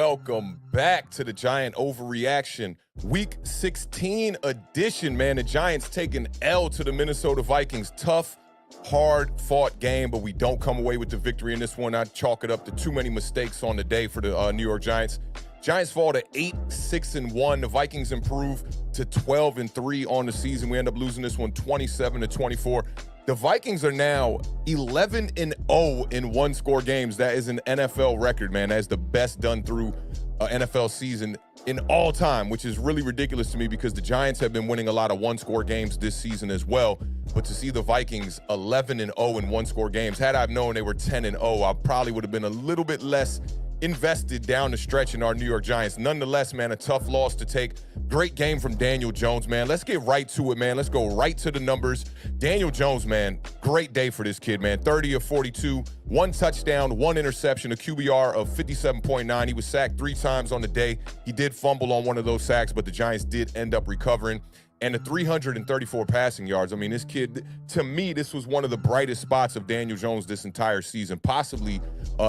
welcome back to the Giant Overreaction Week 16 edition, man. The Giants take an L to the Minnesota Vikings. Tough, hard-fought game, but we don't come away with the victory in this one. I chalk it up to too many mistakes on the day for the New York Giants. Giants fall to 8-6-1. The Vikings improve to 12-3 on the season. We end up losing this one 27-24. The Vikings are now 11-0 in one-score games. That is an NFL record, man. That is the best done through NFL season in all time, which is really ridiculous to me because the Giants have been winning a lot of one-score games this season as well. But to see the Vikings 11-0 in one-score games, had I known they were 10-0, I probably would have been a little bit less invested down the stretch in our New York Giants. Nonetheless, man, a tough loss to take. Great game from Daniel Jones, man. Let's get right to it, man. Let's go right to the numbers. Daniel Jones, man, great day for this kid, man. 30 of 42, one touchdown, one interception, a QBR of 57.9. He was sacked 3 times on the day. He did fumble on one of those sacks, but the Giants did end up recovering. And the 334 passing yards. I mean, this kid, to me, this was one of the brightest spots of Daniel Jones this entire season, possibly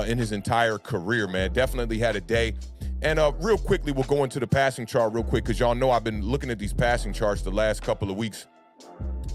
in his entire career, man. Definitely had a day. And real quickly, we'll go into the passing chart real quick because y'all know I've been looking at these passing charts the last couple of weeks.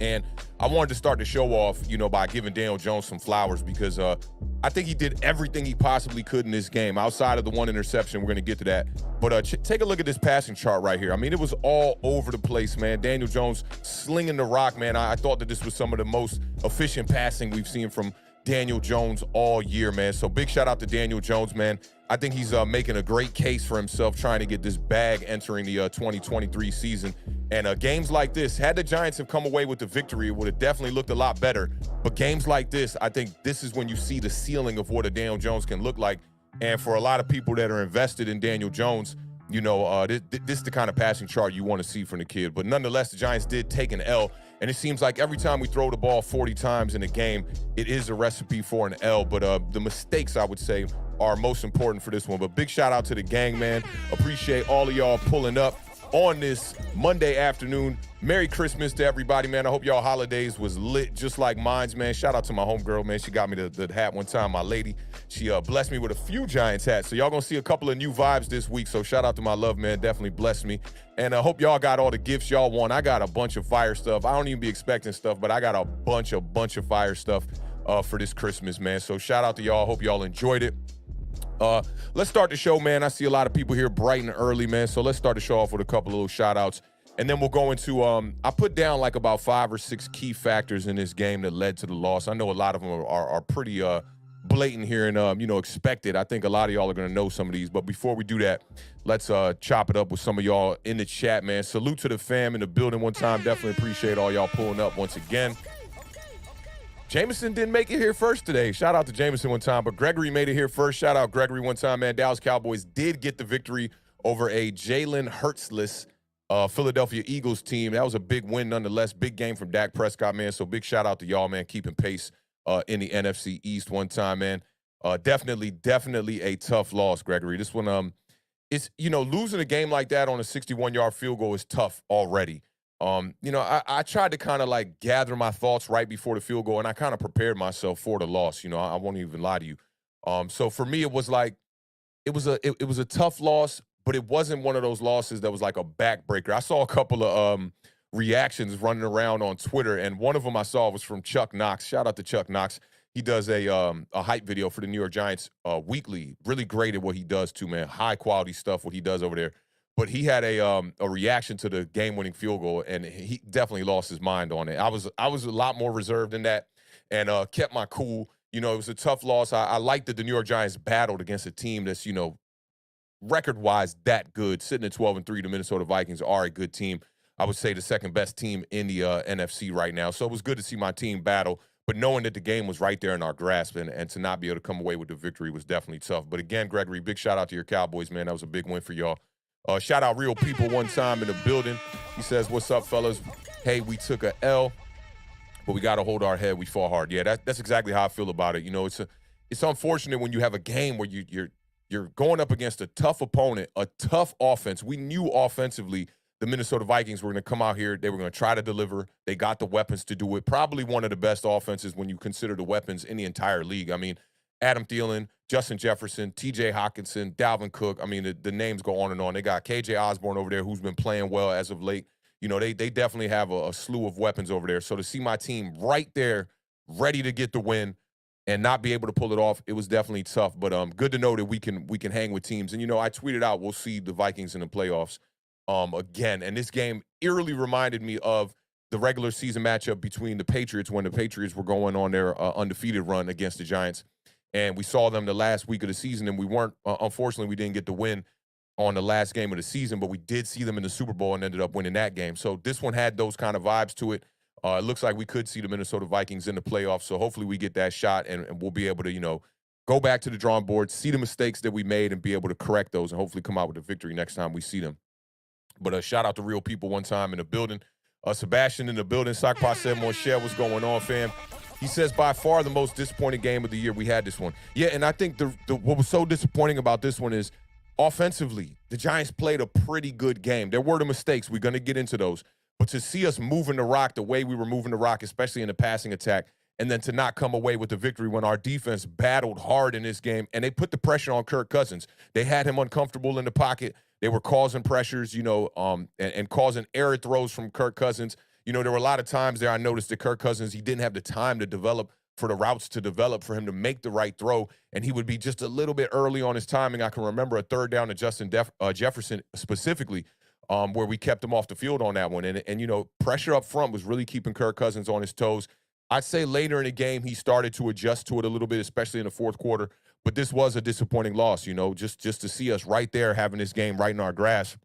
And I wanted to start the show off, by giving Daniel Jones some flowers because I think he did everything he possibly could in this game. Outside of the one interception, we're going to get to that. But take a look at this passing chart right here. I mean, it was all over the place, man. Daniel Jones slinging the rock, man. I thought that this was some of the most efficient passing we've seen from Daniel Jones all year, man. So big shout out to Daniel Jones, man. I think he's making a great case for himself trying to get this bag entering the 2023 season. And games like this, had the Giants have come away with the victory, it would have definitely looked a lot better. But games like this, I think this is when you see the ceiling of what a Daniel Jones can look like. And for a lot of people that are invested in Daniel Jones, this is the kind of passing chart you want to see from the kid. But nonetheless, the Giants did take an L. And it seems like every time we throw the ball 40 times in a game, it is a recipe for an L. But the mistakes, I would say, are most important for this one. But big shout out to the gang, man. Appreciate all of y'all pulling up on this Monday afternoon. Merry Christmas to everybody, man. I hope y'all holidays was lit just like mine's, man. Shout out to my homegirl, man. She got me the hat one time, my lady. She blessed me with a few Giants hats. So y'all gonna see a couple of new vibes this week. So shout out to my love, man. Definitely blessed me. And I hope y'all got all the gifts y'all want. I got a bunch of fire stuff. I don't even be expecting stuff, but I got a bunch of fire stuff for this Christmas, man. So shout out to y'all. Hope y'all enjoyed it. Let's start the show, man. I see a lot of people here bright and early, man. So let's start the show off with a couple of little shout outs. And then we'll go into, I put down like about 5 or 6 key factors in this game that led to the loss. I know a lot of them are pretty blatant here and, expected. I think a lot of y'all are going to know some of these. But before we do that, let's chop it up with some of y'all in the chat, man. Salute to the fam in the building one time. Definitely appreciate all y'all pulling up once again. Jameson didn't make it here first today. Shout out to Jameson one time, but Gregory made it here first. Shout out Gregory one time, man. Dallas Cowboys did get the victory over a Jalen Hurts-less Philadelphia Eagles team. That was a big win nonetheless. Big game from Dak Prescott, man. So big shout out to y'all, man, keeping pace in the NFC East one time, man. Definitely a tough loss, Gregory. This one, it's, losing a game like that on a 61-yard field goal is tough already. I tried to kind of like gather my thoughts right before the field goal, and I kind of prepared myself for the loss. I won't even lie to you. So for me, it was like it was a tough loss, but it wasn't one of those losses that was like a backbreaker. I saw a couple of reactions running around on Twitter, and one of them I saw was from Chuck Knox. Shout out to Chuck Knox. He does a hype video for the New York Giants weekly. Really great at what he does too, man. High quality stuff what he does over there. But he had a reaction to the game-winning field goal, and he definitely lost his mind on it. I was a lot more reserved than that, and kept my cool. It was a tough loss. I like that the New York Giants battled against a team that's record-wise that good. Sitting at 12-3, the Minnesota Vikings are a good team. I would say the second best team in the NFC right now. So it was good to see my team battle. But knowing that the game was right there in our grasp and to not be able to come away with the victory was definitely tough. But again, Gregory, big shout out to your Cowboys, man. That was a big win for y'all. Shout out Real People one time in the building. He says, what's up, fellas? Hey, we took a L, but we got to hold our head. We fought hard. Yeah, that's exactly how I feel about it. It's unfortunate when you have a game where you're going up against a tough opponent, a tough offense. We knew offensively the Minnesota Vikings were going to come out here. They were going to try to deliver. They got the weapons to do it. Probably one of the best offenses when you consider the weapons in the entire league. I mean, Adam Thielen, Justin Jefferson, T.J. Hawkinson, Dalvin Cook. I mean, the names go on and on. They got K.J. Osborne over there who's been playing well as of late. You know, they definitely have a slew of weapons over there. So to see my team right there, ready to get the win and not be able to pull it off, it was definitely tough. But good to know that we can hang with teams. And, you know, I tweeted out, we'll see the Vikings in the playoffs again. And this game eerily reminded me of the regular season matchup between the Patriots when the Patriots were going on their undefeated run against the Giants. And we saw them the last week of the season, and we weren't, unfortunately, we didn't get the win on the last game of the season, but we did see them in the Super Bowl and ended up winning that game. So this one had those kind of vibes to it. It looks like we could see the Minnesota Vikings in the playoffs. So hopefully we get that shot and we'll be able to, you know, go back to the drawing board, see the mistakes that we made and be able to correct those and hopefully come out with a victory next time we see them. But shout out to real people one time in the building. Sebastian in the building. Sakpa said, Monchel, what's going on, fam? He says, by far the most disappointing game of the year. We had this one. Yeah, and I think what was so disappointing about this one is offensively, the Giants played a pretty good game. There were the mistakes. We're going to get into those. But to see us moving the rock the way we were moving the rock, especially in the passing attack, and then to not come away with the victory when our defense battled hard in this game, and they put the pressure on Kirk Cousins. They had him uncomfortable in the pocket. They were causing pressures, you know, and causing error throws from Kirk Cousins. You know, there were a lot of times there I noticed that Kirk Cousins, he didn't have the time to develop for the routes to develop for him to make the right throw, and he would be just a little bit early on his timing. I can remember a third down to Justin Jefferson specifically, where we kept him off the field on that one. And, you know, pressure up front was really keeping Kirk Cousins on his toes. I'd say later in the game he started to adjust to it a little bit, especially in the fourth quarter. But this was a disappointing loss, you know, just to see us right there having this game right in our grasp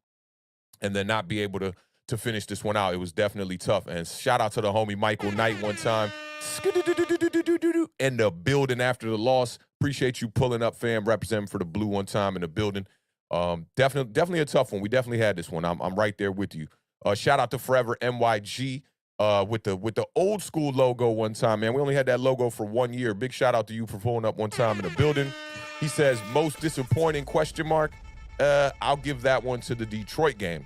and then not be able to finish this one out. It was definitely tough. And shout out to the homie Michael Knight one time. And the building after the loss. Appreciate you pulling up, fam, representing for the Blue one time in the building. Definitely a tough one. We definitely had this one. I'm right there with you. Shout out to Forever MYG with the old school logo one time, man. We only had that logo for 1 year. Big shout out to you for pulling up one time in the building. He says, most disappointing question mark. I'll give that one to the Detroit game.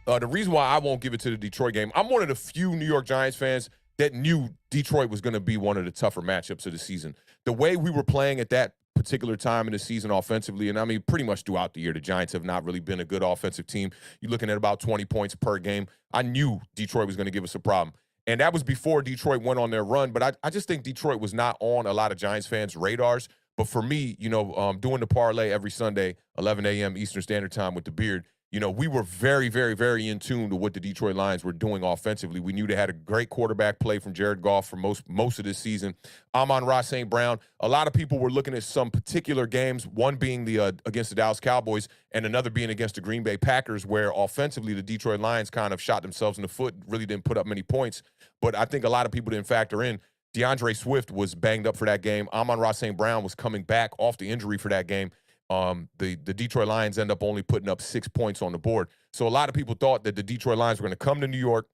The reason why I won't give it to the Detroit game, I'm one of the few New York Giants fans that knew Detroit was going to be one of the tougher matchups of the season. The way we were playing at that particular time in the season offensively, and I mean pretty much throughout the year, the Giants have not really been a good offensive team. You're looking at about 20 points per game. I knew Detroit was going to give us a problem. And that was before Detroit went on their run. But I just think Detroit was not on a lot of Giants fans' radars. But for me, you know, doing the parlay every Sunday, 11 a.m. Eastern Standard Time with the beard, you know, we were very, very, very in tune to what the Detroit Lions were doing offensively. We knew they had a great quarterback play from Jared Goff for most of this season. Amon-Ra St. Brown. A lot of people were looking at some particular games, one being the against the Dallas Cowboys and another being against the Green Bay Packers, where offensively the Detroit Lions kind of shot themselves in the foot, really didn't put up many points. But I think a lot of people didn't factor in DeAndre Swift was banged up for that game. Amon-Ra St. Brown was coming back off the injury for that game. The Detroit Lions end up only putting up 6 points on the board. So a lot of people thought that the Detroit Lions were going to come to New York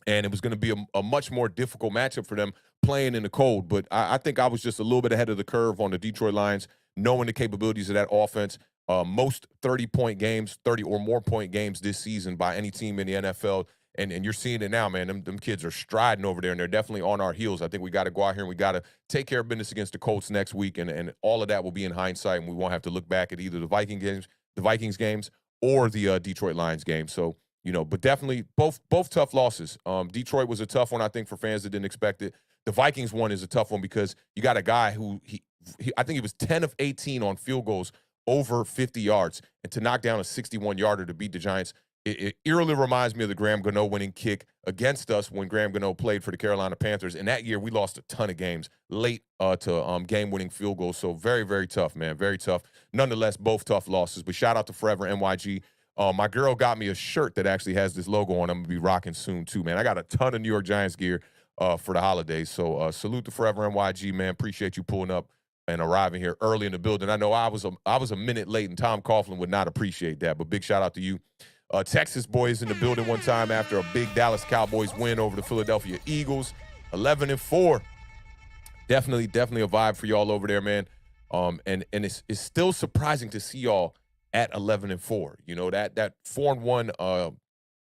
and it was going to be a much more difficult matchup for them playing in the cold. But I think I was just a little bit ahead of the curve on the Detroit Lions, knowing the capabilities of that offense. Most 30-point games, 30 or more point games this season by any team in the NFL. And you're seeing it now, man. Them kids are striding over there, and they're definitely on our heels. I think we got to go out here and we got to take care of business against the Colts next week, and all of that will be in hindsight, and we won't have to look back at either the Vikings games, or the Detroit Lions game. So, you know, but definitely both tough losses. Detroit was a tough one, I think, for fans that didn't expect it. The Vikings one is a tough one because you got a guy who I think he was 10 of 18 on field goals over 50 yards, and to knock down a 61-yarder to beat the Giants. It eerily reminds me of the Graham Gano winning kick against us when Graham Gano played for the Carolina Panthers. And that year, we lost a ton of games late to game-winning field goals. So very, very tough, man. Very tough. Nonetheless, both tough losses. But shout out to Forever NYG. My girl got me a shirt that actually has this logo on. I'm going to be rocking soon, too, man. I got a ton of New York Giants gear for the holidays. So salute to Forever NYG, man. Appreciate you pulling up and arriving here early in the building. I know I was a minute late, and Tom Coughlin would not appreciate that. But big shout out to you. Texas boys in the building one time after a big Dallas Cowboys win over the Philadelphia Eagles, 11-4. Definitely a vibe for y'all over there, man. And it's still surprising to see y'all at 11-4. You know, that 4-1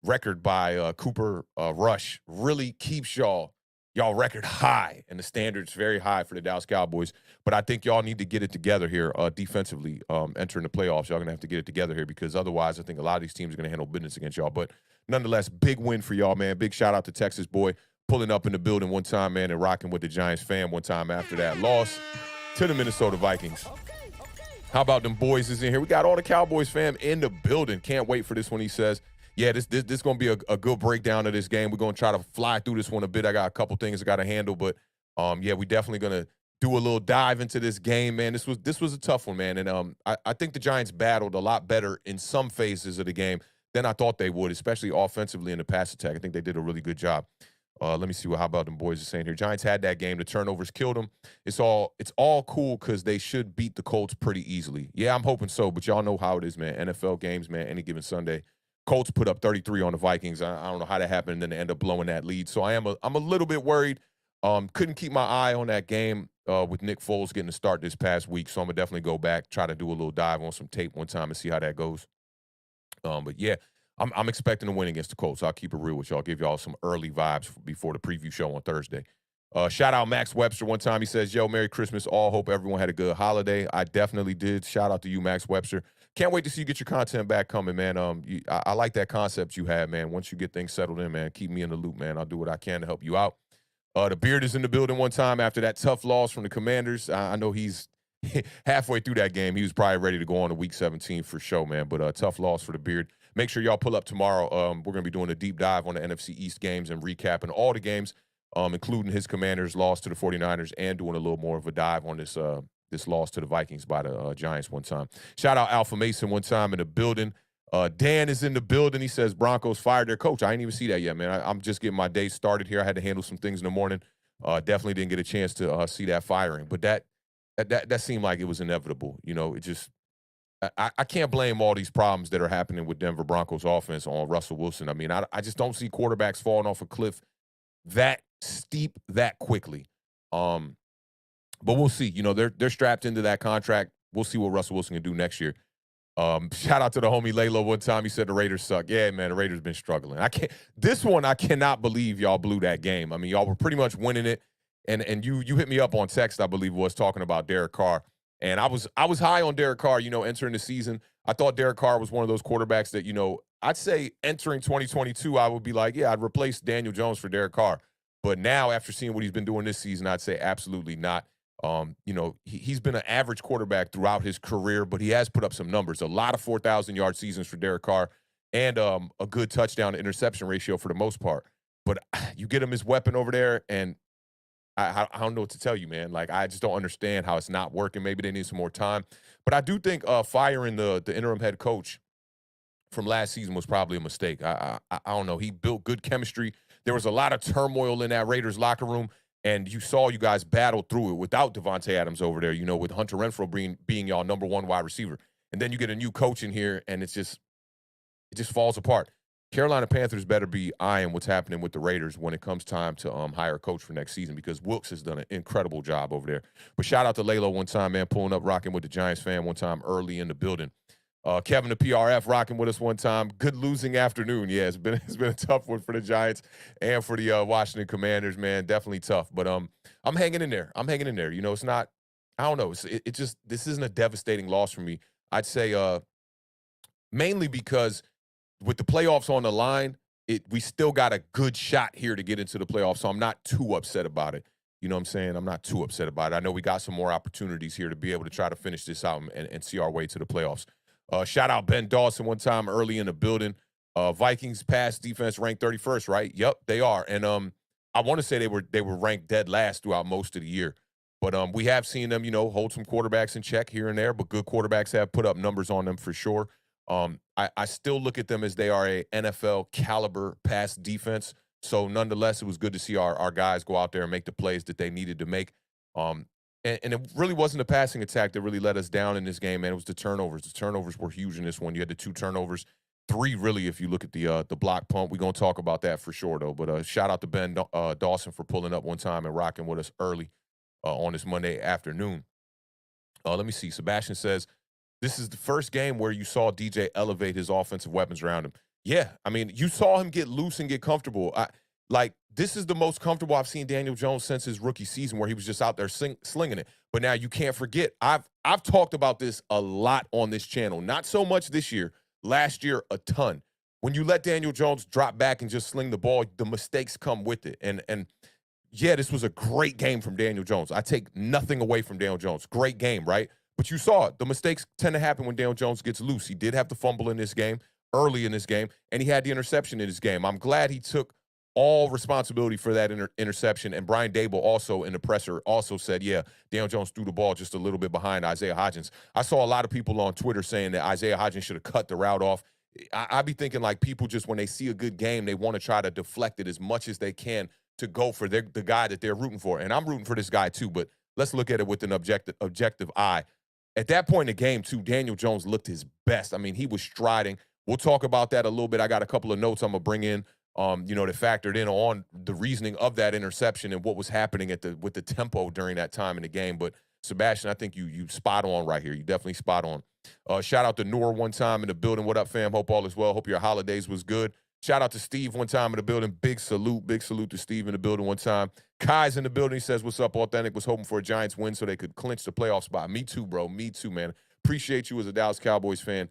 record by Cooper Rush really keeps y'all y'all record high, and the standard's very high for the Dallas Cowboys. But I think y'all need to get it together here defensively entering the playoffs. Y'all going to have to get it together here because otherwise I think a lot of these teams are going to handle business against y'all. But nonetheless, big win for y'all, man. Big shout out to Texas boy pulling up in the building one time, man, and rocking with the Giants fam one time after that loss to the Minnesota Vikings. How about them boys is in here? We got all the Cowboys fam in the building. Can't wait for this one, he says. Yeah, this going to be a good breakdown of this game. We're going to try to fly through this one a bit. I got a couple things I got to handle, but yeah, we definitely going to do a little dive into this game, man. This was a tough one, man, and I think the Giants battled a lot better in some phases of the game than I thought they would, especially offensively in the pass attack. I think they did a really good job. Let me see how about them boys are saying here. Giants had that game. The turnovers killed them. It's all cool because they should beat the Colts pretty easily. Yeah, I'm hoping so, but y'all know how it is, man. NFL games, man, any given Sunday. Colts put up 33 on the Vikings. I don't know how that happened, and then they end up blowing that lead. So I'm a little bit worried. Couldn't keep my eye on that game with Nick Foles getting the start this past week. So I'm gonna definitely go back, try to do a little dive on some tape one time and see how that goes. But yeah, I'm expecting to win against the Colts. I'll keep it real with y'all. Give y'all some early vibes before the preview show on Thursday. Shout out Max Webster one time. He says, yo, Merry Christmas. All hope everyone had a good holiday. I definitely did. Shout out to you, Max Webster. Can't wait to see you get your content back coming, man. I like that concept you have, man. Once you get things settled in, man, keep me in the loop, man. I'll do what I can to help you out. The Beard is in the building one time after that tough loss from the Commanders. I know he's halfway through that game. He was probably ready to go on to Week 17 for sure, man. But tough loss for the Beard. Make sure y'all pull up tomorrow. We're going to be doing a deep dive on the NFC East games and recapping all the games, including his Commanders' loss to the 49ers and doing a little more of a dive on this loss to the Vikings by the Giants one time. Shout out Alpha Mason one time in the building. Dan is in the building. He says Broncos fired their coach. I didn't even see that yet, man. I'm just getting my day started here. I had to handle some things in the morning. Definitely didn't get a chance to see that firing. But that seemed like it was inevitable. You know, it just I can't blame all these problems that are happening with Denver Broncos offense on Russell Wilson. I mean, I just don't see quarterbacks falling off a cliff that steep that quickly. But we'll see. You know, they're strapped into that contract. We'll see what Russell Wilson can do next year. Shout out to the homie Layla one time. He said the Raiders suck. Yeah, man, the Raiders been struggling. This one I cannot believe y'all blew that game. I mean, y'all were pretty much winning it. And you hit me up on text, I believe, was talking about Derek Carr. And I was high on Derek Carr, you know, entering the season. I thought Derek Carr was one of those quarterbacks that, you know, I'd say entering 2022, I would be like, yeah, I'd replace Daniel Jones for Derek Carr. But now, after seeing what he's been doing this season, I'd say absolutely not. You know, he's been an average quarterback throughout his career, but he has put up some numbers. A lot of 4,000-yard seasons for Derek Carr and a good touchdown to interception ratio for the most part. But you get him his weapon over there, and I don't know what to tell you, man. Like, I just don't understand how it's not working. Maybe they need some more time. But I do think firing the interim head coach from last season was probably a mistake. I don't know. He built good chemistry. There was a lot of turmoil in that Raiders locker room, and you saw you guys battle through it without Devontae Adams over there, you know, with Hunter Renfrow being y'all number one wide receiver. And then you get a new coach in here, and it just falls apart. Carolina Panthers better be eyeing what's happening with the Raiders when it comes time to hire a coach for next season because Wilkes has done an incredible job over there. But shout out to Laylo one time, man, pulling up, rocking with the Giants fan one time early in the building. Kevin the PRF rocking with us one time. Good losing afternoon. Yeah, it's been a tough one for the Giants and for the Washington Commanders, man. Definitely tough. But I'm hanging in there. You know, it's not. I don't know. It just this isn't a devastating loss for me. I'd say mainly because with the playoffs on the line, we still got a good shot here to get into the playoffs, so I'm not too upset about it. You know what I'm saying? I'm not too upset about it. I know we got some more opportunities here to be able to try to finish this out and see our way to the playoffs. Shout out Ben Dawson one time early in the building. Vikings pass defense ranked 31st, right? Yep, they are. And I want to say they were ranked dead last throughout most of the year. But we have seen them, you know, hold some quarterbacks in check here and there, but good quarterbacks have put up numbers on them for sure. I still look at them as they are a NFL caliber pass defense. So nonetheless, it was good to see our guys go out there and make the plays that they needed to make. And it really wasn't the passing attack that really let us down in this game, man. It was the turnovers. The turnovers were huge in this one. You had the 2 turnovers, 3 really if you look at the block punt. We're going to talk about that for sure, though. But shout out to Ben Dawson for pulling up one time and rocking with us early on this Monday afternoon. Let me see. Sebastian says, this is the first game where you saw DJ elevate his offensive weapons around him. Yeah, I mean, you saw him get loose and get comfortable. Like, this is the most comfortable I've seen Daniel Jones since his rookie season, where he was just out there slinging it. But now you can't forget, I've talked about this a lot on this channel. Not so much this year. Last year, a ton. When you let Daniel Jones drop back and just sling the ball, the mistakes come with it. And yeah, this was a great game from Daniel Jones. I take nothing away from Daniel Jones. Great game, right? But you saw it. The mistakes tend to happen when Daniel Jones gets loose. He did have the fumble in this game, early in this game, and he had the interception in this game. I'm glad he took all responsibility for that interception. And Brian Dable also in the presser also said, yeah, Daniel Jones threw the ball just a little bit behind Isaiah Hodgins. I saw a lot of people on Twitter saying that Isaiah Hodgins should have cut the route off. I be thinking like people just when they see a good game, they want to try to deflect it as much as they can to go for the guy that they're rooting for. And I'm rooting for this guy too, but let's look at it with an objective eye. At that point in the game, too, Daniel Jones looked his best. I mean, he was striding. We'll talk about that a little bit. I got a couple of notes I'm gonna bring in, that factored in on the reasoning of that interception and what was happening with the tempo during that time in the game. But Sebastian, I think you spot on right here. You definitely spot on. Shout out to Noor one time in the building. What up, fam? Hope all is well. Hope your holidays was good. Shout out to Steve one time in the building. Big salute to Steve in the building one time. Kai's in the building. He says, what's up, Awthentik? Was hoping for a Giants win so they could clinch the playoff spot. Me too, bro. Me too, man. Appreciate you as a Dallas Cowboys fan,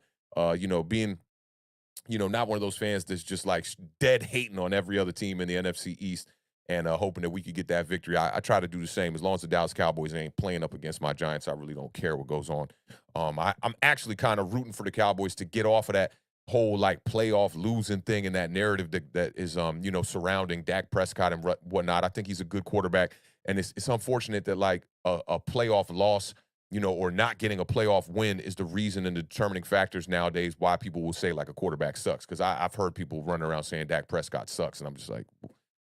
being, not one of those fans that's just like dead hating on every other team in the NFC East and hoping that we could get that victory. I try to do the same. As long as the Dallas Cowboys ain't playing up against my Giants, I really don't care what goes on. I'm actually kind of rooting for the Cowboys to get off of that whole like playoff losing thing and that narrative that is surrounding Dak Prescott and whatnot. I think he's a good quarterback, and it's unfortunate that like a playoff loss, or not getting a playoff win is the reason and the determining factors nowadays why people will say like a quarterback sucks. Because I've heard people running around saying Dak Prescott sucks, and I'm just like,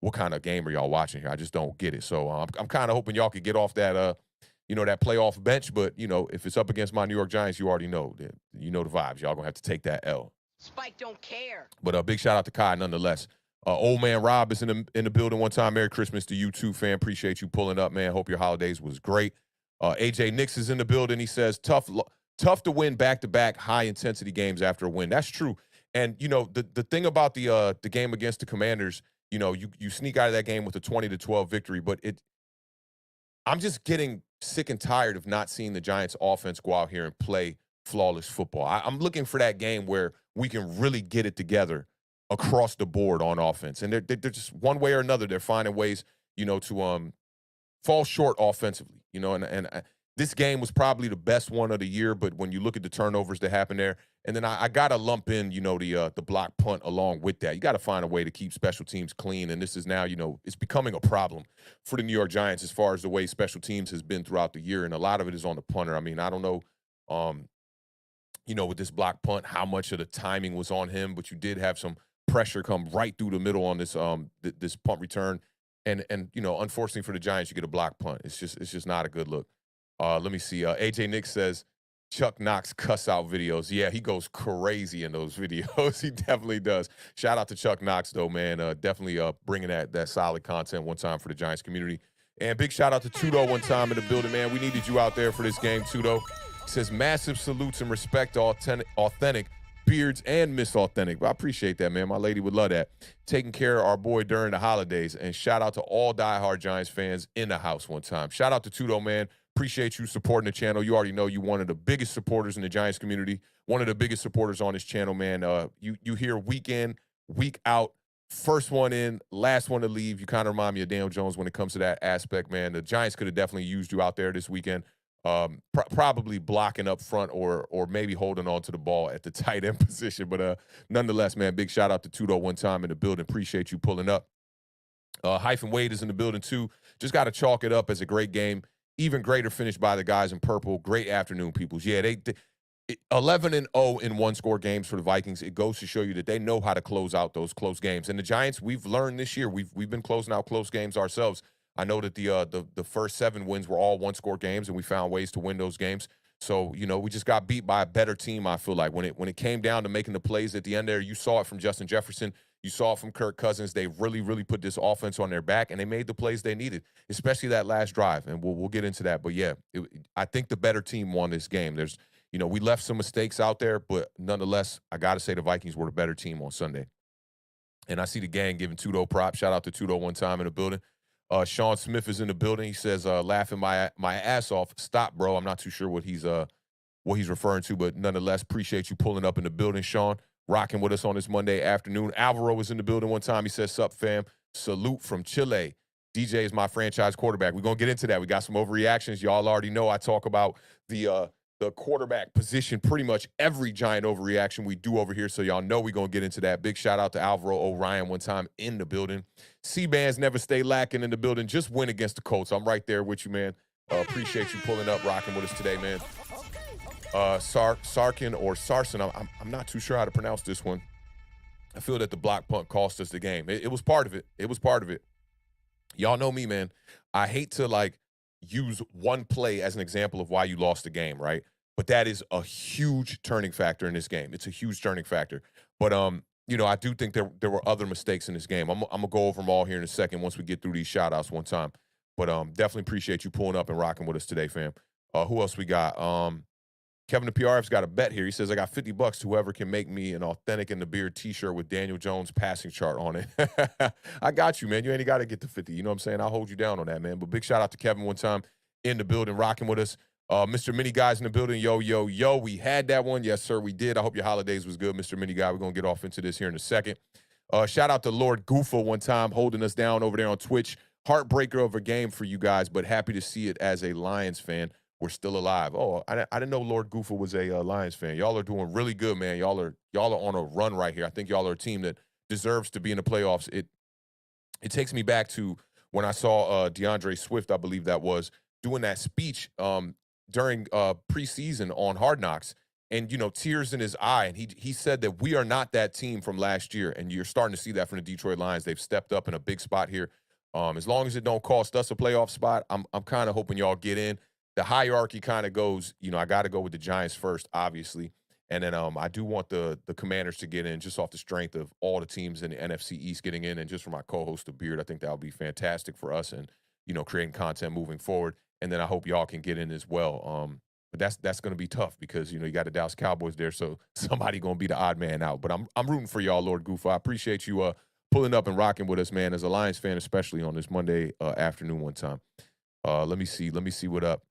what kind of game are y'all watching here? I just don't get it. So I'm kind of hoping y'all could get off that that playoff bench. But if it's up against my New York Giants, you already know that the vibes. Y'all gonna have to take that L. Spike don't care. But a big shout out to Kai nonetheless. Old man Rob is in the building one time. Merry Christmas to you too, fam. Appreciate you pulling up, man. Hope your holidays was great. AJ Nix is in the building. He says tough to win back-to-back high-intensity games after a win. That's true. And the thing about the game against the Commanders, you sneak out of that game with a 20-12 victory, but I'm just getting sick and tired of not seeing the Giants offense go out here and play flawless football. I'm looking for that game where we can really get it together across the board on offense. And they're just one way or another, they're finding ways, to fall short offensively, and this game was probably the best one of the year, but when you look at the turnovers that happened there, and then I got to lump in, the block punt along with that. You got to find a way to keep special teams clean, and this is now, it's becoming a problem for the New York Giants as far as the way special teams has been throughout the year, and a lot of it is on the punter. I mean, I don't know, with this block punt, how much of the timing was on him, but you did have some pressure come right through the middle on this this punt return. And unfortunately for the Giants, you get a block punt. It's just not a good look. Let me see. AJ Nick says Chuck Knox cuss out videos. Yeah, he goes crazy in those videos. He definitely does. Shout out to Chuck Knox though, man. Definitely bringing that solid content one time for the Giants community. And big shout out to Tudo one time in the building, man. We needed you out there for this game, Tudo. He says massive salutes and respect to Awthentik, Beards, and Miss Awthentik. But I appreciate that, man. My lady would love that. Taking care of our boy during the holidays. And shout out to all diehard Giants fans in the house one time. Shout out to Tudo, man. Appreciate you supporting the channel. You already know you one of the biggest supporters in the Giants community. One of the biggest supporters on this channel, man. You hear week in, week out. First one in, last one to leave. You kind of remind me of Daniel Jones when it comes to that aspect, man. The Giants could have definitely used you out there this weekend. Probably blocking up front or maybe holding on to the ball at the tight end position. But nonetheless, man, big shout out to Tudo one time in the building. Appreciate you pulling up. Hyphen Wade is in the building too. Just got to chalk it up as a great game. Even greater finish by the guys in purple. Great afternoon, peoples. Yeah, they 11-0 in one-score games for the Vikings. It goes to show you that they know how to close out those close games. And the Giants, we've learned this year, we've been closing out close games ourselves. I know that the first 7 wins were all one-score games, and we found ways to win those games. So, we just got beat by a better team, I feel like. When it came down to making the plays at the end there, you saw it from Justin Jefferson. You saw it from Kirk Cousins. They really, really put this offense on their back, and they made the plays they needed, especially that last drive. And we'll get into that. But, yeah, I think the better team won this game. We left some mistakes out there, but nonetheless, I got to say the Vikings were the better team on Sunday. And I see the gang giving Tudo props. Shout out to Tudo one time in the building. Sean Smith is in the building. He says, laughing my ass off. Stop, bro. I'm not too sure what he's referring to, but nonetheless, appreciate you pulling up in the building, Sean. Rocking with us on this Monday afternoon. Alvaro was in the building one time. He says, sup, fam. Salute from Chile. DJ is my franchise quarterback. We're going to get into that. We got some overreactions. Y'all already know I talk about the quarterback position pretty much every Giant overreaction we do over here, so y'all know we're going to get into that. Big shout out to Alvaro Orion one time in the building. C-Bands never stay lacking in the building. Just win against the Colts. I'm right there with you, man. Appreciate you pulling up, rocking with us today, man. Sarkin or Sarson, I'm not too sure how to pronounce this one. I feel that the block punt cost us the game. It was part of it. It was part of it. Y'all know me, man. I hate to use one play as an example of why you lost the game, right? But that is a huge turning factor in this game. It's a huge turning factor. But I do think there were other mistakes in this game. I'm gonna go over them all here in a second once we get through these shout outs one time. But definitely appreciate you pulling up and rocking with us today, fam. Who else we got? Kevin the PRF's got a bet here. He says, I got $50 to whoever can make me an Authentic in the Beard t-shirt with Daniel Jones passing chart on it. I got you, man. You ain't got to get the 50. You know what I'm saying? I'll hold you down on that, man. But big shout out to Kevin one time in the building, rocking with us. Mr. Mini Guy's in the building. Yo, yo, yo. We had that one. Yes, sir, we did. I hope your holidays was good, Mr. Mini Guy. We're going to get off into this here in a second. Shout out to Lord Goofa one time holding us down over there on Twitch. Heartbreaker of a game for you guys, but happy to see it as a Lions fan. We're still alive. Oh, I didn't know Lord Goofa was a Lions fan. Y'all are doing really good, man. Y'all are on a run right here. I think y'all are a team that deserves to be in the playoffs. It takes me back to when I saw DeAndre Swift, I believe that was, doing that speech during preseason on Hard Knocks, and tears in his eye, and he said that we are not that team from last year, and you're starting to see that from the Detroit Lions. They've stepped up in a big spot here. As long as it don't cost us a playoff spot, I'm kind of hoping y'all get in. The hierarchy kind of goes, I got to go with the Giants first, obviously. And then I do want the Commanders to get in just off the strength of all the teams in the NFC East getting in. And just for my co-host, The Beard, I think that would be fantastic for us and, creating content moving forward. And then I hope y'all can get in as well. But that's going to be tough because, you got the Dallas Cowboys there. So somebody going to be the odd man out. But I'm rooting for y'all, Lord Goof. I appreciate you pulling up and rocking with us, man, as a Lions fan, especially on this Monday afternoon one time. Let me see what up.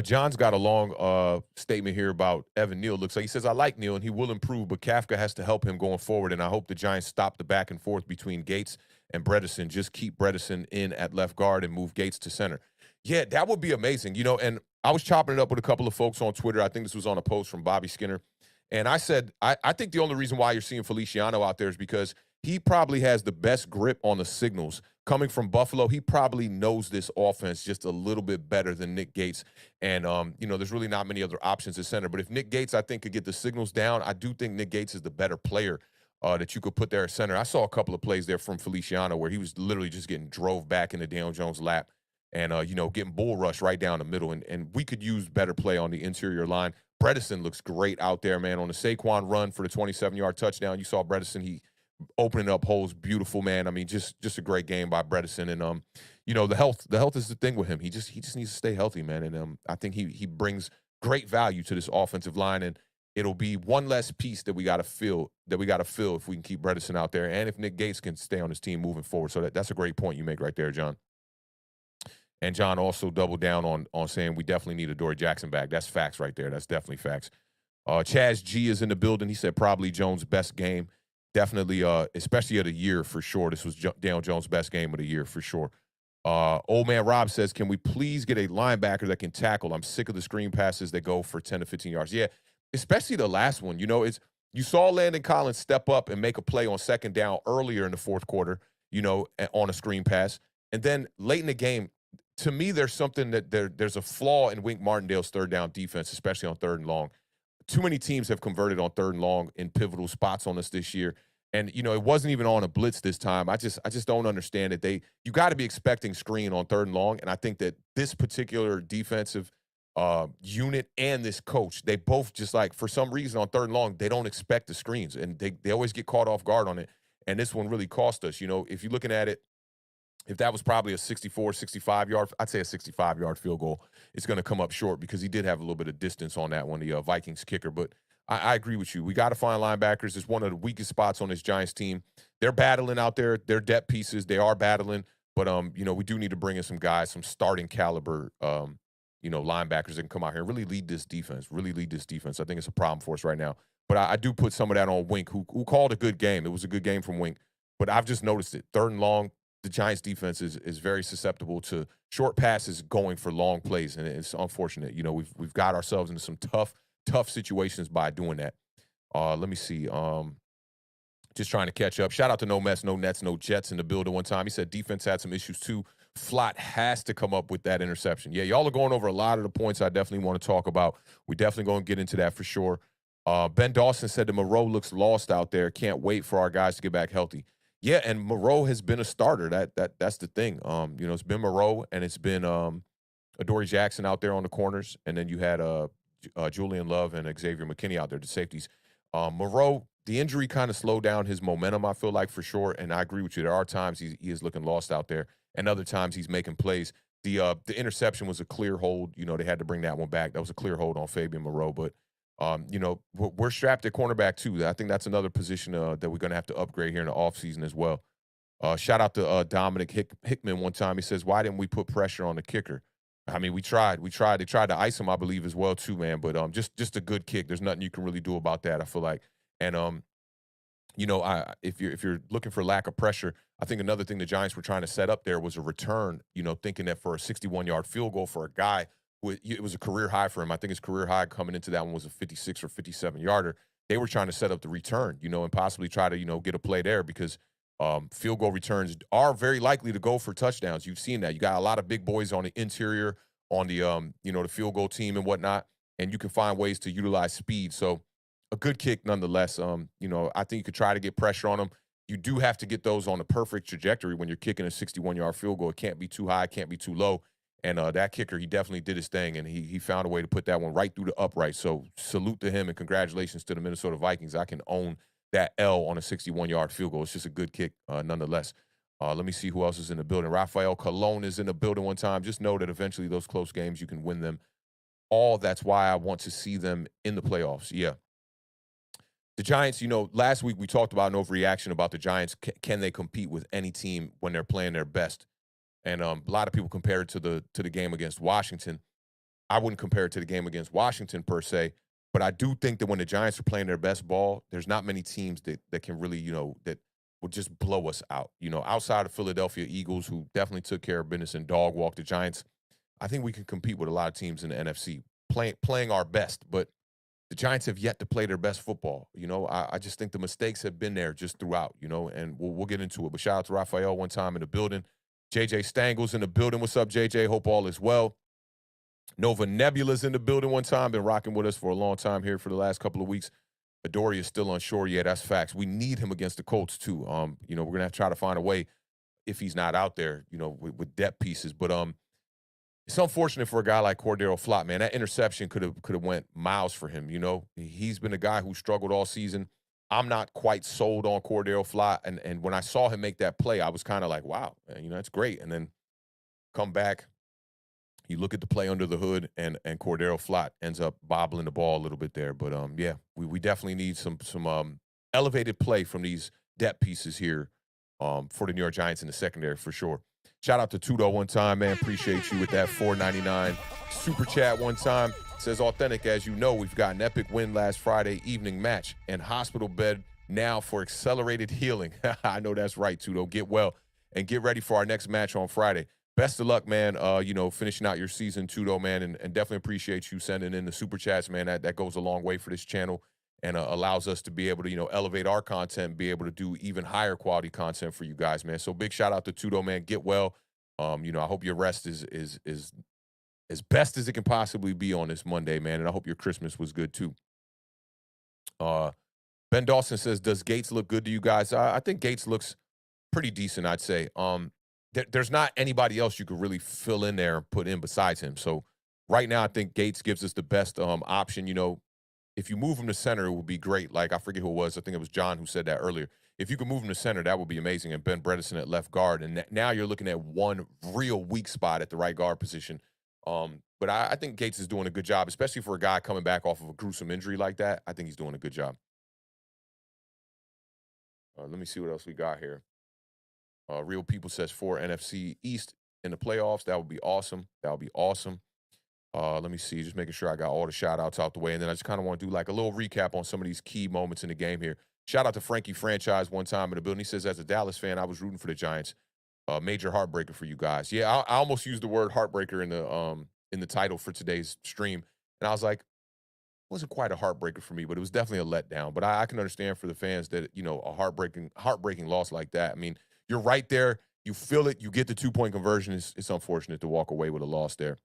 John's got a long statement here about Evan Neal. Looks like he says, I like Neal and he will improve, but Kafka has to help him going forward. And I hope the Giants stop the back and forth between Gates and Bredesen. Just keep Bredesen in at left guard and move Gates to center. Yeah, that would be amazing. And I was chopping it up with a couple of folks on Twitter. I think this was on a post from Bobby Skinner. And I said, I think the only reason why you're seeing Feliciano out there is because he probably has the best grip on the signals. Coming from Buffalo, he probably knows this offense just a little bit better than Nick Gates. And, there's really not many other options at center. But if Nick Gates, I think, could get the signals down, I do think Nick Gates is the better player that you could put there at center. I saw a couple of plays there from Feliciano where he was literally just getting drove back into Daniel Jones' lap and, getting bull rush right down the middle. And we could use better play on the interior line. Bredesen looks great out there, man. On the Saquon run for the 27-yard touchdown, you saw Bredesen, he opening up holes, beautiful, man. I mean, just a great game by Bredesen. And the health is the thing with him. He just needs to stay healthy, man. And I think he brings great value to this offensive line, and it'll be one less piece that we got to fill if we can keep Bredesen out there, and if Nick Gates can stay on his team moving forward. So that's a great point you make right there, John. And John also doubled down on saying we definitely need a Dory Jackson back. That's facts right there. That's definitely facts. Chaz G is in the building. He said probably Jones' best game. Definitely, especially of the year for sure. This was Daniel Jones' best game of the year for sure. Old man Rob says, can we please get a linebacker that can tackle? I'm sick of the screen passes that go for 10 to 15 yards. Yeah, especially the last one. You saw Landon Collins step up and make a play on second down earlier in the fourth quarter, on a screen pass. And then late in the game, to me, there's something that there's a flaw in Wink Martindale's third down defense, especially on third and long. Too many teams have converted on third and long in pivotal spots on us this year. And, it wasn't even on a blitz this time. I just don't understand it. You got to be expecting screen on third and long. And I think that this particular defensive unit and this coach, they both just for some reason on third and long, they don't expect the screens. And they always get caught off guard on it. And this one really cost us. If you're looking at it, if that was probably a 64, 65-yard, I'd say a 65-yard field goal, it's going to come up short because he did have a little bit of distance on that one, the Vikings kicker. But I agree with you. We got to find linebackers. It's one of the weakest spots on this Giants team. They're battling out there. They're depth pieces. They are battling, but we do need to bring in some guys, some starting caliber, linebackers that can come out here and really lead this defense. Really lead this defense. I think it's a problem for us right now. But I do put some of that on Wink, who called a good game. It was a good game from Wink. But I've just noticed it. Third and long, the Giants defense is very susceptible to short passes going for long plays, and it's unfortunate. We've got ourselves into some tough situations by doing that. Let me see. Just trying to catch up. Shout out to No Mess, No Nets, No Jets in the building one time. He said defense had some issues too. Flott has to come up with that interception. Yeah, y'all are going over a lot of the points I definitely want to talk about. We definitely going to get into that for sure. Ben Dawson said that Moreau looks lost out there. Can't wait for our guys to get back healthy. Yeah, and Moreau has been a starter. That's the thing. It's been Moreau and it's been Adoree Jackson out there on the corners, and then you had Julian Love and Xavier McKinney out there, the safeties. Moreau, the injury kind of slowed down his momentum, I feel like, for sure. And I agree with you. There are times he is looking lost out there, and other times he's making plays. The interception was a clear hold. They had to bring that one back. That was a clear hold on Fabian Moreau. But, we're strapped at cornerback, too. I think that's another position that we're going to have to upgrade here in the offseason as well. Shout out to Dominic Hickman one time. He says, why didn't we put pressure on the kicker? I mean, we tried. They tried to ice him, I believe, as well, too, man. But just a good kick. There's nothing you can really do about that, I feel like. And if you're looking for lack of pressure, I think another thing the Giants were trying to set up there was a return. Thinking that for a 61-yard field goal for a guy who it was a career high for him. I think his career high coming into that one was a 56 or 57-yarder. They were trying to set up the return, and possibly try to get a play there because field goal returns are very likely to go for touchdowns. You've seen that. You got a lot of big boys on the interior, on the the field goal team and whatnot, and you can find ways to utilize speed. So a good kick nonetheless. I think you could try to get pressure on them. You do have to get those on the perfect trajectory when you're kicking a 61-yard field goal. It can't be too high, it can't be too low. And that kicker, he definitely did his thing, and he found a way to put that one right through the upright. So salute to him and congratulations to the Minnesota Vikings. I can own that L on a 61-yard field goal. It's just a good kick nonetheless. Let me see who else is in the building. Rafael Colon is in the building one time. Just know that eventually those close games, you can win them all. That's why I want to see them in the playoffs. Yeah. The Giants, last week we talked about an overreaction about the Giants. Can they compete with any team when they're playing their best? And a lot of people compare it to the game against Washington. I wouldn't compare it to the game against Washington per se, but I do think that when the Giants are playing their best ball, there's not many teams that can really, that will just blow us out. Outside of Philadelphia Eagles, who definitely took care of business and dog walked the Giants, I think we can compete with a lot of teams in the NFC playing our best. But the Giants have yet to play their best football. I just think the mistakes have been there just throughout, and we'll get into it. But shout out to Rafael one time in the building. JJ Stangles in the building. What's up, JJ? Hope all is well. Nova Nebula's in the building one time. Been rocking with us for a long time here for the last couple of weeks. Adoree is still unsure. Yeah, that's facts. We need him against the Colts, too. We're going to have to try to find a way if he's not out there, with depth pieces. But it's unfortunate for a guy like Cordero Flott, man. That interception could have went miles for him, He's been a guy who struggled all season. I'm not quite sold on Cordero Flott. And when I saw him make that play, I was kind of like, wow, man, that's great. And then come back, you look at the play under the hood, and Cordero Flott ends up bobbling the ball a little bit there. But, yeah, we definitely need some elevated play from these depth pieces here for the New York Giants in the secondary for sure. Shout out to Tudo one time, man. Appreciate you with that $4.99 super chat one time. Says Awthentik, as you know, we've got an epic win last Friday evening match and hospital bed now for accelerated healing. I know that's right, Tudo. Get well and get ready for our next match on Friday. Best of luck, man. Finishing out your season, Tudo, man, and definitely appreciate you sending in the super chats, man. That goes a long way for this channel and allows us to be able to, elevate our content and be able to do even higher quality content for you guys, man. So big shout out to Tudo, man. Get well. I hope your rest is as best as it can possibly be on this Monday, man. And I hope your Christmas was good too. Ben Dawson says, does Gates look good to you guys? I think Gates looks pretty decent, I'd say. There's not anybody else you could really fill in there and put in besides him. So right now, I think Gates gives us the best option. If you move him to center, it would be great. Like, I forget who it was. I think it was John who said that earlier. If you could move him to center, that would be amazing. And Ben Bredesen at left guard. And now you're looking at one real weak spot at the right guard position. But I think Gates is doing a good job, especially for a guy coming back off of a gruesome injury like that. I think he's doing a good job. Let me see what else we got here. Real People says for NFC East in the playoffs. That would be awesome. That would be awesome. Let me see, just making sure I got all the shout outs out the way. And then I just kind of want to do like a little recap on some of these key moments in the game here. Shout out to Frankie Franchise one time in the building. He says, as a Dallas fan, I was rooting for the Giants. Major heartbreaker for you guys. Yeah, I almost used the word heartbreaker in the title for today's stream. And I was like, it wasn't quite a heartbreaker for me, but it was definitely a letdown. But I can understand for the fans that, a heartbreaking loss like that. I mean, you're right there. You feel it. You get the 2-point conversion. It's unfortunate to walk away with a loss there.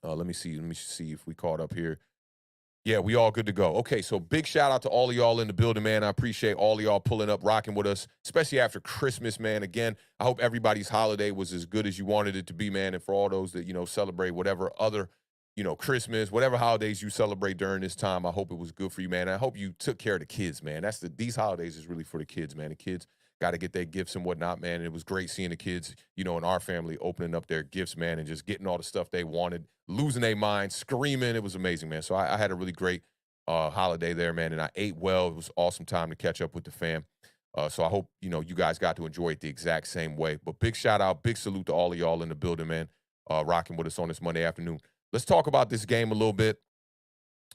Let me see if we caught up here. Yeah, we all good to go. Okay, so big shout out to all of y'all in the building, man. I appreciate all of y'all pulling up, rocking with us, especially after Christmas, man. Again, I hope everybody's holiday was as good as you wanted it to be, man. And for all those that, celebrate whatever other, Christmas, whatever holidays you celebrate during this time, I hope it was good for you, man. I hope you took care of the kids, man. These holidays is really for the kids, man. The kids got to get their gifts and whatnot, man. And it was great seeing the kids, in our family opening up their gifts, man, and just getting all the stuff they wanted, losing their minds, screaming. It was amazing, man. So I had a really great holiday there, man, and I ate well. It was awesome time to catch up with the fam. So I hope, you guys got to enjoy it the exact same way. But big shout out, big salute to all of y'all in the building, man, rocking with us on this Monday afternoon. Let's talk about this game a little bit.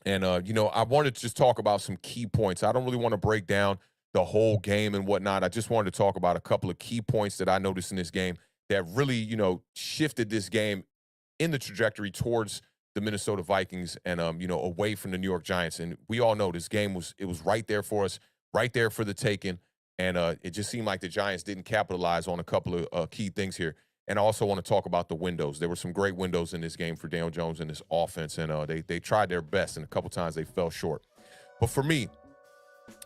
And, I wanted to just talk about some key points. I don't really want to break down the whole game and whatnot. I just wanted to talk about a couple of key points that I noticed in this game that really, shifted this game in the trajectory towards the Minnesota Vikings and, away from the New York Giants. And we all know this game was right there for us, right there for the taking. And it just seemed like the Giants didn't capitalize on a couple of key things here. And I also want to talk about the windows. There were some great windows in this game for Daniel Jones and this offense, and they tried their best, and a couple times they fell short. But for me,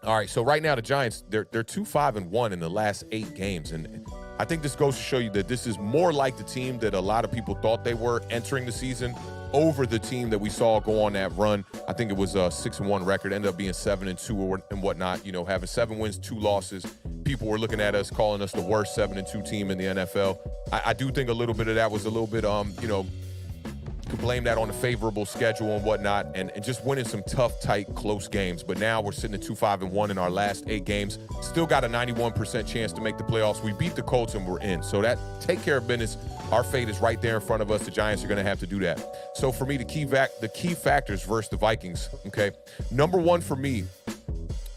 all right, so right now the Giants, they're 2-5-1 in the last 8 games, and I think this goes to show you that this is more like the team that a lot of people thought they were entering the season over the team that we saw go on that run. I think it was a 6-1 record, ended up being 7-2 and whatnot, having 7 wins, 2 losses. People were looking at us, calling us the worst 7-2 team in the NFL. I do think a little bit of that was a little bit, could blame that on the favorable schedule and whatnot, and just winning some tough, tight, close games. But now we're sitting at 2-5-1 in our last 8 games. Still got a 91% chance to make the playoffs. We beat the Colts and we're in. So that take care of business. Our fate is right there in front of us. The Giants are going to have to do that. So for me, the key factors versus the Vikings, okay? Number one for me,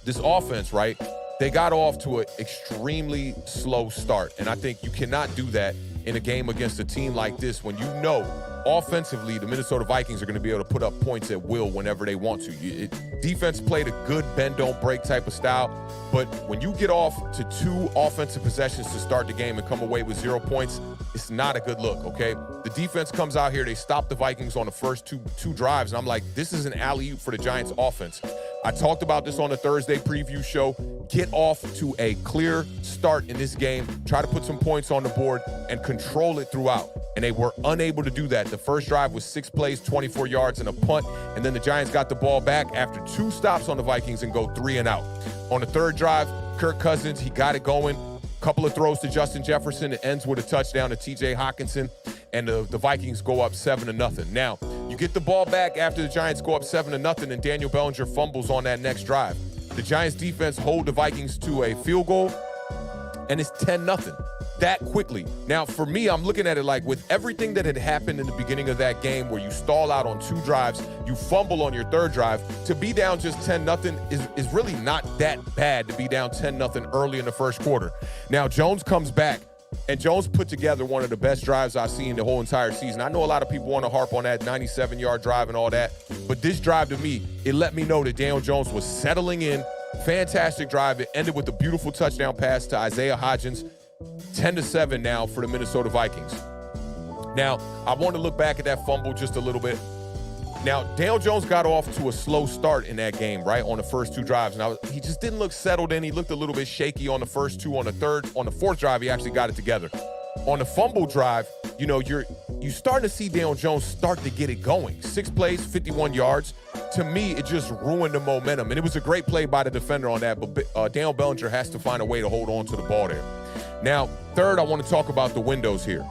this offense, right? They got off to an extremely slow start. And I think you cannot do that in a game against a team like this when you know offensively the Minnesota Vikings are going to be able to put up points at will whenever they want to. Defense played a good bend, don't break type of style. But when you get off to 2 offensive possessions to start the game and come away with 0 points, it's not a good look, okay? The defense comes out here. They stop the Vikings on the first two drives. And I'm like, this is an alley-oop for the Giants offense. I talked about this on the Thursday preview show. Get off to a clear start in this game. Try to put some points on the board and control it throughout. And they were unable to do that. The first drive was 6 plays, 24 yards, and a punt. And then the Giants got the ball back after 2 stops on the Vikings and go 3 and out. On the third drive, Kirk Cousins, he got it going. Couple of throws to Justin Jefferson. It ends with a touchdown to T.J. Hockenson. And the Vikings go up 7-0. Now, you get the ball back after the Giants go up 7-0, and Daniel Bellinger fumbles on that next drive. The Giants defense hold the Vikings to a field goal, and it's 10-0 that quickly. Now, for me, I'm looking at it like with everything that had happened in the beginning of that game where you stall out on 2 drives, you fumble on your 3rd drive, to be down just 10-0 is really not that bad to be down 10-0 early in the first quarter. Now, Jones comes back. And Jones put together one of the best drives I've seen the whole entire season. I know a lot of people want to harp on that 97-yard drive and all that, but this drive to me, it let me know that Daniel Jones was settling in. Fantastic drive. It ended with a beautiful touchdown pass to Isaiah Hodgins. 10-7 now for the Minnesota Vikings. Now, I want to look back at that fumble just a little bit. Now, Daniel Jones got off to a slow start in that game, right, on the first 2 drives. Now, he just didn't look settled in. He looked a little bit shaky on the first 2. On the 4th drive, he actually got it together. On the fumble drive, you're starting to see Daniel Jones start to get it going. 6 plays, 51 yards. To me, it just ruined the momentum. And it was a great play by the defender on that, but Daniel Bellinger has to find a way to hold on to the ball there. Now, third, I want to talk about the windows here.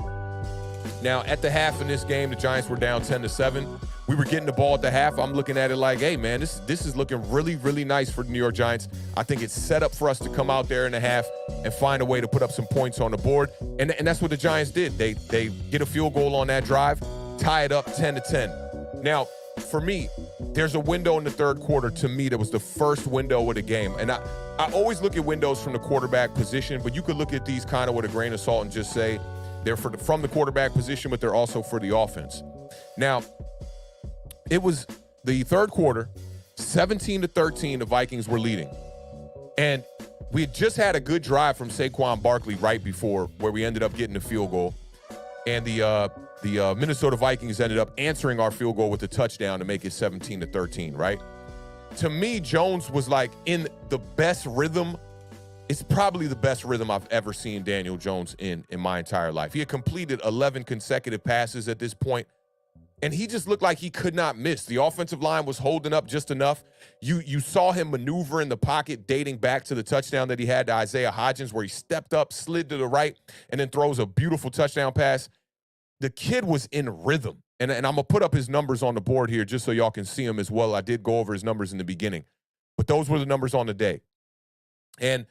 Now, at the half in this game, the Giants were down 10-7. We were getting the ball at the half. I'm looking at it like, hey, man, this is looking really, really nice for the New York Giants. I think it's set up for us to come out there in the half and find a way to put up some points on the board. And that's what the Giants did. They get a field goal on that drive, tie it up 10-10. Now, for me, there's a window in the third quarter, to me, that was the first window of the game. And I always look at windows from the quarterback position, but you could look at these kind of with a grain of salt and just say, they're from the quarterback position, but they're also for the offense. Now, it was the third quarter, 17-13, the Vikings were leading. And we had just had a good drive from Saquon Barkley right before, where we ended up getting a field goal. And the Minnesota Vikings ended up answering our field goal with a touchdown to make it 17-13, right? To me, Jones was like in the best rhythm. It's probably the best rhythm I've ever seen Daniel Jones in my entire life. He had completed 11 consecutive passes at this point, and he just looked like he could not miss. The offensive line was holding up just enough. You saw him maneuver in the pocket, dating back to the touchdown that he had to Isaiah Hodgins, where he stepped up, slid to the right, and then throws a beautiful touchdown pass. The kid was in rhythm, and I'm going to put up his numbers on the board here just so y'all can see him as well. I did go over his numbers in the beginning, but those were the numbers on the day. And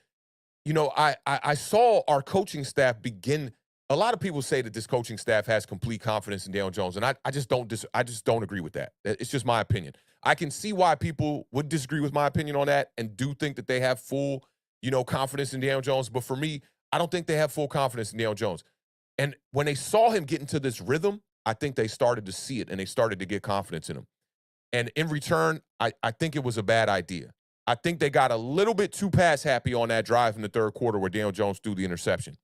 you know, I saw our coaching staff begin. A lot of people say that this coaching staff has complete confidence in Daniel Jones, and I just don't agree with that. It's just my opinion. I can see why people would disagree with my opinion on that and do think that they have full, confidence in Daniel Jones. But for me, I don't think they have full confidence in Daniel Jones. And when they saw him get into this rhythm, I think they started to see it and they started to get confidence in him. And in return, I think it was a bad idea. I think they got a little bit too pass happy on that drive in the third quarter where Daniel Jones threw the interception.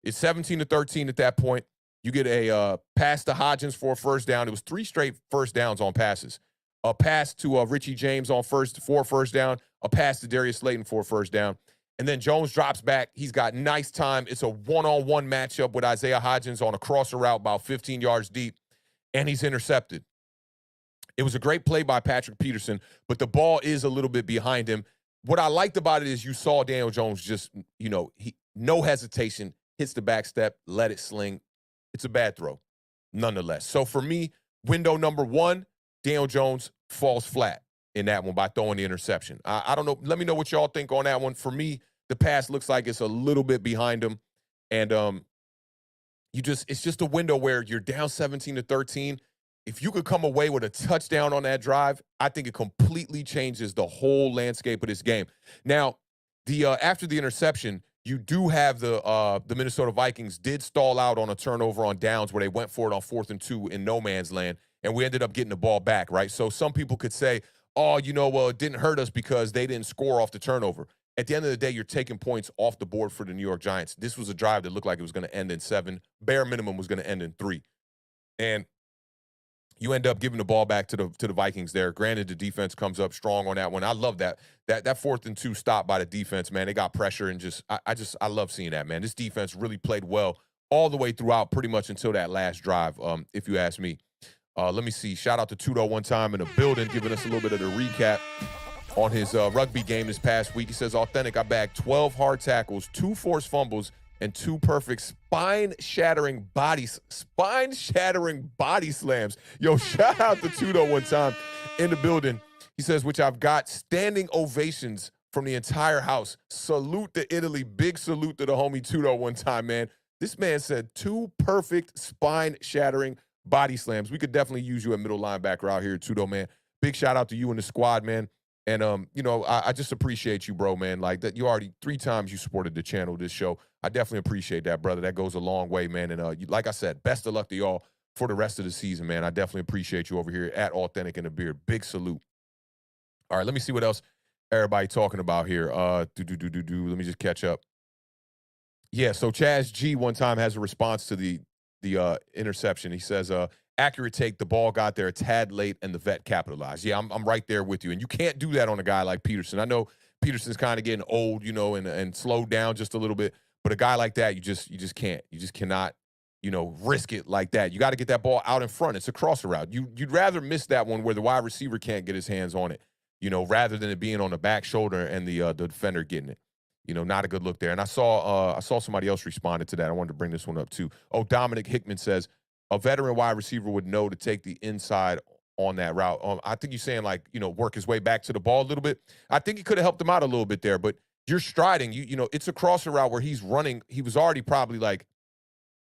It's 17-13 at that point. You get a pass to Hodgins for a first down. It was 3 straight first downs on passes. A pass to Richie James for a first down. A pass to Darius Slayton for a first down. And then Jones drops back. He's got nice time. It's a one-on-one matchup with Isaiah Hodgins on a crosser route about 15 yards deep, and he's intercepted. It was a great play by Patrick Peterson, but the ball is a little bit behind him. What I liked about it is you saw Daniel Jones just, no hesitation, hits the back step, let it sling. It's a bad throw, nonetheless. So for me, window number one, Daniel Jones falls flat in that one by throwing the interception. I don't know. Let me know what y'all think on that one. For me, the pass looks like it's a little bit behind him. And it's just a window where you're down 17-13. If you could come away with a touchdown on that drive, I think it completely changes the whole landscape of this game. Now, after the interception, you do have the Minnesota Vikings did stall out on a turnover on downs where they went for it on 4th and 2 in no man's land, and we ended up getting the ball back, right? So some people could say, it didn't hurt us because they didn't score off the turnover. At the end of the day, you're taking points off the board for the New York Giants. This was a drive that looked like it was going to end in 7. Bare minimum was going to end in 3. And you end up giving the ball back to the Vikings there. Granted, the defense comes up strong on that one. I love that 4th and 2 stop by the defense, man. They got pressure and I love seeing that, man. This defense really played well all the way throughout, pretty much until that last drive, if you ask me. Let me see. Shout out to Tudo one time in the building, giving us a little bit of the recap on his rugby game this past week. He says, Awthentik, I bagged 12 hard tackles, 2 forced fumbles, and 2 perfect spine-shattering body slams. Yo, shout out to Tudo one time in the building. He says, which I've got standing ovations from the entire house. Salute to Italy. Big salute to the homie Tudo one time, man. This man said 2 perfect spine-shattering body slams. We could definitely use you at middle linebacker out here, Tudo, man. Big shout out to you and the squad, man. And, I just appreciate you, bro, man. Like that, you already 3 times you supported the channel, this show. I definitely appreciate that, brother. That goes a long way, man. And like I said, best of luck to y'all for the rest of the season, man. I definitely appreciate you over here at Awthentik in the Beard. Big salute. All right, let me see what else everybody talking about here. Let me just catch up. Yeah, so Chaz G one time has a response to the interception. He says, accurate take, the ball got there a tad late and the vet capitalized. Yeah, I'm right there with you. And you can't do that on a guy like Peterson. I know Peterson's kind of getting old, and slowed down just a little bit. But a guy like that, you just can't. You just cannot, risk it like that. You got to get that ball out in front. It's a crosser route. You'd rather miss that one where the wide receiver can't get his hands on it, rather than it being on the back shoulder and the defender getting it. Not a good look there. And I saw somebody else responded to that. I wanted to bring this one up too. Oh, Dominic Hickman says, a veteran wide receiver would know to take the inside on that route. I think you're saying like, work his way back to the ball a little bit. I think he could have helped him out a little bit there, but you're striding. It's a crosser route where he's running. He was already probably like,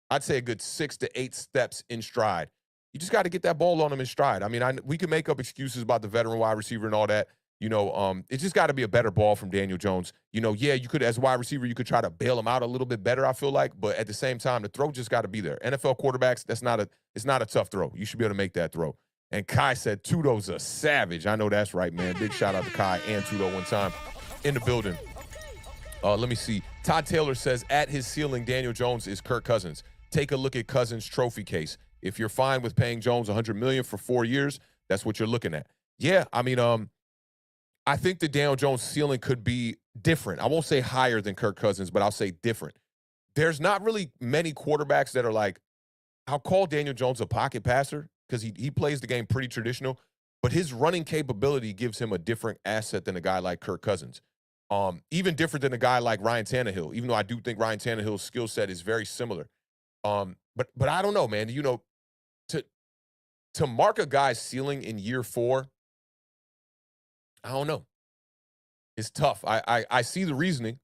I'd say a good 6 to 8 steps in stride. You just got to get that ball on him in stride. I mean, we can make up excuses about the veteran wide receiver and all that. It's just got to be a better ball from Daniel Jones. Yeah, you could, as a wide receiver, you could try to bail him out a little bit better, I feel like. But at the same time, the throw just got to be there. NFL quarterbacks, it's not a tough throw. You should be able to make that throw. And Kai said Tudo's a savage. I know that's right, man. Big shout out to Kai and Tudo one time in the building. Let me see. Todd Taylor says, at his ceiling, Daniel Jones is Kirk Cousins. Take a look at Cousins' trophy case. If you're fine with paying Jones $100 million for 4 years, that's what you're looking at. Yeah, I mean, I think the Daniel Jones ceiling could be different. I won't say higher than Kirk Cousins, but I'll say different. There's not really many quarterbacks that are like, I'll call Daniel Jones a pocket passer because he plays the game pretty traditional, but his running capability gives him a different asset than a guy like Kirk Cousins. Even different than a guy like Ryan Tannehill, even though I do think Ryan Tannehill's skill set is very similar. But I don't know, man. To mark a guy's ceiling in year 4, I don't know. It's tough. I see the reasoning,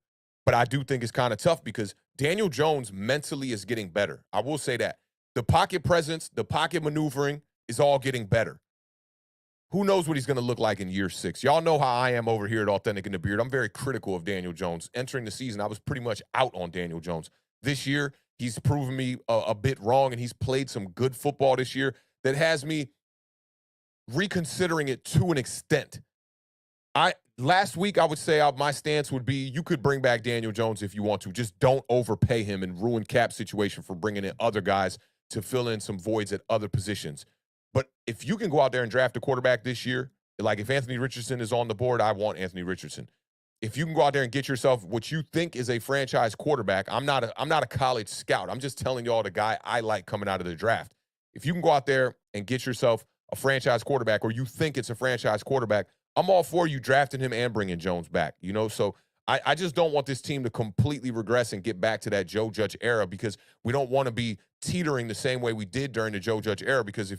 but I do think it's kind of tough because Daniel Jones mentally is getting better. I will say that. The pocket presence, the pocket maneuvering is all getting better. Who knows what he's going to look like in year 6? Y'all know how I am over here at Awthentik in the Beard. I'm very critical of Daniel Jones. Entering the season, I was pretty much out on Daniel Jones. This year, he's proven me a bit wrong, and he's played some good football this year that has me reconsidering it to an extent. Last week, I would say my stance would be you could bring back Daniel Jones if you want to. Just don't overpay him and ruin cap situation for bringing in other guys to fill in some voids at other positions. But if you can go out there and draft a quarterback this year, like if Anthony Richardson is on the board, I want Anthony Richardson. If you can go out there and get yourself what you think is a franchise quarterback, I'm not a college scout. I'm just telling y'all the guy I like coming out of the draft. If you can go out there and get yourself a franchise quarterback, or you think it's a franchise quarterback, I'm all for you drafting him and bringing Jones back. So I just don't want this team to completely regress and get back to that Joe Judge era, because we don't want to be teetering the same way we did during the Joe Judge era. Because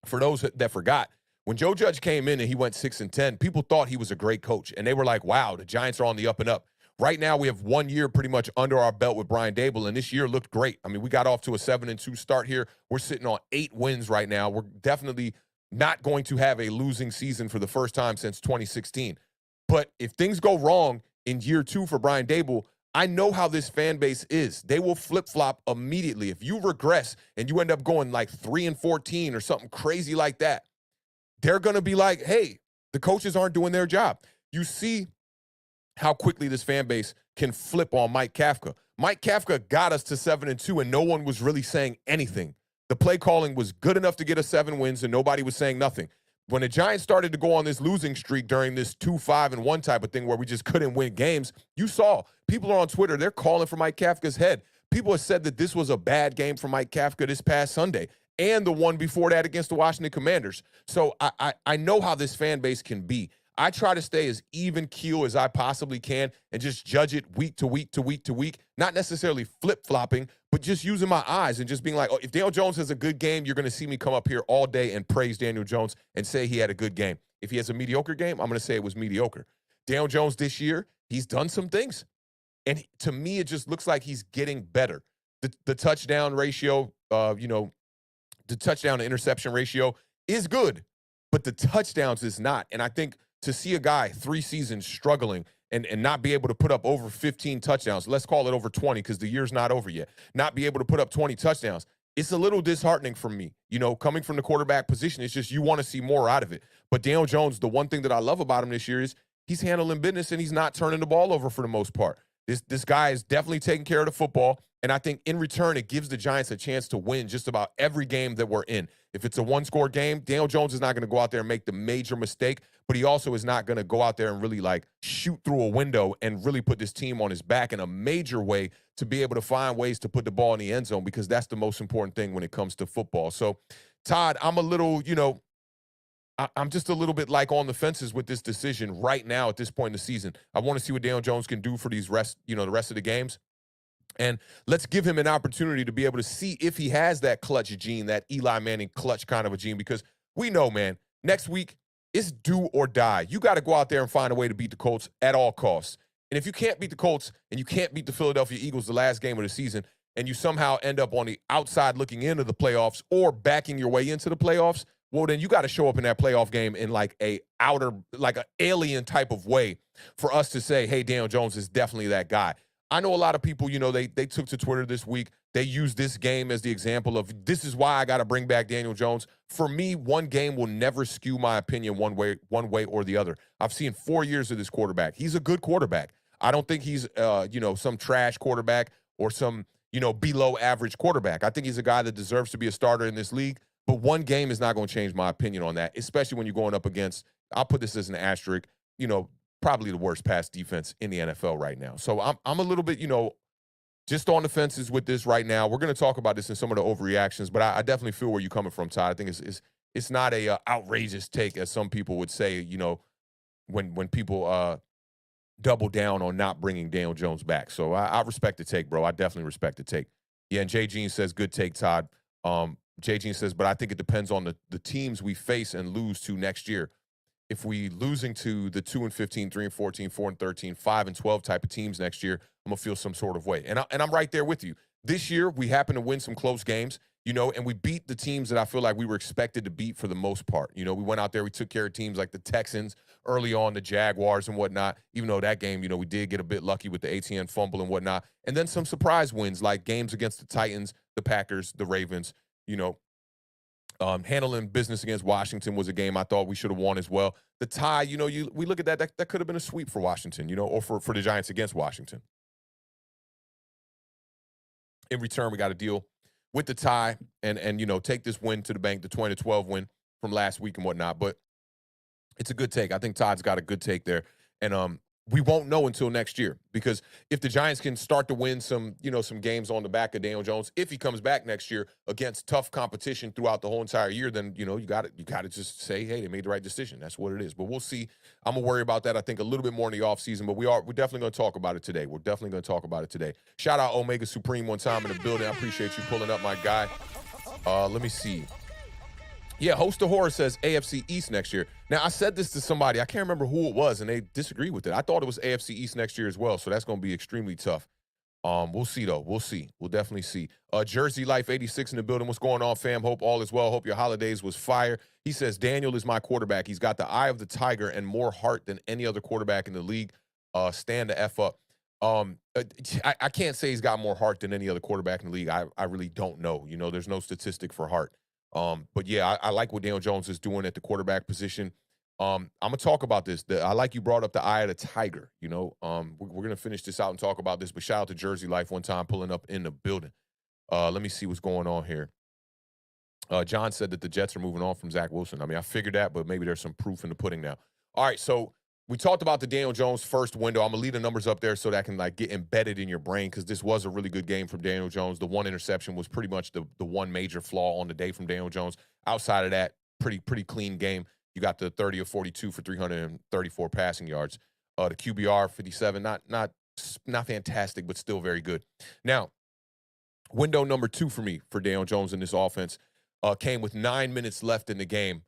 for those that forgot, when Joe Judge came in and he went 6-10, people thought he was a great coach, and they were like, wow, the Giants are on the up and up. Right now, we have 1 year pretty much under our belt with Brian Daboll, and this year looked great. I mean, we got off to a 7-2 start here. We're sitting on 8 wins right now. We're definitely not going to have a losing season for the first time since 2016. But if things go wrong in year 2 for Brian Daboll, I know how this fan base is. They will flip-flop immediately. If you regress and you end up going like 3-14 or something crazy like that, they're going to be like, hey, the coaches aren't doing their job. You see how quickly this fan base can flip on Mike Kafka. Mike Kafka got us to 7-2, and no one was really saying anything. The play calling was good enough to get us 7 wins, and nobody was saying nothing. When the Giants started to go on this losing streak during this 2-5-1 type of thing where we just couldn't win games, you saw people are on Twitter, they're calling for Mike Kafka's head. People have said that this was a bad game for Mike Kafka this past Sunday, and the one before that against the Washington Commanders. So I know how this fan base can be. I try to stay as even keel as I possibly can and just judge it week to week to week to week, not necessarily flip-flopping, but just using my eyes and just being like, oh, if Daniel Jones has a good game, you're going to see me come up here all day and praise Daniel Jones and say he had a good game. If he has a mediocre game, I'm going to say it was mediocre. Daniel Jones this year, he's done some things. And to me, it just looks like he's getting better. The touchdown ratio, the touchdown to interception ratio is good, but the touchdowns is not. And I think to see a guy 3 seasons struggling and not be able to put up over 15 touchdowns, let's call it over 20 because the year's not over yet, not be able to put up 20 touchdowns, it's a little disheartening for me. Coming from the quarterback position, it's just you want to see more out of it. But Daniel Jones, the one thing that I love about him this year is he's handling business and he's not turning the ball over for the most part. This guy is definitely taking care of the football, and I think in return it gives the Giants a chance to win just about every game that we're in. If it's a one-score game, Daniel Jones is not going to go out there and make the major mistake, but he also is not going to go out there and really shoot through a window and really put this team on his back in a major way to be able to find ways to put the ball in the end zone, because that's the most important thing when it comes to football. So, Todd, I'm a little, I'm just a little bit on the fences with this decision right now at this point in the season. I want to see what Daniel Jones can do for the rest of the games. And let's give him an opportunity to be able to see if he has that clutch gene, that Eli Manning clutch kind of a gene, because we know, man, next week it's do or die. You got to go out there and find a way to beat the Colts at all costs. And if you can't beat the Colts and you can't beat the Philadelphia Eagles the last game of the season, and you somehow end up on the outside looking into the playoffs or backing your way into the playoffs, well, then you got to show up in that playoff game in like a outer, like an alien type of way for us to say, hey, Daniel Jones is definitely that guy. I know a lot of people, they took to Twitter this week. They used this game as the example of this is why I got to bring back Daniel Jones. For me, one game will never skew my opinion one way or the other. I've seen 4 years of this quarterback. He's a good quarterback. I don't think he's, some trash quarterback or some, below average quarterback. I think he's a guy that deserves to be a starter in this league. But one game is not going to change my opinion on that, especially when you're going up against, I'll put this as an asterisk, probably the worst pass defense in the NFL right now. So I'm a little bit, just on the fences with this right now. We're going to talk about this in some of the overreactions, but I definitely feel where you're coming from, Todd. I think it's not a outrageous take, as some people would say, when people double down on not bringing Daniel Jones back. So I respect the take, bro. I definitely respect the take. Yeah, and Jay Jean says, good take, Todd. Jay Jean says, but I think it depends on the teams we face and lose to next year. If we losing to the 2-15, 3-14, 4-13, 5-12 type of teams next year, I'm gonna feel some sort of way. And I'm right there with you. This year, we happen to win some close games, and we beat the teams that I feel like we were expected to beat for the most part. We went out there, we took care of teams like the Texans early on, the Jaguars and whatnot, even though that game, we did get a bit lucky with the ATN fumble and whatnot. And then some surprise wins like games against the Titans, the Packers, the Ravens, handling business against Washington was a game I thought we should have won as well. The tie, we look at that could have been a sweep for Washington, or for the Giants against Washington. In return, we got to deal with the tie and take this win to the bank, the 20-12 win from last week and whatnot. But it's a good take. I think Todd's got a good take there. And we won't know until next year, because if the Giants can start to win some games on the back of Daniel Jones, if he comes back next year against tough competition throughout the whole entire year, then you got to just say, hey, they made the right decision. That's what it is. But we'll see. I'm gonna worry about that, I think, a little bit more in the offseason, but we're definitely gonna talk about it today. We're definitely gonna talk about it today. Shout out Omega Supreme one time in the building. I appreciate you pulling up, my guy. Let me see. Yeah, Host of Horror says AFC East next year. Now, I said this to somebody. I can't remember who it was, and they disagreed with it. I thought it was AFC East next year as well, so that's going to be extremely tough. We'll see, though. We'll see. We'll definitely see. Jersey Life 86 in the building. What's going on, fam? Hope all is well. Hope your holidays was fire. He says, Daniel is my quarterback. He's got the eye of the tiger and more heart than any other quarterback in the league. Stand the F up. I can't say he's got more heart than any other quarterback in the league. I really don't know. There's no statistic for heart. But yeah, I like what Daniel Jones is doing at the quarterback position. I'm gonna talk about this. I like you brought up the eye of the tiger. We're gonna finish this out and talk about this. But shout out to Jersey Life one time pulling up in the building. Let me see what's going on here. John said that the Jets are moving on from Zach Wilson. I mean, I figured that, but maybe there's some proof in the pudding now. All right, so we talked about the Daniel Jones first window. I'm gonna leave the numbers up there so that can get embedded in your brain, because this was a really good game from Daniel Jones. The one interception was pretty much the one major flaw on the day from Daniel Jones. Outside of that, pretty clean game. You got the 30 of 42 for 334 passing yards. The QBR 57, not fantastic, but still very good. Now, window number 2 for me for Daniel Jones in this offense came with 9 minutes left in the game.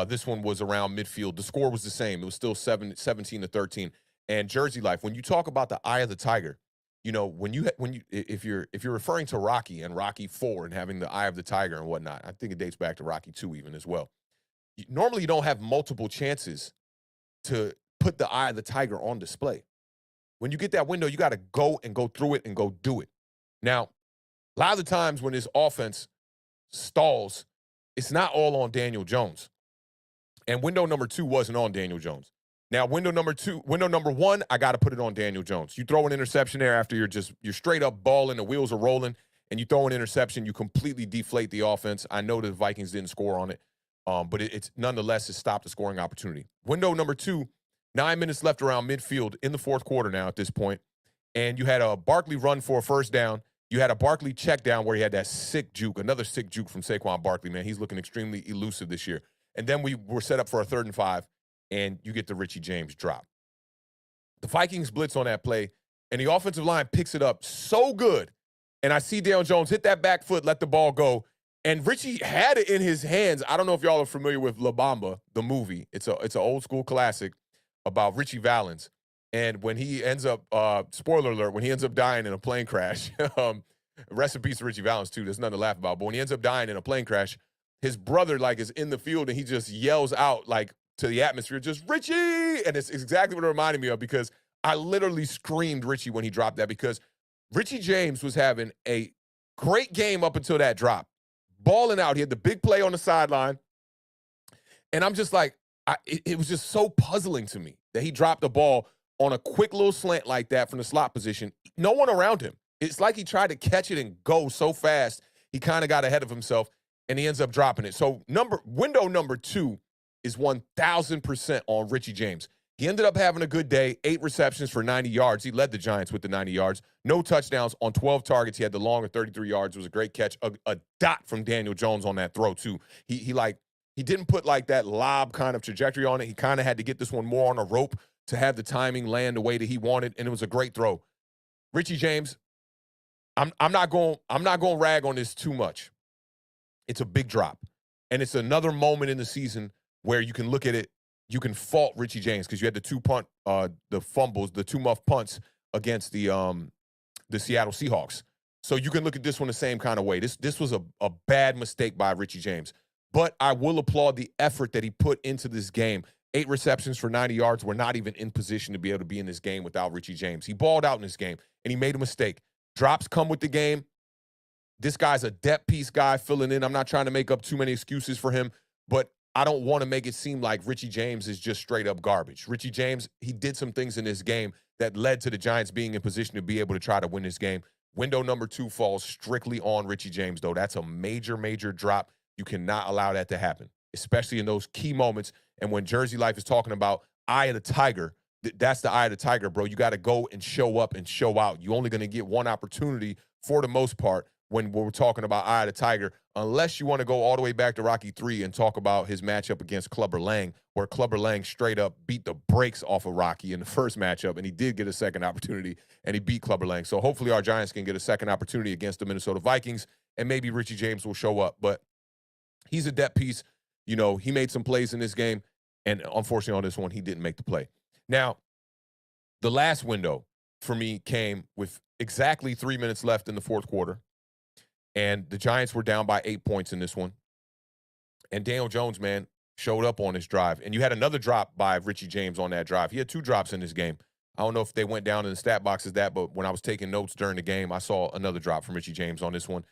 This one was around midfield. The score was the same. It was still 17-13. And Jersey Life, when you talk about the eye of the tiger, if you're referring to Rocky and Rocky 4 and having the eye of the tiger and whatnot, I think it dates back to Rocky 2 even as well. Normally, you don't have multiple chances to put the eye of the tiger on display. When you get that window, you got to go through it and go do it. Now, a lot of the times when this offense stalls, it's not all on Daniel Jones. And window number 2 wasn't on Daniel Jones. Now, window number 1, I got to put it on Daniel Jones. You throw an interception there after you're straight up balling, the wheels are rolling, and you throw an interception, you completely deflate the offense. I know the Vikings didn't score on it, but it's nonetheless, it stopped the scoring opportunity. Window number 2, 9 minutes left around midfield in the fourth quarter now at this point, and you had a Barkley run for a first down. You had a Barkley check down where he had that sick juke, another sick juke from Saquon Barkley, man. He's looking extremely elusive this year. And then we were set up for a 3rd and 5, and you get the Richie James drop. The Vikings blitz on that play, and the offensive line picks it up so good. And I see Daniel Jones hit that back foot, let the ball go. And Richie had it in his hands. I don't know if y'all are familiar with La Bamba, the movie. It's an old school classic about Richie Valens. And when he ends up, spoiler alert, when he ends up dying in a plane crash, rest in peace to Richie Valens too. There's nothing to laugh about. But when he ends up dying in a plane crash, his brother like is in the field and he just yells out like to the atmosphere, just Richie. And it's exactly what it reminded me of, because I literally screamed Richie when he dropped that, because Richie James was having a great game up until that drop. Balling out. He had the big play on the sideline. And I'm just like, it was just so puzzling to me that he dropped the ball on a quick little slant like that from the slot position. No one around him. It's like he tried to catch it and go so fast, he kind of got ahead of himself, and he ends up dropping it. So window number 2 is 1,000% on Richie James. He ended up having a good day, 8 receptions for 90 yards. He led the Giants with the 90 yards. No touchdowns on 12 targets. He had the long of 33 yards. It was a great catch. A dot from Daniel Jones on that throw, too. He didn't put like that lob kind of trajectory on it. He kind of had to get this one more on a rope to have the timing land the way that he wanted, and it was a great throw. Richie James, I'm not going to rag on this too much. It's a big drop, and it's another moment in the season where you can look at it. You can fault Richie James because you had the fumbles, the 2 muff punts against the Seattle Seahawks. So you can look at this one the same kind of way. This was a bad mistake by Richie James. But I will applaud the effort that he put into this game. 8 receptions for 90 yards. We're not even in position to be able to be in this game without Richie James. He balled out in this game, and he made a mistake. Drops come with the game. This guy's a depth piece guy filling in. I'm not trying to make up too many excuses for him, but I don't want to make it seem like Richie James is just straight up garbage. Richie James, he did some things in this game that led to the Giants being in position to be able to try to win this game. Window number 2 falls strictly on Richie James, though. That's a major, major drop. You cannot allow that to happen, especially in those key moments. And when Jersey Life is talking about eye of the tiger, that's the eye of the tiger, bro. You got to go and show up and show out. You're only going to get one opportunity for the most part when we're talking about eye of the tiger, unless you want to go all the way back to Rocky 3 and talk about his matchup against Clubber Lang, where Clubber Lang straight up beat the brakes off of Rocky in the first matchup, and he did get a second opportunity, and he beat Clubber Lang. So hopefully our Giants can get a second opportunity against the Minnesota Vikings, and maybe Richie James will show up. But he's a depth piece. You know, he made some plays in this game, and unfortunately on this one, he didn't make the play. Now, the last window for me came with exactly 3 minutes left in the fourth quarter, and the Giants were down by 8 points in this one. And Daniel Jones, man, showed up on this drive. And you had another drop by Richie James on that drive. He had 2 drops in this game. I don't know if they went down in the stat box as that, but when I was taking notes during the game, I saw another drop from Richie James on this one.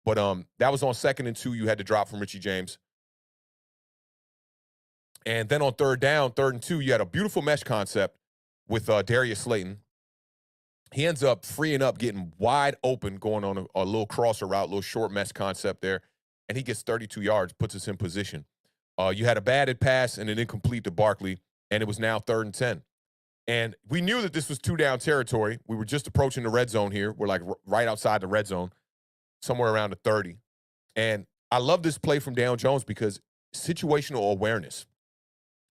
But that was on 2nd and 2. You had to drop from Richie James. And then on 3rd down, 3rd and 2, you had a beautiful mesh concept with Darius Slayton. He ends up freeing up, getting wide open, going on a little crosser route, little short mesh concept there, and he gets 32 yards, puts us in position. You had a batted pass and an incomplete to Barkley, and it was now 3rd and 10. And we knew that this was 2-down territory. We were just approaching the red zone here. We're like right outside the red zone, somewhere around the 30. And I love this play from Daniel Jones because situational awareness.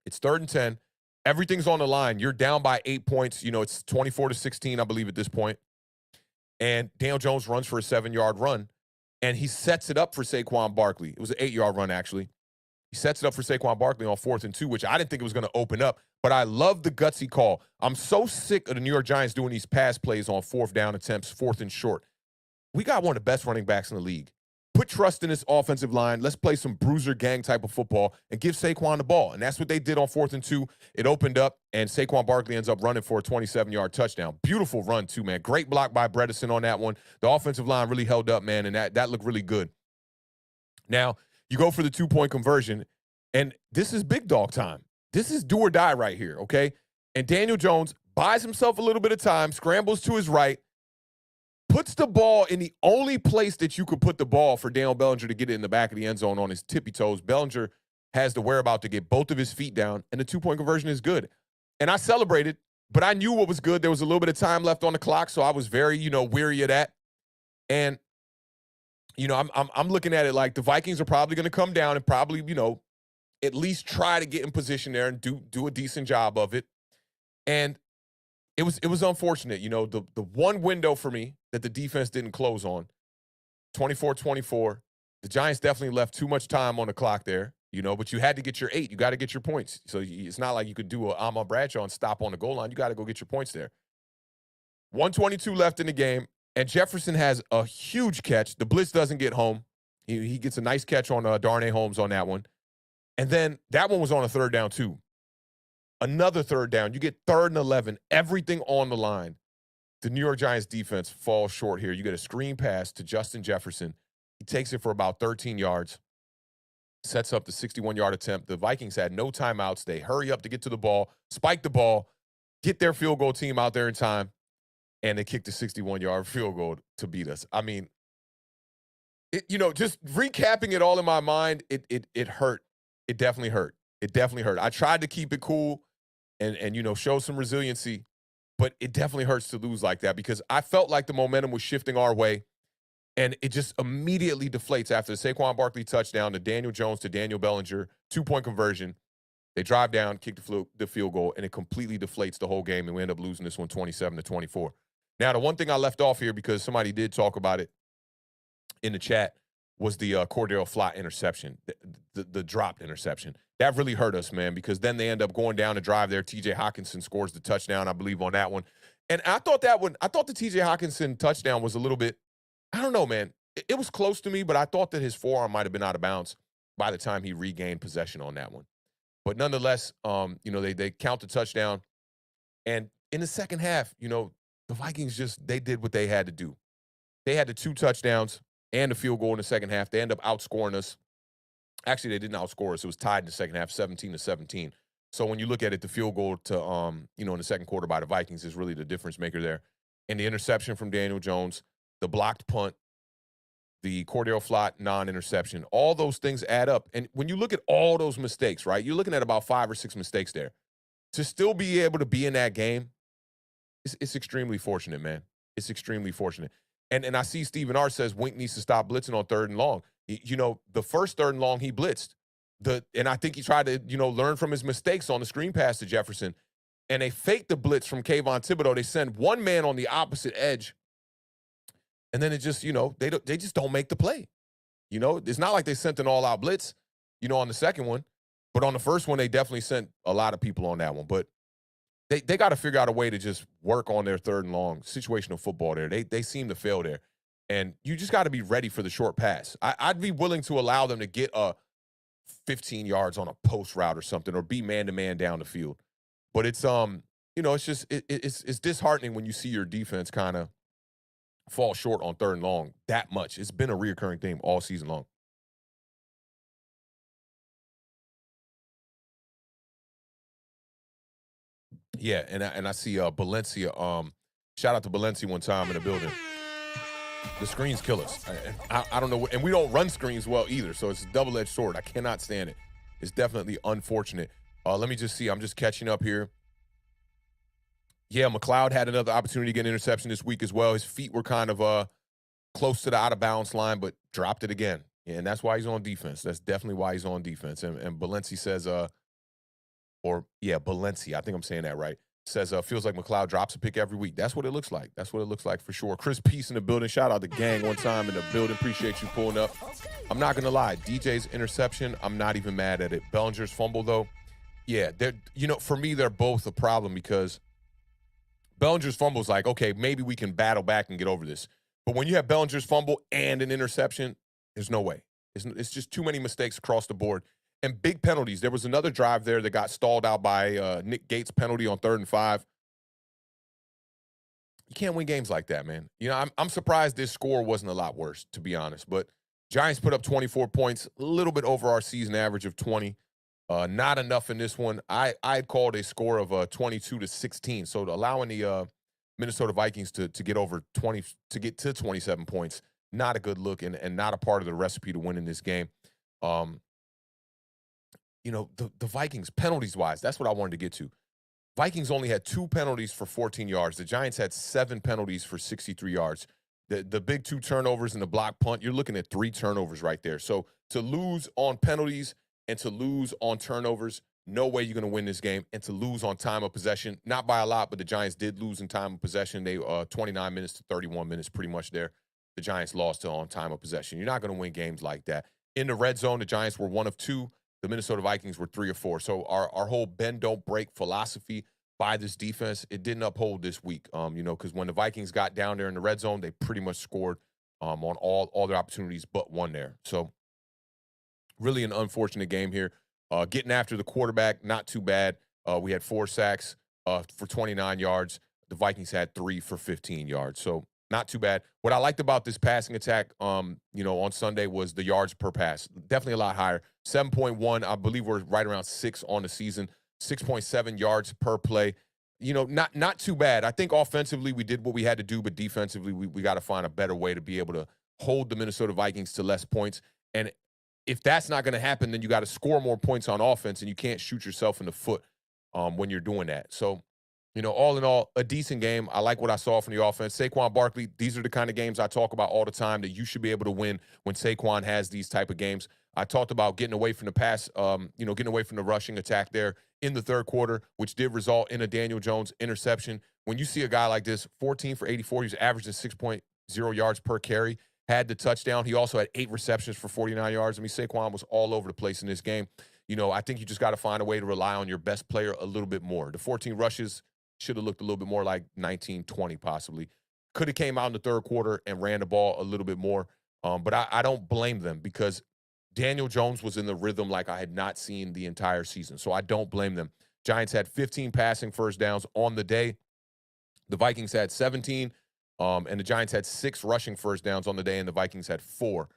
It's 3rd and 10. Everything's on the line. You're down by 8 points. You know, it's 24-16, I believe, at this point. And Daniel Jones runs for a 7-yard run, and he sets it up for Saquon Barkley. It was an 8-yard run, actually. He sets it up for Saquon Barkley on 4th and 2, which I didn't think it was going to open up, but I love the gutsy call. I'm so sick of the New York Giants doing these pass plays on 4th down attempts, 4th and short. We got one of the best running backs in the league. Put trust in this offensive line. Let's play some bruiser gang type of football and give Saquon the ball. And that's what they did on 4th and 2. It opened up, and Saquon Barkley ends up running for a 27-yard touchdown. Beautiful run, too, man. Great block by Bredesen on that one. The offensive line really held up, man, and that looked really good. Now, you go for the 2-point conversion, and this is big dog time. This is do or die right here, okay? And Daniel Jones buys himself a little bit of time, scrambles to his right, puts the ball in the only place that you could put the ball for Daniel Bellinger to get it in the back of the end zone on his tippy toes. Bellinger has the whereabout to get both of his feet down, and the 2-point conversion is good. And I celebrated, but I knew what was good. There was a little bit of time left on the clock, so I was very, weary of that. And, I'm looking at it like the Vikings are probably going to come down and probably, at least try to get in position there and do a decent job of it. And it was unfortunate. The one window for me that the defense didn't close on, 24-24. The Giants definitely left too much time on the clock there, but you had to get your 8. You got to get your points. So it's not like you could do a Alma Bradshaw and stop on the goal line. You got to go get your points there. 122 left in the game, and Jefferson has a huge catch. The blitz doesn't get home. He gets a nice catch on Darnay Holmes on that one. And then that one was on a third down too. Another third down. You get 3rd and 11, everything on the line. The New York Giants defense falls short here. You get a screen pass to Justin Jefferson. He takes it for about 13 yards, sets up the 61-yard attempt. The Vikings had no timeouts. They hurry up to get to the ball, spike the ball, get their field goal team out there in time, and they kick the 61-yard field goal to beat us. I mean, just recapping it all in my mind, it hurt. It definitely hurt. It definitely hurt. I tried to keep it cool and show some resiliency, but it definitely hurts to lose like that because I felt like the momentum was shifting our way, and it just immediately deflates after the Saquon Barkley touchdown, the Daniel Jones to Daniel Bellinger 2-point conversion. They drive down, kick the field goal, and it completely deflates the whole game, and we end up losing this one 27-24. Now, the one thing I left off here because somebody did talk about it in the chat was the Cordero Flott interception, the dropped interception. That really hurt us, man, because then they end up going down the drive there. TJ Hockenson scores the touchdown, I believe, on that one. And I thought the TJ Hockenson touchdown was a little bit, I don't know, man. It was close to me, but I thought that his forearm might have been out of bounds by the time he regained possession on that one. But nonetheless, they count the touchdown. And in the second half, the Vikings they did what they had to do. They had the 2 touchdowns and the field goal in the second half. They end up outscoring us. Actually, they didn't outscore us. It was tied in the second half, 17-17. So when you look at it, the field goal to, in the second quarter by the Vikings is really the difference maker there. And the interception from Daniel Jones, the blocked punt, the Cordero Flott non-interception, all those things add up. And when you look at all those mistakes, right, you're looking at about 5 or 6 mistakes there. To still be able to be in that game, it's extremely fortunate, man. It's extremely fortunate. And I see Stephen R. says Wink needs to stop blitzing on 3rd and long. The first 3rd and long he blitzed. And I think he tried to, learn from his mistakes on the screen pass to Jefferson. And they faked the blitz from Kayvon Thibodeau. They send one man on the opposite edge. And then it just, they just don't make the play. It's not like they sent an all-out blitz, on the second one. But on the first one, they definitely sent a lot of people on that one. But they got to figure out a way to just work on their 3rd and long. Situational football there. They seem to fail there. And you just got to be ready for the short pass. I'd be willing to allow them to get a 15 yards on a post route or something, or be man-to-man down the field. But it's it's just it's disheartening when you see your defense kind of fall short on 3rd and long that much. It's been a reoccurring theme all season long. Yeah, and I see Valencia. Shout out to Valencia one time in the building. The screens kill us. I don't know, and we don't run screens well either, so it's a double-edged sword. I cannot stand it. It's definitely unfortunate. Let me just see. I'm just catching up here. Yeah, McLeod had another opportunity to get an interception this week as well. His feet were kind of close to the out-of-bounds line, but dropped it again. Yeah, and that's why he's on defense. That's definitely why he's on defense. And Valencia says, Valencia, I think I'm saying that right. Says, feels like McLeod drops a pick every week. That's what it looks like. That's what it looks like for sure. Chris Peace in the building. Shout out to Gang one time in the building. Appreciate you pulling up. I'm not going to lie. DJ's interception, I'm not even mad at it. Bellinger's fumble, though, yeah, for me, they're both a problem because Bellinger's fumble is like, okay, maybe we can battle back and get over this. But when you have Bellinger's fumble and an interception, there's no way. It's just too many mistakes across the board. And big penalties. There was another drive there that got stalled out by Nick Gates' penalty on 3rd and 5. You can't win games like that, man. I'm surprised this score wasn't a lot worse, to be honest. But Giants put up 24 points, a little bit over our season average of 20. Not enough in this one. I'd called a score of 22-16. So allowing the Minnesota Vikings to get over 20, to get to 27 points, not a good look and not a part of the recipe to win in this game. The Vikings, penalties-wise, that's what I wanted to get to. Vikings only had 2 penalties for 14 yards. The Giants had 7 penalties for 63 yards. The big 2 turnovers and the block punt, you're looking at 3 turnovers right there. So to lose on penalties and to lose on turnovers, No way you're going to win this game. And to lose on time of possession, not by a lot, but the Giants did lose in time of possession. They 29 minutes to 31 minutes, pretty much there. The Giants lost to on time of possession. You're not going to win games like that. In the red zone, the Giants were 1 of 2. The Minnesota Vikings were 3 of 4. So our whole bend don't break philosophy by this defense, it didn't uphold this week. Because when the Vikings got down there in the red zone, they pretty much scored on all their opportunities but one there. So really an unfortunate game here. Getting after the quarterback, not too bad. We had 4 sacks for 29 yards. The Vikings had 3 for 15 yards. So not too bad. What I liked about this passing attack, on Sunday was the yards per pass. Definitely a lot higher. 7.1. I believe we're right around 6 on the season. 6.7 yards per play. Not too bad. I think offensively we did what we had to do, but defensively we got to find a better way to be able to hold the Minnesota Vikings to less points. And if that's not going to happen, then you got to score more points on offense, and you can't shoot yourself in the foot when you're doing that. So, all in all, a decent game. I like what I saw from the offense. Saquon Barkley, these are the kind of games I talk about all the time that you should be able to win when Saquon has these type of games. I talked about getting away from the pass, getting away from the rushing attack there in the third quarter, which did result in a Daniel Jones interception. When you see a guy like this, 14 for 84, he's averaging 6.0 yards per carry, had the touchdown. He also had 8 receptions for 49 yards. I mean, Saquon was all over the place in this game. I think you just got to find a way to rely on your best player a little bit more. The 14 rushes should have looked a little bit more like 19, 20 possibly. Could have came out in the third quarter and ran the ball a little bit more. But I don't blame them because Daniel Jones was in the rhythm like I had not seen the entire season. So I don't blame them. Giants had 15 passing first downs on the day. The Vikings had 17, and the Giants had 6 rushing first downs on the day, and the Vikings had 4.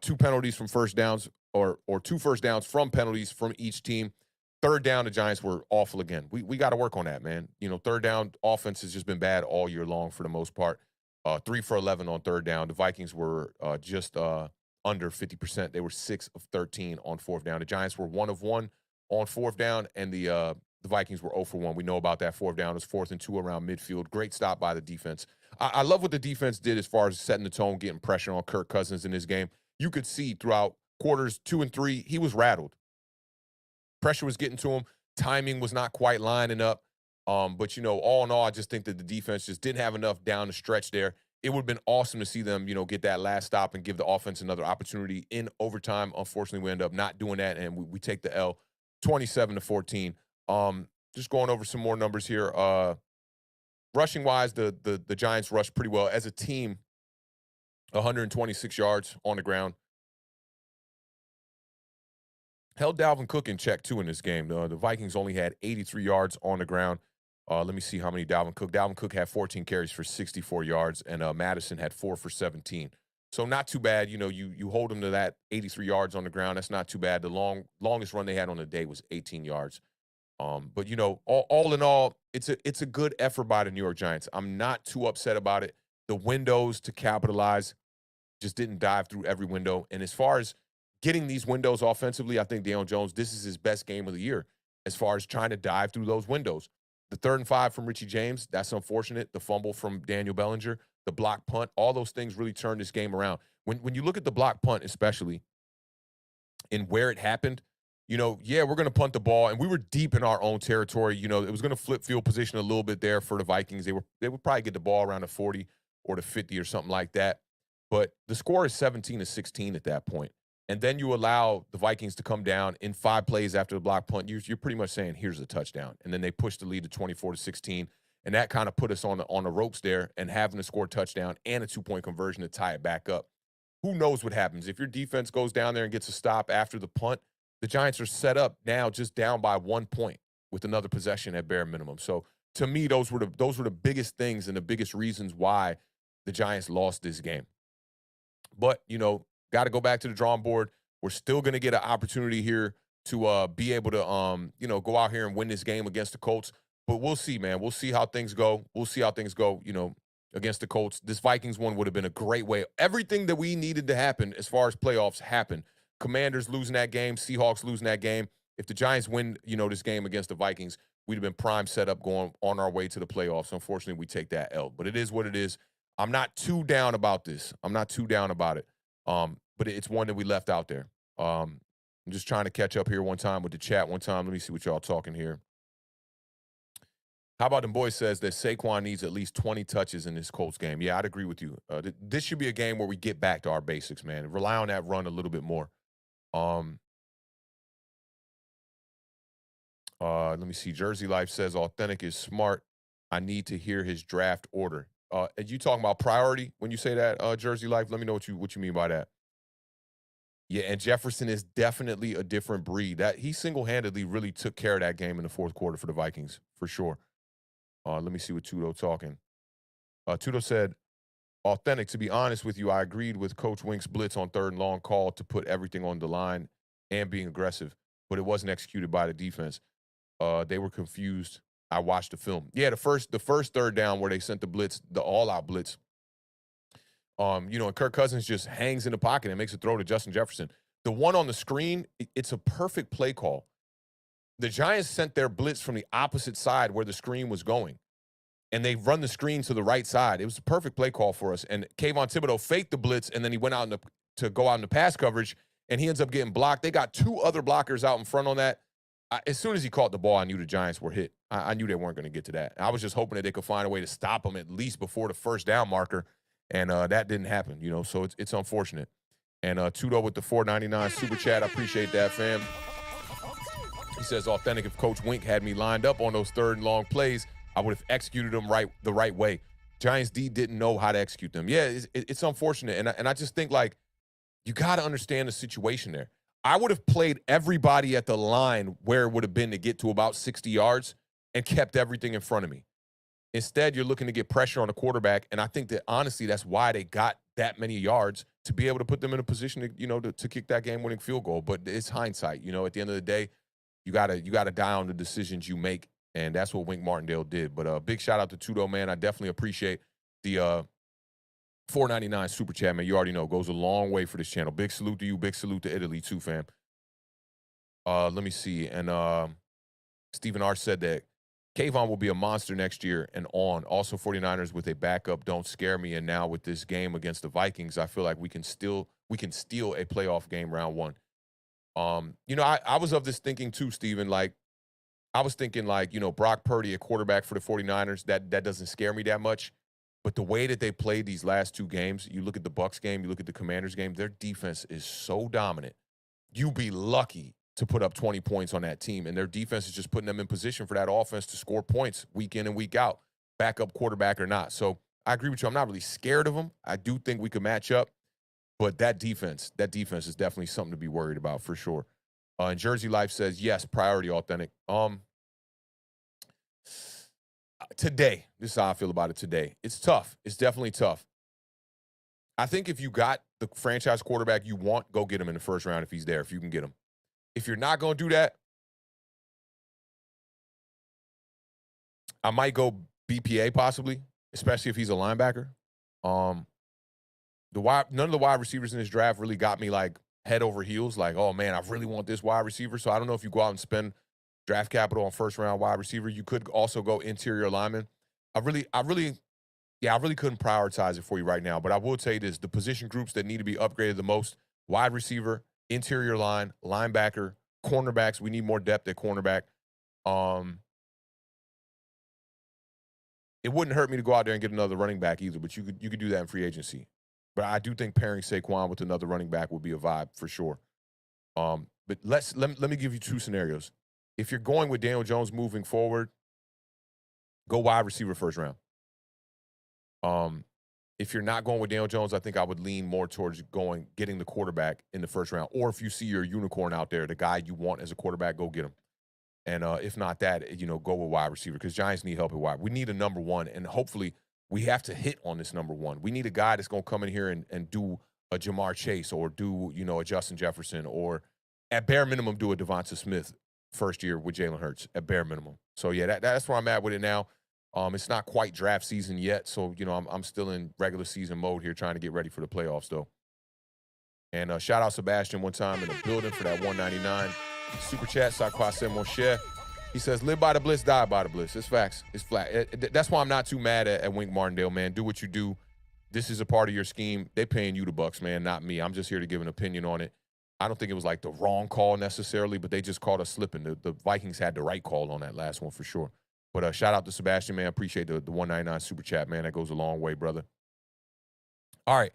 2 penalties from first downs, or 2 first downs from penalties from each team. Third down, the Giants were awful again. We got to work on that, man. Third down offense has just been bad all year long for the most part. 3 for 11 on third down. The Vikings were just under 50%. They were 6 of 13 on fourth down. The Giants were 1 of 1 on fourth down, and the Vikings were 0 for 1. We know about that fourth down. It was 4th and 2 around midfield. Great stop by the defense. I love what the defense did as far as setting the tone, getting pressure on Kirk Cousins in this game. You could see throughout quarters 2 and 3, he was rattled. Pressure was getting to him. Timing was not quite lining up. But, all in all, I just think that the defense just didn't have enough down the stretch there. It would have been awesome to see them, get that last stop and give the offense another opportunity in overtime. Unfortunately, we end up not doing that, and we take the L 27-14. Just going over some more numbers here. Rushing-wise, the Giants rushed pretty well. As a team, 126 yards on the ground. Held Dalvin Cook in check, too, in this game. The Vikings only had 83 yards on the ground. Let me see how many Dalvin Cook. Dalvin Cook had 14 carries for 64 yards, and Madison had 4 for 17. So not too bad. You hold them to that 83 yards on the ground. That's not too bad. The longest run they had on the day was 18 yards. But all in all, it's a good effort by the New York Giants. I'm not too upset about it. The windows to capitalize just didn't dive through every window. And as far as getting these windows offensively, I think Daniel Jones, this is his best game of the year as far as trying to dive through those windows. The 3rd and 5 from Richie James, that's unfortunate. The fumble from Daniel Bellinger, the block punt, all those things really turned this game around. When you look at the block punt, especially, and where it happened, we're going to punt the ball, and we were deep in our own territory. It was going to flip field position a little bit there for the Vikings. They would probably get the ball around the 40 or the 50 or something like that. But the score is 17-16 at that point. And then you allow the Vikings to come down in 5 plays after the block punt. You're pretty much saying, here's a touchdown. And then they push the lead to 24-16. And that kind of put us on the ropes there, and having to score a touchdown and a 2-point conversion to tie it back up. Who knows what happens? If your defense goes down there and gets a stop after the punt, the Giants are set up now just down by 1 point with another possession at bare minimum. So to me, those were the biggest things and the biggest reasons why the Giants lost this game. But, got to go back to the drawing board. We're still going to get an opportunity here to be able to, go out here and win this game against the Colts. But we'll see, man. We'll see how things go. Against the Colts. This Vikings one would have been a great way. Everything that we needed to happen as far as playoffs happened. Commanders losing that game, Seahawks losing that game. If the Giants win, this game against the Vikings, we'd have been prime set up going on our way to the playoffs. Unfortunately, we take that L. But it is what it is. I'm not too down about this. I'm not too down about it. But it's one that we left out there. I'm just trying to catch up here one time with the chat one time. Let me see what y'all talking here. How about them boys says that Saquon needs at least 20 touches in this Colts game. Yeah, I'd agree with you. This should be a game where we get back to our basics, man. Rely on that run a little bit more. Let me see. Jersey Life says Awthentik is smart. I need to hear his draft order. Are you talking about priority when you say that, Jersey Life? Let me know what you mean by that. Yeah, and Jefferson is definitely a different breed. That he single-handedly really took care of that game in the fourth quarter for the Vikings, for sure. Let me see what Tudo talking. Tudo said, Awthentik, to be honest with you, I agreed with Coach Wink's blitz on third and long call to put everything on the line and being aggressive, but it wasn't executed by the defense. They were confused. I watched the film. Yeah, the first third down where they sent the blitz, the all-out blitz, and Kirk Cousins just hangs in the pocket and makes a throw to Justin Jefferson. The one on the screen, it's a perfect play call. The Giants sent their blitz from the opposite side where the screen was going, and they run the screen to the right side. It was a perfect play call for us. And Kayvon Thibodeau faked the blitz, and then he went out to go out in the pass coverage, and he ends up getting blocked. They got two other blockers out in front on that. As soon as he caught the ball, I knew the Giants were hit. I knew they weren't going to get to that. I was just hoping that they could find a way to stop them at least before the first down marker, and that didn't happen, so it's unfortunate. And Tudo with the $4.99 super chat. I appreciate that, fam. He says, Awthentik, if Coach Wink had me lined up on those third and long plays, I would have executed them the right way. Giants D didn't know how to execute them. Yeah, it's unfortunate. And I just think, you got to understand the situation there. I would have played everybody at the line where it would have been to get to about 60 yards and kept everything in front of me. Instead, you're looking to get pressure on the quarterback, and I think that, honestly, that's why they got that many yards, to be able to put them in a position to kick that game-winning field goal. But it's hindsight. At the end of the day, you gotta die on the decisions you make, and that's what Wink Martindale did. But big shout-out to Tudo, man. I definitely appreciate the $4.99 super chat, man. You already know. Goes a long way for this channel. Big salute to you. Big salute to Italy, too, fam. Let me see. And Stephen R. said that Kayvon will be a monster next year and on. Also, 49ers with a backup don't scare me. And now with this game against the Vikings, I feel like we can steal a playoff game round one. I was of this thinking too, Stephen. I was thinking Brock Purdy, a quarterback for the 49ers, that doesn't scare me that much. But the way that they played these last two games, you look at the Bucs game, you look at the Commanders game, their defense is so dominant. You be lucky to put up 20 points on that team, and their defense is just putting them in position for that offense to score points week in and week out, backup quarterback or not. So I agree with you. I'm not really scared of them. I do think we could match up, but that defense is definitely something to be worried about for sure. And Jersey Life says, yes, priority Awthentik. Today, this is how I feel about it today. It's tough. It's definitely tough. I think if you got the franchise quarterback you want, go get him in the first round if he's there, if you can get him. If you're not going to do that, I might go BPA possibly, especially if he's a linebacker. None of the wide receivers in this draft really got me head over heels. Oh man, I really want this wide receiver. So I don't know if you go out and spend draft capital on first round wide receiver. You could also go interior lineman. I really couldn't prioritize it for you right now. But I will tell you this: the position groups that need to be upgraded the most: wide receiver, interior line, linebacker, cornerbacks. We need more depth at cornerback. It wouldn't hurt me to go out there and get another running back either, but you could do that in free agency. But I do think pairing Saquon with another running back would be a vibe for sure. But let me give you two scenarios. If you're going with Daniel Jones moving forward, go wide receiver first round. If you're not going with Daniel Jones, I think I would lean more towards getting the quarterback in the first round. Or if you see your unicorn out there, the guy you want as a quarterback, go get him. And if not that, go with wide receiver, because Giants need help at wide. We need a number one, and hopefully we have to hit on this number one. We need a guy that's going to come in here and do a Jamar Chase, or do, a Justin Jefferson, or at bare minimum do a Devonta Smith first year with Jalen Hurts at bare minimum. So, yeah, that's where I'm at with it now. It's not quite draft season yet, so, I'm still in regular season mode here, trying to get ready for the playoffs, though. And shout out Sebastian one time in the building for that $1.99 super chat. Sakwase Moshe. He says, live by the blitz, die by the blitz. It's facts. It's flat. That's why I'm not too mad at Wink Martindale, man. Do what you do. This is a part of your scheme. They paying you the bucks, man, not me. I'm just here to give an opinion on it. I don't think it was like the wrong call necessarily, but they just called us slipping. The Vikings had the right call on that last one for sure. But shout out to Sebastian, man. Appreciate the 199 super chat, man. That goes a long way, brother. All right.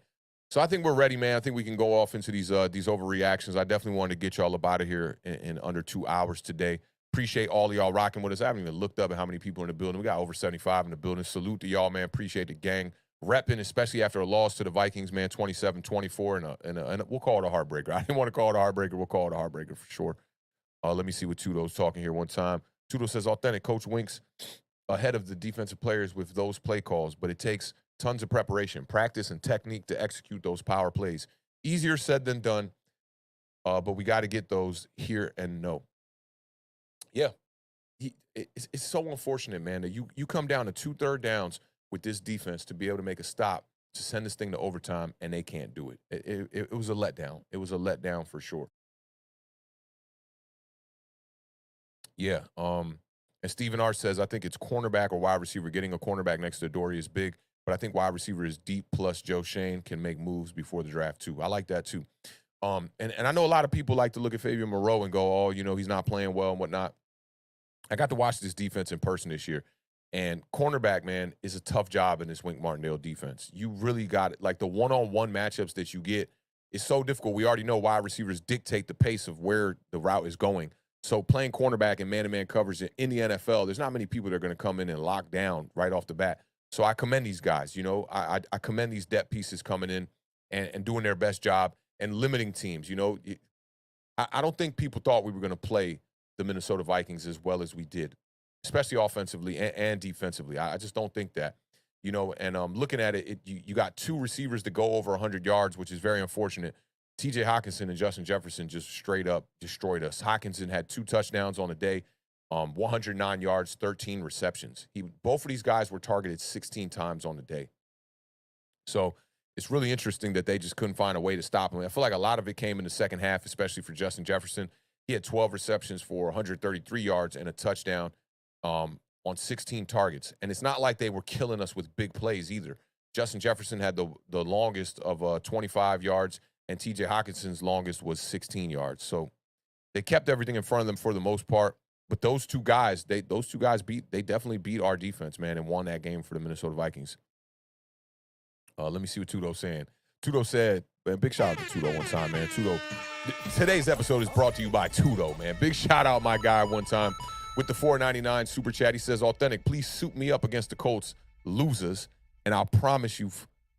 So I think we're ready, man. I think we can go off into these overreactions. I definitely wanted to get y'all up out of here in under 2 hours today. Appreciate all of y'all rocking with us. I haven't even looked up at how many people in the building. We got over 75 in the building. Salute to y'all, man. Appreciate the gang repping, especially after a loss to the Vikings, man, 27-24, and we'll call it a heartbreaker. I didn't want to call it a heartbreaker. We'll call it a heartbreaker for sure. Let me see what Tudo's talking here one time. Tudo says, Awthentik, Coach Winks ahead of the defensive players with those play calls, but it takes tons of preparation, practice, and technique to execute those power plays. Easier said than done, but we got to get those here and no. Yeah, it's so unfortunate, man, that you come down to 2 third downs with this defense to be able to make a stop, to send this thing to overtime, and they can't do it. It was a letdown. It was a letdown for sure. Yeah. And Steven R says, I think it's cornerback or wide receiver. Getting a cornerback next to Dory is big, but I think wide receiver is deep, plus Joe Shane can make moves before the draft too. I like that too. And I know a lot of people like to look at Fabian Moreau and go, oh, he's not playing well and whatnot. I got to watch this defense in person this year. And cornerback, man, is a tough job in this Wink Martindale defense. You really got it. Like the one-on-one matchups that you get is so difficult. We already know wide receivers dictate the pace of where the route is going. So playing cornerback and man-to-man coverage in the NFL, there's not many people that are going to come in and lock down right off the bat. So I commend these guys. I commend these depth pieces coming in and doing their best job and limiting teams. I don't think people thought we were going to play the Minnesota Vikings as well as we did, especially offensively and defensively. I just don't think that. And looking at it, you got 2 receivers that go over 100 yards, which is very unfortunate. TJ Hockenson and Justin Jefferson just straight up destroyed us. Hockenson had 2 touchdowns on the day, 109 yards, 13 receptions. Both of these guys were targeted 16 times on the day. So it's really interesting that they just couldn't find a way to stop him. I feel like a lot of it came in the second half, especially for Justin Jefferson. He had 12 receptions for 133 yards and a touchdown on 16 targets. And it's not like they were killing us with big plays either. Justin Jefferson had the longest of 25 yards, and TJ Hawkinson's longest was 16 yards. So they kept everything in front of them for the most part. But those two guys, they definitely beat our defense, man, and won that game for the Minnesota Vikings. Let me see what Tudo's saying. Tudo said, man, big shout out to Tudo one time, man. Tudo, today's episode is brought to you by Tudo, man. Big shout out my guy one time with the $4.99 super chat. He says, Awthentik, please suit me up against the Colts losers, and I'll promise you,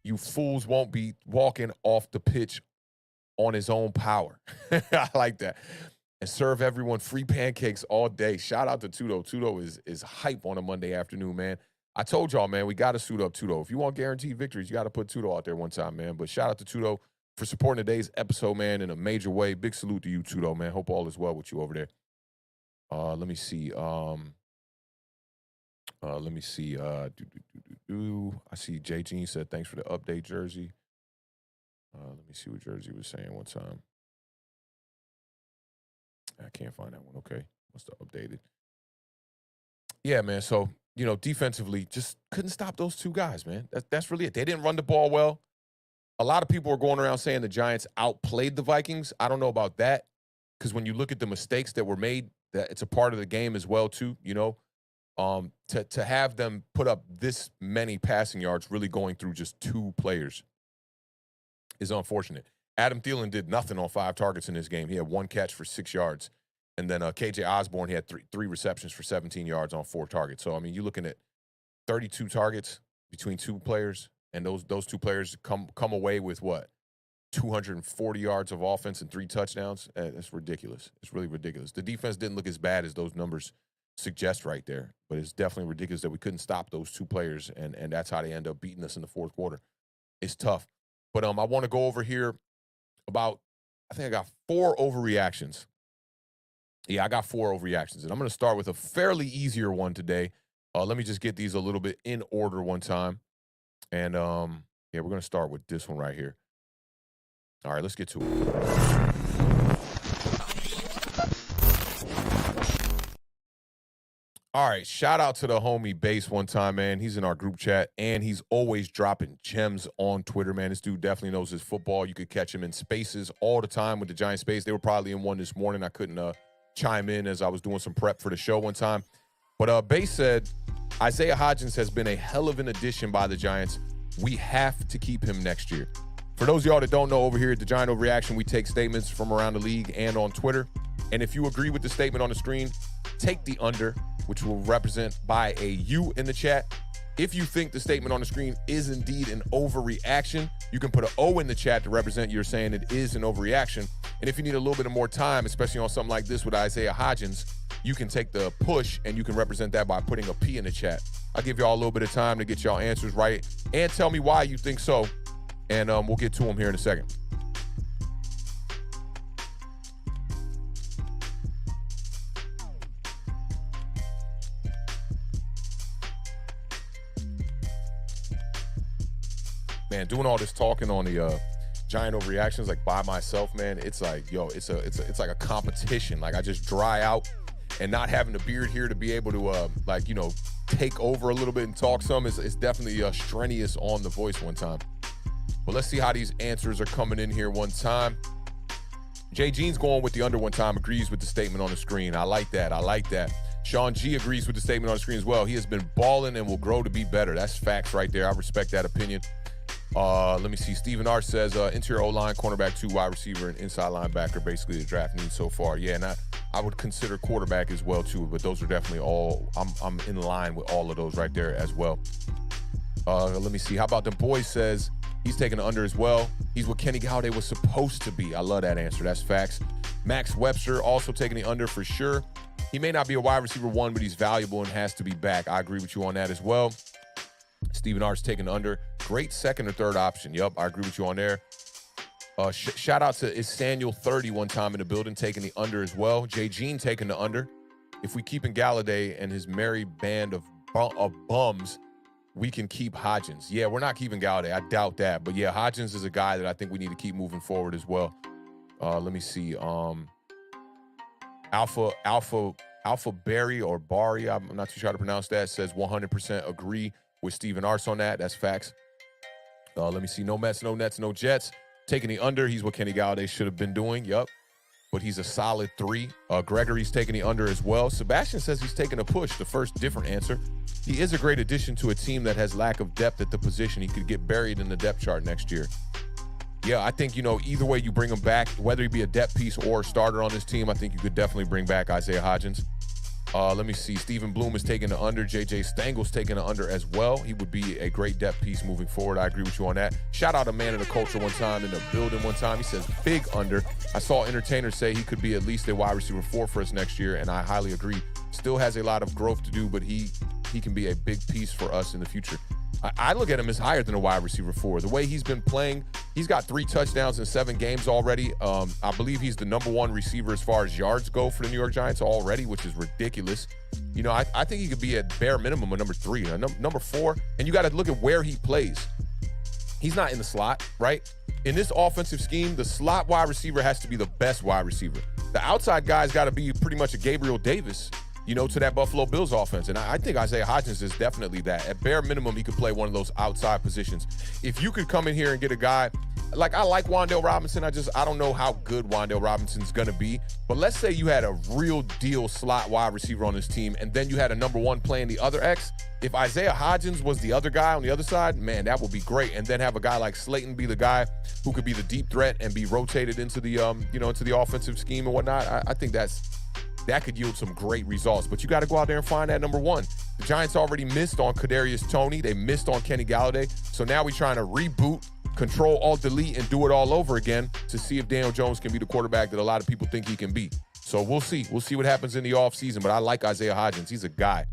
you fools won't be walking off the pitch on his own power. I like that. And serve everyone free pancakes all day. Shout out to Tudo. Tudo is hype on a Monday afternoon, man. I told y'all, man, we got to suit up Tudo. If you want guaranteed victories, you got to put Tudo out there one time, man. But shout out to Tudo for supporting today's episode, man, in a major way. Big salute to you, Tudo, man. Hope all is well with you over there. Let me see. I see J. Jean said, thanks for the update, Jersey. Let me see what Jersey was saying one time. I can't find that one. Okay. Must have updated. Yeah, man. So, defensively, just couldn't stop those two guys, man. That's really it. They didn't run the ball well. A lot of people were going around saying the Giants outplayed the Vikings. I don't know about that, because when you look at the mistakes that were made, that it's a part of the game as well, too, to have them put up this many passing yards really going through just 2 players is unfortunate. Adam Thielen did nothing on 5 targets in this game. He had 1 catch for 6 yards. And then KJ Osborne, he had three receptions for 17 yards on 4 targets. So, I mean, you're looking at 32 targets between 2 players, and those 2 players come away with what? 240 yards of offense and 3 touchdowns? That's ridiculous. It's really ridiculous. The defense didn't look as bad as those numbers suggest right there, but it's definitely ridiculous that we couldn't stop those 2 players, and that's how they end up beating us in the 4th quarter. It's tough. But I want to go over here about, I think I got 4 overreactions. Yeah, I got 4 overreactions, and I'm going to start with a fairly easier one today. Let me just get these a little bit in order one time. And, yeah, we're going to start with this one right here. All right, let's get to it. All right, shout out to the homie Base one time, man. He's in our group chat, and he's always dropping gems on Twitter, man. This dude definitely knows his football. You could catch him in spaces all the time with the Giant Space. They were probably in one this morning. I couldn't chime in as I was doing some prep for the show one time. But Base said, Isaiah Hodgins has been a hell of an addition by the Giants. We have to keep him next year. For those of y'all that don't know, over here at the Giant Overreaction, we take statements from around the league and on Twitter. And if you agree with the statement on the screen, take the under, which will represent by a U in the chat. If you think the statement on the screen is indeed an overreaction, you can put an O in the chat to represent you're saying it is an overreaction. And if you need a little bit of more time, especially on something like this with Isaiah Hodgins, you can take the push and you can represent that by putting a P in the chat. I'll give y'all a little bit of time to get y'all answers right and tell me why you think so. And we'll get to them here in a second. Man, doing all this talking on the Giant Overreactions like by myself, man, it's like, yo, it's like a competition. Like I just dry out, and not having a beard here to be able to take over a little bit and talk some is definitely strenuous on the voice one time. But let's see how these answers are coming in here one time. Jay Jean's going with the under one time, agrees with the statement on the screen. I like that. Sean G agrees with the statement on the screen as well. He has been balling and will grow to be better. That's facts right there. I respect that opinion. Let me see. Steven R says interior O-line, cornerback, 2 wide receiver, and inside linebacker, basically the draft needs so far. Yeah, and I would consider quarterback as well too, but those are definitely all, I'm in line with all of those right there as well. Let me see. How about the boy says he's taking the under as well. He's what Kenny Golladay was supposed to be. I love that answer. That's facts. Max Webster also taking the under for sure. He may not be a wide receiver 1, but he's valuable and has to be back. I agree with you on that as well. Stephen R's taking the under. Great second or third option. Yup, I agree with you on there. Shout out to Isanuel30 one time in the building, taking the under as well. Jay Jean taking the under. If we keep in Galladay and his merry band of bums, we can keep Hodgins. Yeah, we're not keeping Galladay. I doubt that. But yeah, Hodgins is a guy that I think we need to keep moving forward as well. Let me see. Alpha Berry or Bari, I'm not too sure how to pronounce that, says 100% agree with Steven Arce on that. That's facts. Let me see. No Mets, no Nets, no Jets. Taking the under. He's what Kenny Golladay should have been doing. Yup. But he's a solid 3. Gregory's taking the under as well. Sebastian says he's taking a push. The first different answer. He is a great addition to a team that has lack of depth at the position. He could get buried in the depth chart next year. Yeah, I think, either way you bring him back, whether he be a depth piece or a starter on this team, I think you could definitely bring back Isaiah Hodgins. Let me see. Stephen Bloom is taking the under. JJ Stangle's taking the under as well. He would be a great depth piece moving forward. I agree with you on that. Shout out a man of the culture one time in the building one time. He says big under. I saw entertainers say he could be at least a wide receiver 4 for us next year, and I highly agree. Still has a lot of growth to do, but he can be a big piece for us in the future. I look at him as higher than a wide receiver 4. The way he's been playing, he's got 3 touchdowns in 7 games already. I believe he's the number 1 receiver as far as yards go for the New York Giants already, which is ridiculous. I think he could be at bare minimum a number 3, number 4. And you got to look at where he plays. He's not in the slot, right? In this offensive scheme, the slot wide receiver has to be the best wide receiver. The outside guy's got to be pretty much a Gabriel Davis, to that Buffalo Bills offense. And I think Isaiah Hodgins is definitely that. At bare minimum, he could play one of those outside positions. If you could come in here and get a guy, I like Wan'Dale Robinson. I don't know how good Wan'Dale Robinson's going to be. But let's say you had a real deal slot wide receiver on this team, and then you had a number 1 playing the other X. If Isaiah Hodgins was the other guy on the other side, man, that would be great. And then have a guy like Slayton be the guy who could be the deep threat and be rotated into the, into the offensive scheme and whatnot. I think that could yield some great results. But you got to go out there and find that number 1. The Giants already missed on Kadarius Toney. They missed on Kenny Golladay. So now we're trying to reboot, Control, Alt, Delete, and do it all over again to see if Daniel Jones can be the quarterback that a lot of people think he can be. So we'll see. We'll see what happens in the offseason. But I like Isaiah Hodgins. He's a guy.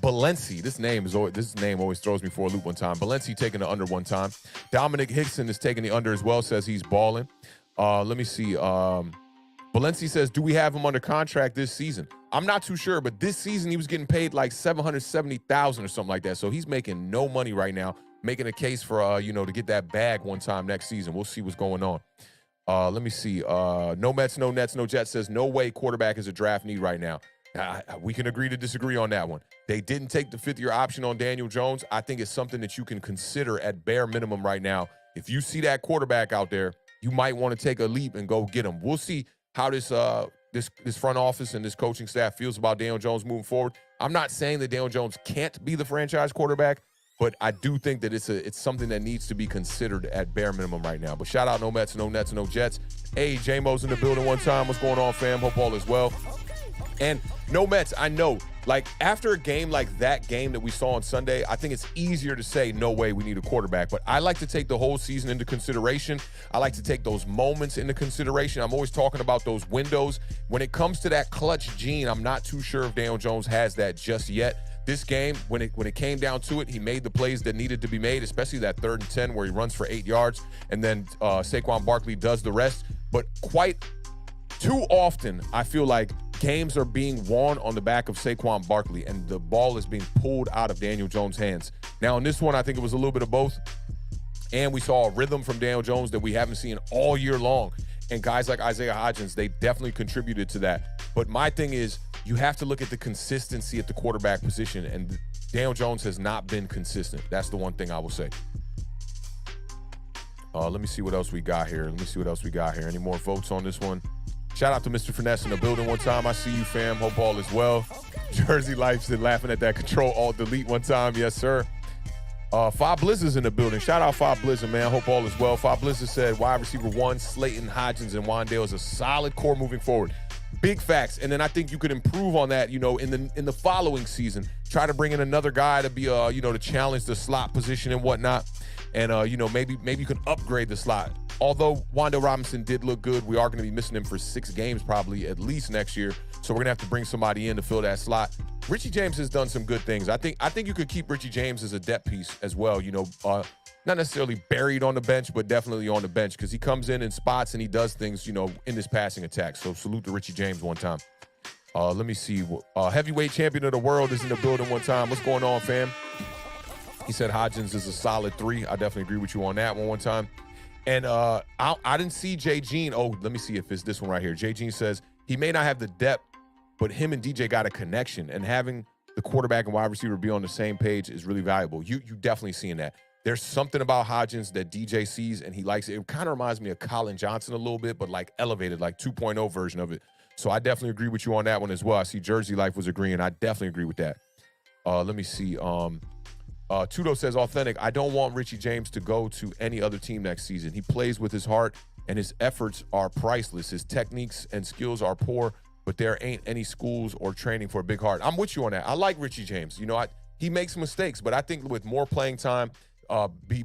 Balenci, this name always throws me for a loop one time. Balenci taking the under one time. Dominic Hickson is taking the under as well, says he's balling. Let me see. Balenci says, do we have him under contract this season? I'm not too sure, but this season he was getting paid like $770,000 or something like that. So he's making no money right now, making a case for, to get that bag one time next season. We'll see what's going on. Let me see. No Mets, no Nets, no Jets says no way quarterback is a draft need right now. We can agree to disagree on that one. They didn't take the fifth-year option on Daniel Jones. I think it's something that you can consider at bare minimum right now. If you see that quarterback out there, you might want to take a leap and go get him. We'll see how this front office and this coaching staff feels about Daniel Jones moving forward. I'm not saying that Daniel Jones can't be the franchise quarterback, but I do think that it's something that needs to be considered at bare minimum right now. But shout out no Mets, no Nets, no Jets. Hey, J-Mo's in the building one time. What's going on, fam? Hope all is well. And no Mets, I know, like after a game like that game that we saw on Sunday, I think it's easier to say, no way, we need a quarterback. But I like to take the whole season into consideration. I like to take those moments into consideration. I'm always talking about those windows. When it comes to that clutch gene, I'm not too sure if Daniel Jones has that just yet. This game, when it came down to it, he made the plays that needed to be made, especially that 3rd and 10 where he runs for 8 yards, and then Saquon Barkley does the rest. But quite too often, I feel like games are being won on the back of Saquon Barkley, and the ball is being pulled out of Daniel Jones' hands. Now, in this one, I think it was a little bit of both, and we saw a rhythm from Daniel Jones that we haven't seen all year long. And guys like Isaiah Hodgins, they definitely contributed to that. But my thing is, you have to look at the consistency at the quarterback position, and Daniel Jones has not been consistent. That's the one thing I will say. Let me see what else we got here. Any more votes on this one? Shout out to Mr. Finesse in the building one time. I see you, fam. Hope all is well. Jersey Life's been laughing at that Control-Alt-Delete one time. Yes, sir. Five Blizzard's in the building. Shout out Five Blizzard, man. Hope all is well. Five Blizzard said wide receiver 1, Slayton, Hodgins, and Wandale is a solid core moving forward. Big facts. And then I think you could improve on that, in the following season. Try to bring in another guy to be, to challenge the slot position and whatnot. And, maybe you can upgrade the slot. Although Wandale Robinson did look good, we are going to be missing him for 6 games probably at least next year. So we're going to have to bring somebody in to fill that slot. Richie James has done some good things. I think you could keep Richie James as a depth piece as well. Not necessarily buried on the bench, but definitely on the bench because he comes in spots and he does things, in this passing attack. So salute to Richie James one time. Let me see. Heavyweight champion of the world is in the building one time. What's going on, fam? He said Hodgins is a solid 3. I definitely agree with you on that one time. And I didn't see Jay Jean. Oh, let me see if it's this one right here. Jay Jean says he may not have the depth, but him and DJ got a connection. And having the quarterback and wide receiver be on the same page is really valuable. You definitely seeing that. There's something about Hodgins that DJ sees and he likes it. It kind of reminds me of Colin Johnson a little bit, but like elevated, like 2.0 version of it. So I definitely agree with you on that one as well. I see Jersey Life was agreeing. I definitely agree with that. Let me see. Tudo says, Awthentik, I don't want Richie James to go to any other team next season. He plays with his heart, and his efforts are priceless. His techniques and skills are poor, but there ain't any schools or training for a big heart. I'm with you on that. I like Richie James. He makes mistakes, but I think with more playing time,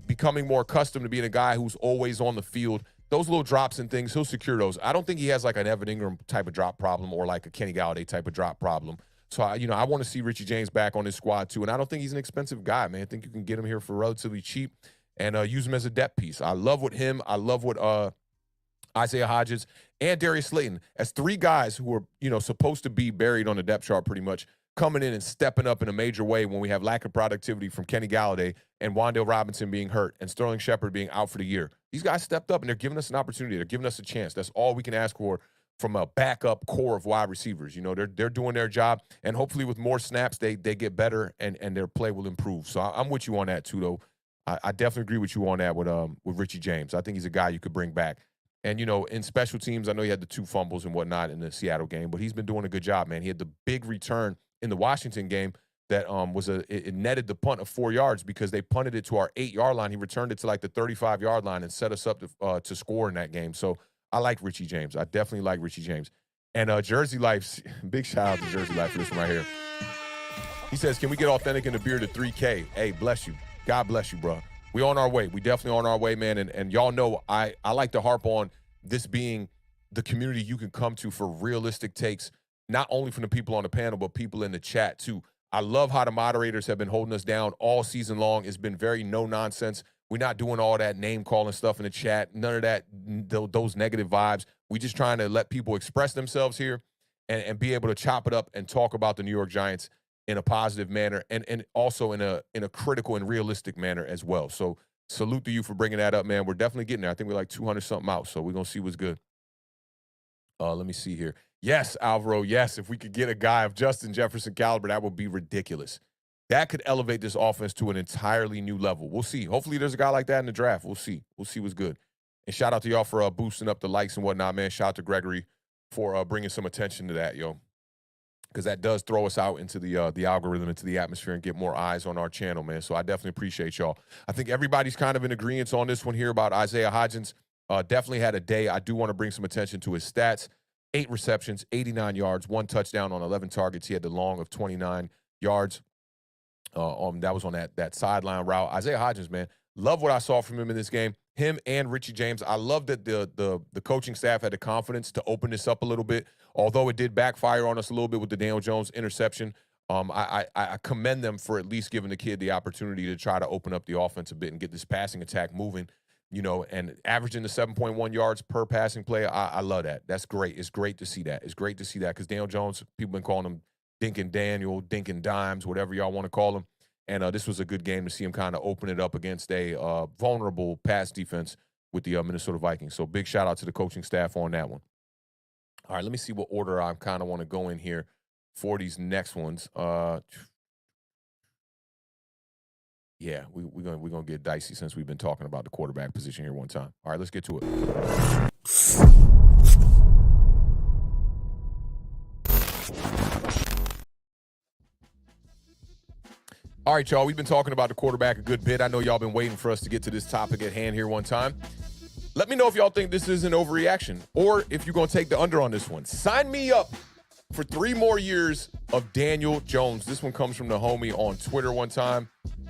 becoming more accustomed to being a guy who's always on the field, those little drops and things, he'll secure those. I don't think he has like an Evan Ingram type of drop problem or like a Kenny Galladay type of drop problem. So, I want to see Richie James back on his squad, too. And I don't think he's an expensive guy, man. I think you can get him here for relatively cheap and use him as a depth piece. I love what Isaiah Hodgins and Darius Slayton, as 3 guys who are, supposed to be buried on the depth chart pretty much, coming in and stepping up in a major way when we have lack of productivity from Kenny Galladay and Wandale Robinson being hurt and Sterling Shepard being out for the year. These guys stepped up, and they're giving us an opportunity. They're giving us a chance. That's all we can ask for from a backup core of wide receivers. They're doing their job, and hopefully with more snaps, they get better and their play will improve. So I'm with you on that too, though. I definitely agree with you on that with Richie James. I think he's a guy you could bring back. And, in special teams, I know he had the 2 fumbles and whatnot in the Seattle game, but he's been doing a good job, man. He had the big return in the Washington game that it netted the punt of 4 yards because they punted it to our 8-yard line. He returned it to like the 35-yard line and set us up to score in that game. So I like Richie James. I definitely like Richie James. And Jersey Life, big shout out to Jersey Life for this one right here. He says, can we get Awthentik in the beard at 3K? Hey, bless you. God bless you, bro. We on our way. We definitely on our way, man. And y'all know I like to harp on this being the community you can come to for realistic takes, not only from the people on the panel, but people in the chat too. I love how the moderators have been holding us down all season long. It's been very no nonsense. We're not doing all that name calling stuff in the chat. None of that, those negative vibes. We're just trying to let people express themselves here and be able to chop it up and talk about the New York Giants in a positive manner and also in a critical and realistic manner as well. So salute to you for bringing that up, man. We're definitely getting there. I think we're like 200 something out, so we're gonna see what's good. Let me see here. Yes, Alvaro. Yes, if we could get a guy of Justin Jefferson caliber, that would be ridiculous. That could elevate this offense to an entirely new level. We'll see. Hopefully, there's a guy like that in the draft. We'll see. We'll see what's good. And shout out to y'all for boosting up the likes and whatnot, man. Shout out to Gregory for bringing some attention to that, yo, because that does throw us out into the algorithm, into the atmosphere, and get more eyes on our channel, man. So I definitely appreciate y'all. I think everybody's kind of in agreement on this one here about Isaiah Hodgins. Definitely had a day. I do want to bring some attention to his stats. 8 receptions, 89 yards, 1 touchdown on 11 targets. He had the long of 29 yards. That was on that sideline route. Isaiah Hodgins, man, love what I saw from him in this game. Him and Richie James. I love that the coaching staff had the confidence to open this up a little bit, although it did backfire on us a little bit with the Daniel Jones interception. I commend them for at least giving the kid the opportunity to try to open up the offense a bit and get this passing attack moving, you know, and averaging the 7.1 yards per passing play. I love that. That's great. It's great to see that. It's great to see that because Daniel Jones, people been calling him Dinkin' Daniel, Dinkin' Dimes, whatever y'all want to call him. And this was a good game to see him kind of open it up against a vulnerable pass defense with the Minnesota Vikings. So big shout out to the coaching staff on that one. All right, let me see what order I kind of want to go in here for these next ones. Yeah, we're gonna get dicey since we've been talking about the quarterback position here one time. All right, let's get to it. All right, y'all, we've been talking about the quarterback a good bit. I know y'all been waiting for us to get to this topic at hand here one time. Let me know if y'all think this is an overreaction or if you're going to take the under on this one. Sign me up for 3 more years of Daniel Jones. This one comes from the homie on Twitter one time,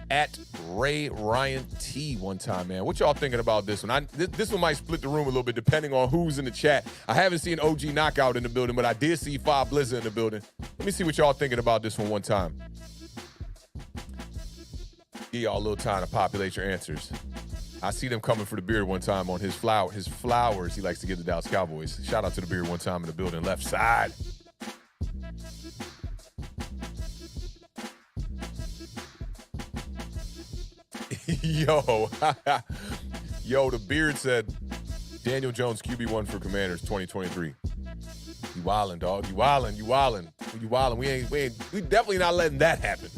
at Ray Ryan T one time, man. What y'all thinking about this one? This one might split the room a little bit depending on who's in the chat. I haven't seen OG Knockout in the building, but I did see Five Blizzard in the building. Let me see what y'all thinking about this one time. Give y'all a little time to populate your answers. I see them coming for the beard one time on his flowers he likes to give the Dallas Cowboys. Shout out to the beard one time in the building, left side. Yo, the beard said Daniel Jones QB1 for Commanders 2023. You wildin', dog. You wildin'. We definitely not letting that happen.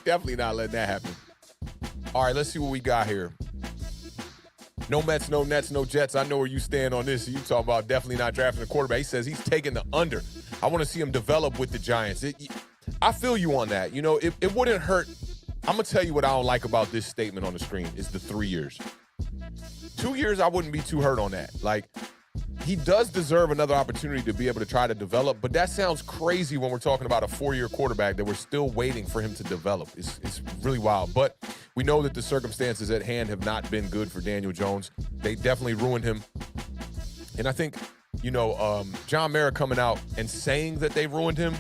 Definitely not letting that happen. All right, let's see what we got here. No Mets, no Nets, no Jets. I know where you stand on this. You talk about definitely not drafting a quarterback. He says he's taking the under. I want to see him develop with the Giants. I feel you on that. You know, it wouldn't hurt. I'm going to tell you what I don't like about this statement on the screen is the 3 years. 2 years, I wouldn't be too hurt on that. Like, he does deserve another opportunity to be able to try to develop, but that sounds crazy when we're talking about a 4-year quarterback that we're still waiting for him to develop. It's really wild. But we know that the circumstances at hand have not been good for Daniel Jones. They definitely ruined him. And I think, John Mara coming out and saying that they ruined him,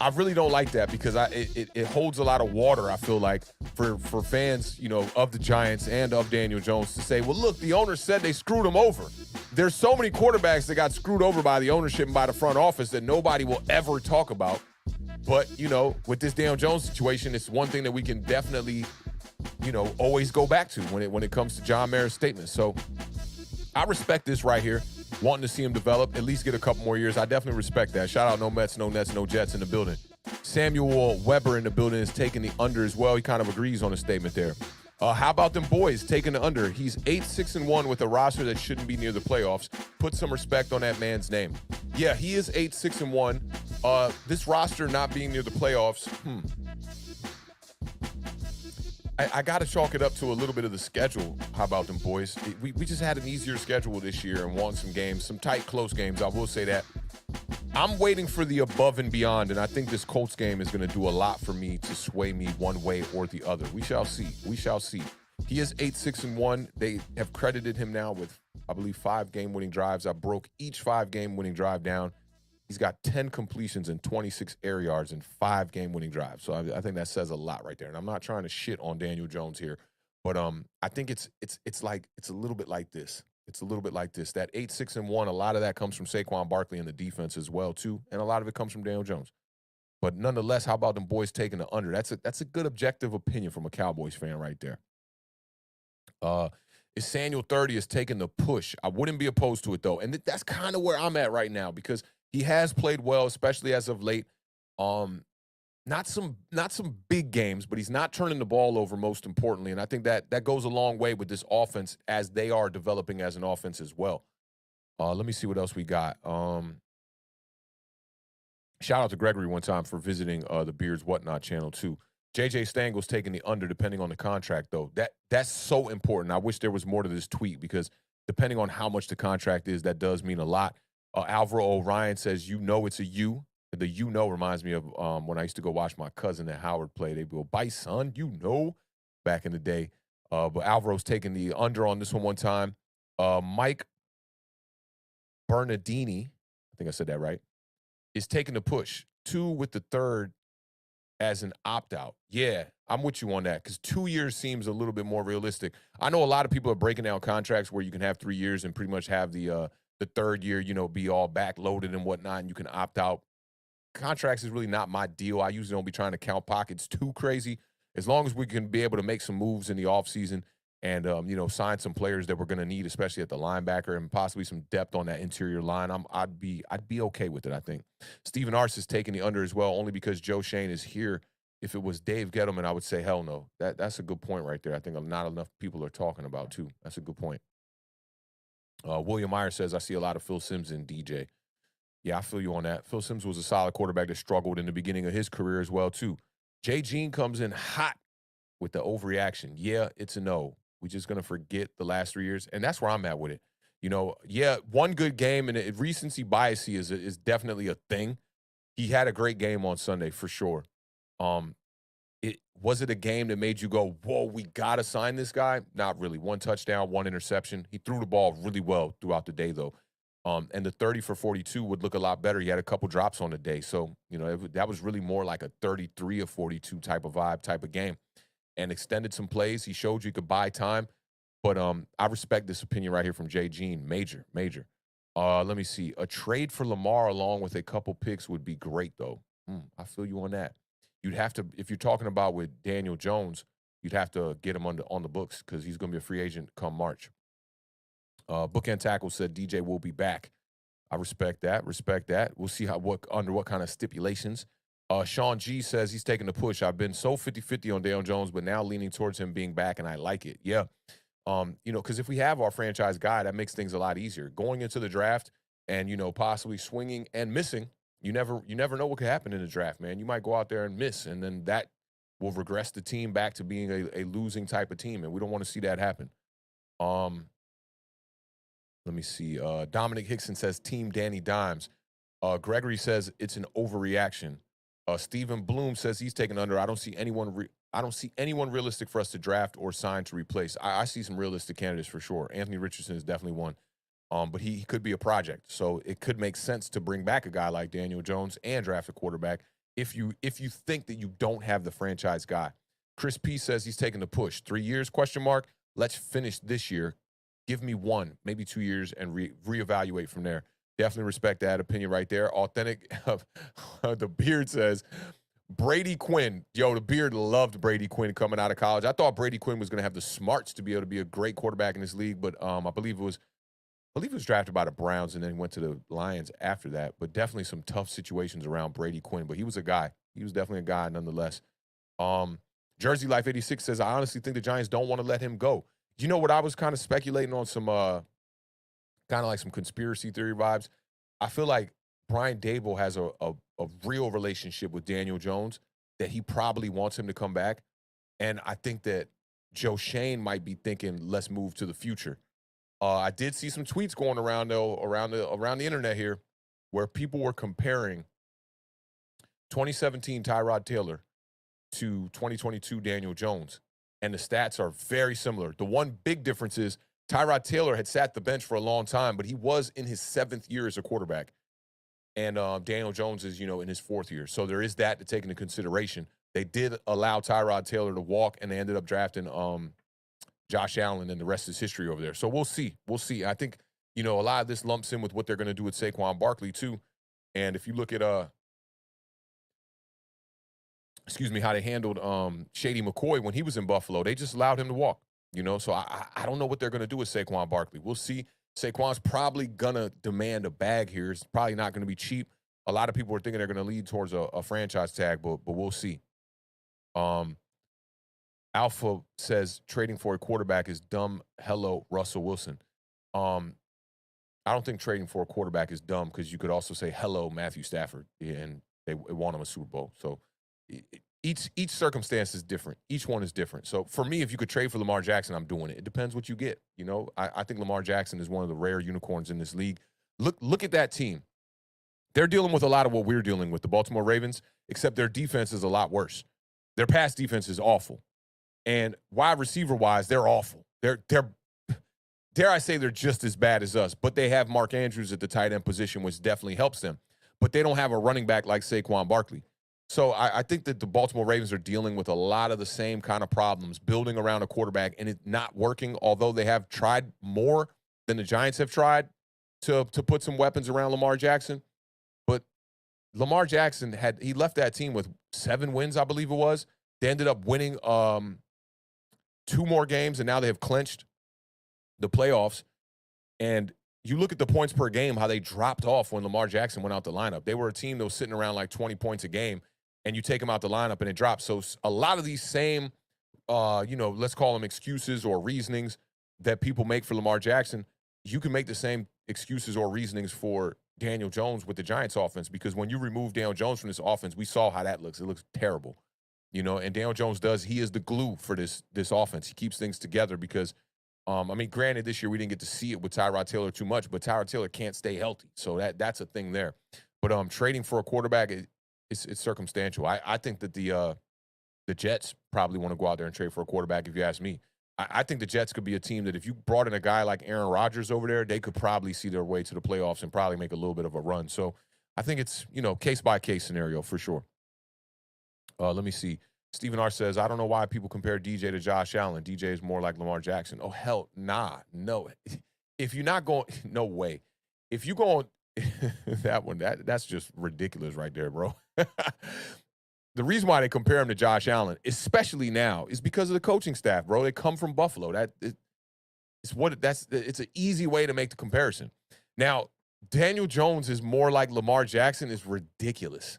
I really don't like that because it holds a lot of water, I feel like, for fans, of the Giants and of Daniel Jones to say, well, look, the owner said they screwed him over. There's so many quarterbacks that got screwed over by the ownership and by the front office that nobody will ever talk about. But, with this Daniel Jones situation, it's one thing that we can definitely, always go back to when it comes to John Mara's statements. So I respect this right here. Wanting to see him develop, at least get a couple more years. I definitely respect that. Shout out no Mets, no Nets, no Jets in the building. Samuel Weber in the building is taking the under as well. He kind of agrees on the statement there. How about them boys taking the under? He's 8-6-1 with a roster that shouldn't be near the playoffs. Put some respect on that man's name. Yeah, he is 8-6-1. This roster not being near the playoffs, I got to chalk it up to a little bit of the schedule. How about them boys? We just had an easier schedule this year and won some games, some tight, close games. I will say that. I'm waiting for the above and beyond, and I think this Colts game is going to do a lot for me to sway me one way or the other. We shall see. We shall see. He is 8-6-1. They have credited him now with, I believe, 5 game-winning drives. I broke each 5 game-winning drive down. He's got 10 completions and 26 air yards and 5 game-winning drives. So I think that says a lot right there. And I'm not trying to shit on Daniel Jones here, but I think it's a little bit like this. It's a little bit like this. That 8-6-1, a lot of that comes from Saquon Barkley and the defense as well too, and a lot of it comes from Daniel Jones. But nonetheless, how about them boys taking the under? That's a good objective opinion from a Cowboys fan right there. Uh, is Samuel 30 is taking the push. I wouldn't be opposed to it though, and that's kind of where I'm at right now because he has played well, especially as of late. Um, not some big games, but he's not turning the ball over most importantly, and I think that goes a long way with this offense as they are developing as an offense as well. Let me see what else we got. Shout out to Gregory one time for visiting the Beards Whatnot channel too. JJ Stangle's taking the under depending on the contract though. That's so important. I wish there was more to this tweet because depending on how much the contract is, that does mean a lot. Alvaro O'Ryan says, "You know it's a U." The "you know" reminds me of when I used to go watch my cousin at Howard play. They'd go, "Bye, son, you know," back in the day. But Alvaro's taking the under on this one time. Mike Bernardini, I think I said that right, is taking the push. 2 with the third as an opt out. Yeah, I'm with you on that because 2 years seems a little bit more realistic. I know a lot of people are breaking down contracts where you can have 3 years and pretty much have the third year, be all backloaded and whatnot, and you can opt out. Contracts is really not my deal. I usually don't be trying to count pockets too crazy. As long as we can be able to make some moves in the offseason and sign some players that we're going to need, especially at the linebacker and possibly some depth on that interior line, I'd be okay with it. I think Stephen Arce is taking the under as well, only because Joe Shane is here. If it was Dave Gettleman, I would say hell no. That's a good point right there. I think not enough people are talking about too. That's a good point. William Meyer says I see a lot of Phil Simms and DJ. Yeah, I feel you on that. Phil Simms was a solid quarterback that struggled in the beginning of his career as well, too. Jay Jean comes in hot with the overreaction. Yeah, it's a no. We're just going to forget the last 3 years. And that's where I'm at with it. Yeah, one good game, and recency bias is definitely a thing. He had a great game on Sunday for sure. Um, was it a game that made you go, whoa, we got to sign this guy? Not really. 1 touchdown, 1 interception. He threw the ball really well throughout the day, though. And the 30 for 42 would look a lot better. He had a couple drops on the day. So, that was really more like a 33 of 42 type of vibe, type of game. And extended some plays. He showed you could buy time. But I respect this opinion right here from Jay Jean. Major, major. Let me see. A trade for Lamar along with a couple picks would be great, though. I feel you on that. You'd have to, if you're talking about with Daniel Jones, you'd have to get him on the books because he's going to be a free agent come March. Bookend Tackle said DJ will be back. I respect that. Respect that. We'll see under what kind of stipulations. Sean G says he's taking the push. I've been so 50-50 on Daniel Jones, but now leaning towards him being back, and I like it. Yeah. Because if we have our franchise guy, that makes things a lot easier. Going into the draft and, possibly swinging and missing, you never know what could happen in the draft, man. You might go out there and miss, and then that will regress the team back to being a losing type of team, and we don't want to see that happen. Let me see. Dominic Hickson says Team Danny Dimes. Gregory says it's an overreaction. Stephen Bloom says he's taking under. I don't see anyone realistic for us to draft or sign to replace. I see some realistic candidates for sure. Anthony Richardson is definitely one. But he could be a project. So it could make sense to bring back a guy like Daniel Jones and draft a quarterback if you think that you don't have the franchise guy. Chris P says he's taking the push. 3 years, question mark. Let's finish this year. Give me 1, maybe 2 years, and reevaluate from there. Definitely respect that opinion right there. Awthentik, the Beard says, Brady Quinn. Yo, the Beard loved Brady Quinn coming out of college. I thought Brady Quinn was going to have the smarts to be able to be a great quarterback in this league, but I believe it was drafted by the Browns and then went to the Lions after that. But definitely some tough situations around Brady Quinn. But he was a guy. He was definitely a guy nonetheless. Jersey Life 86 says, I honestly think the Giants don't want to let him go. You know what I was kind of speculating on some kind of like some conspiracy theory vibes. I feel like Brian Dable has a real relationship with Daniel Jones that he probably wants him to come back. And I think that Joe Shane might be thinking, let's move to the future. I did see some tweets going around though around the internet here where people were comparing 2017 Tyrod Taylor to 2022 Daniel Jones. And the stats are very similar. The one big difference is Tyrod Taylor had sat the bench for a long time, but he was in his 7th year as a quarterback. And Daniel Jones is, in his 4th year. So there is that to take into consideration. They did allow Tyrod Taylor to walk, and they ended up drafting Josh Allen, and the rest is history over there. So we'll see. We'll see. I think, a lot of this lumps in with what they're going to do with Saquon Barkley, too. And if you look at how they handled Shady McCoy when he was in Buffalo. They just allowed him to walk. So I don't know what they're going to do with Saquon Barkley. We'll see. Saquon's probably going to demand a bag here. It's probably not going to be cheap. A lot of people are thinking they're going to lead towards a franchise tag, but we'll see. Alpha says trading for a quarterback is dumb. Hello, Russell Wilson. I don't think trading for a quarterback is dumb because you could also say hello, Matthew Stafford, and they won him a Super Bowl. So each circumstance is different. Each one is different. So for me, if you could trade for Lamar Jackson, I'm doing it. It depends what you get. I think Lamar Jackson is one of the rare unicorns in this league. Look at that team. They're dealing with a lot of what we're dealing with, the Baltimore Ravens, except their defense is a lot worse. Their pass defense is awful. And wide receiver-wise, they're awful. They're dare I say they're just as bad as us, but they have Mark Andrews at the tight end position, which definitely helps them. But they don't have a running back like Saquon Barkley. So I think that the Baltimore Ravens are dealing with a lot of the same kind of problems, building around a quarterback, and it not working, although they have tried more than the Giants have tried to put some weapons around Lamar Jackson. But Lamar Jackson he left that team with 7 wins, I believe it was. They ended up winning 2 more games, and now they have clinched the playoffs. And you look at the points per game, how they dropped off when Lamar Jackson went out the lineup. They were a team that was sitting around like 20 points a game, and you take them out the lineup and it drops. So a lot of these same, let's call them excuses or reasonings that people make for Lamar Jackson, you can make the same excuses or reasonings for Daniel Jones with the Giants offense, because when you remove Daniel Jones from this offense, we saw how that looks. It looks terrible, and Daniel Jones he is the glue for this offense. He keeps things together because, granted, this year we didn't get to see it with Tyrod Taylor too much, but Tyrod Taylor can't stay healthy. So that's a thing there. But trading for a quarterback, it's circumstantial. I think that the Jets probably want to go out there and trade for a quarterback, if you ask me. I think the Jets could be a team that if you brought in a guy like Aaron Rodgers over there, they could probably see their way to the playoffs and probably make a little bit of a run. So I think it's, case-by-case scenario for sure. Let me see. Stephen R. says, I don't know why people compare DJ to Josh Allen. DJ is more like Lamar Jackson. Oh, hell, no. If you're not going, no way. If you go on that's just ridiculous right there, bro. The reason why they compare him to Josh Allen, especially now, is because of the coaching staff, bro. They come from Buffalo. It's an easy way to make the comparison. Now, Daniel Jones is more like Lamar Jackson is ridiculous.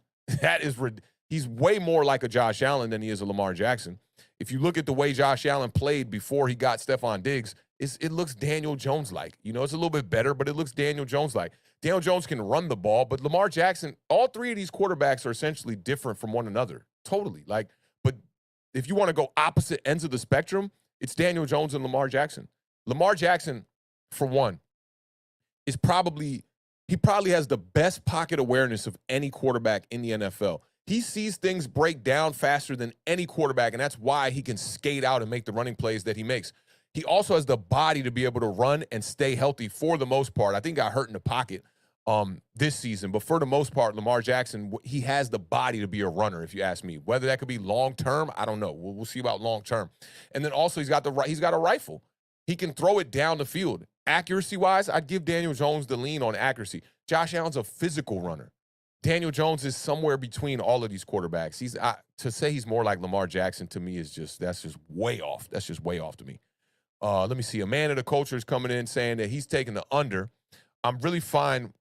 He's way more like a Josh Allen than he is a Lamar Jackson. If you look at the way Josh Allen played before he got Stephon Diggs, it looks Daniel Jones-like. It's a little bit better, but it looks Daniel Jones-like. Daniel Jones can run the ball, but Lamar Jackson, all 3 of these quarterbacks are essentially different from one another. Totally. But if you want to go opposite ends of the spectrum, it's Daniel Jones and Lamar Jackson. Lamar Jackson, for one, he probably has the best pocket awareness of any quarterback in the NFL. He sees things break down faster than any quarterback, and that's why he can skate out and make the running plays that he makes. He also has the body to be able to run and stay healthy for the most part. I think he got hurt in the pocket this season, but for the most part, Lamar Jackson, he has the body to be a runner, if you ask me. Whether that could be long-term, I don't know. We'll see about long-term. And then also he's got a rifle. He can throw it down the field. Accuracy-wise, I'd give Daniel Jones the lean on accuracy. Josh Allen's a physical runner. Daniel Jones is somewhere between all of these quarterbacks. To say he's more like Lamar Jackson to me that's just way off. That's just way off to me. Let me see. A man of the culture is coming in saying that he's taking the under. I'm really fine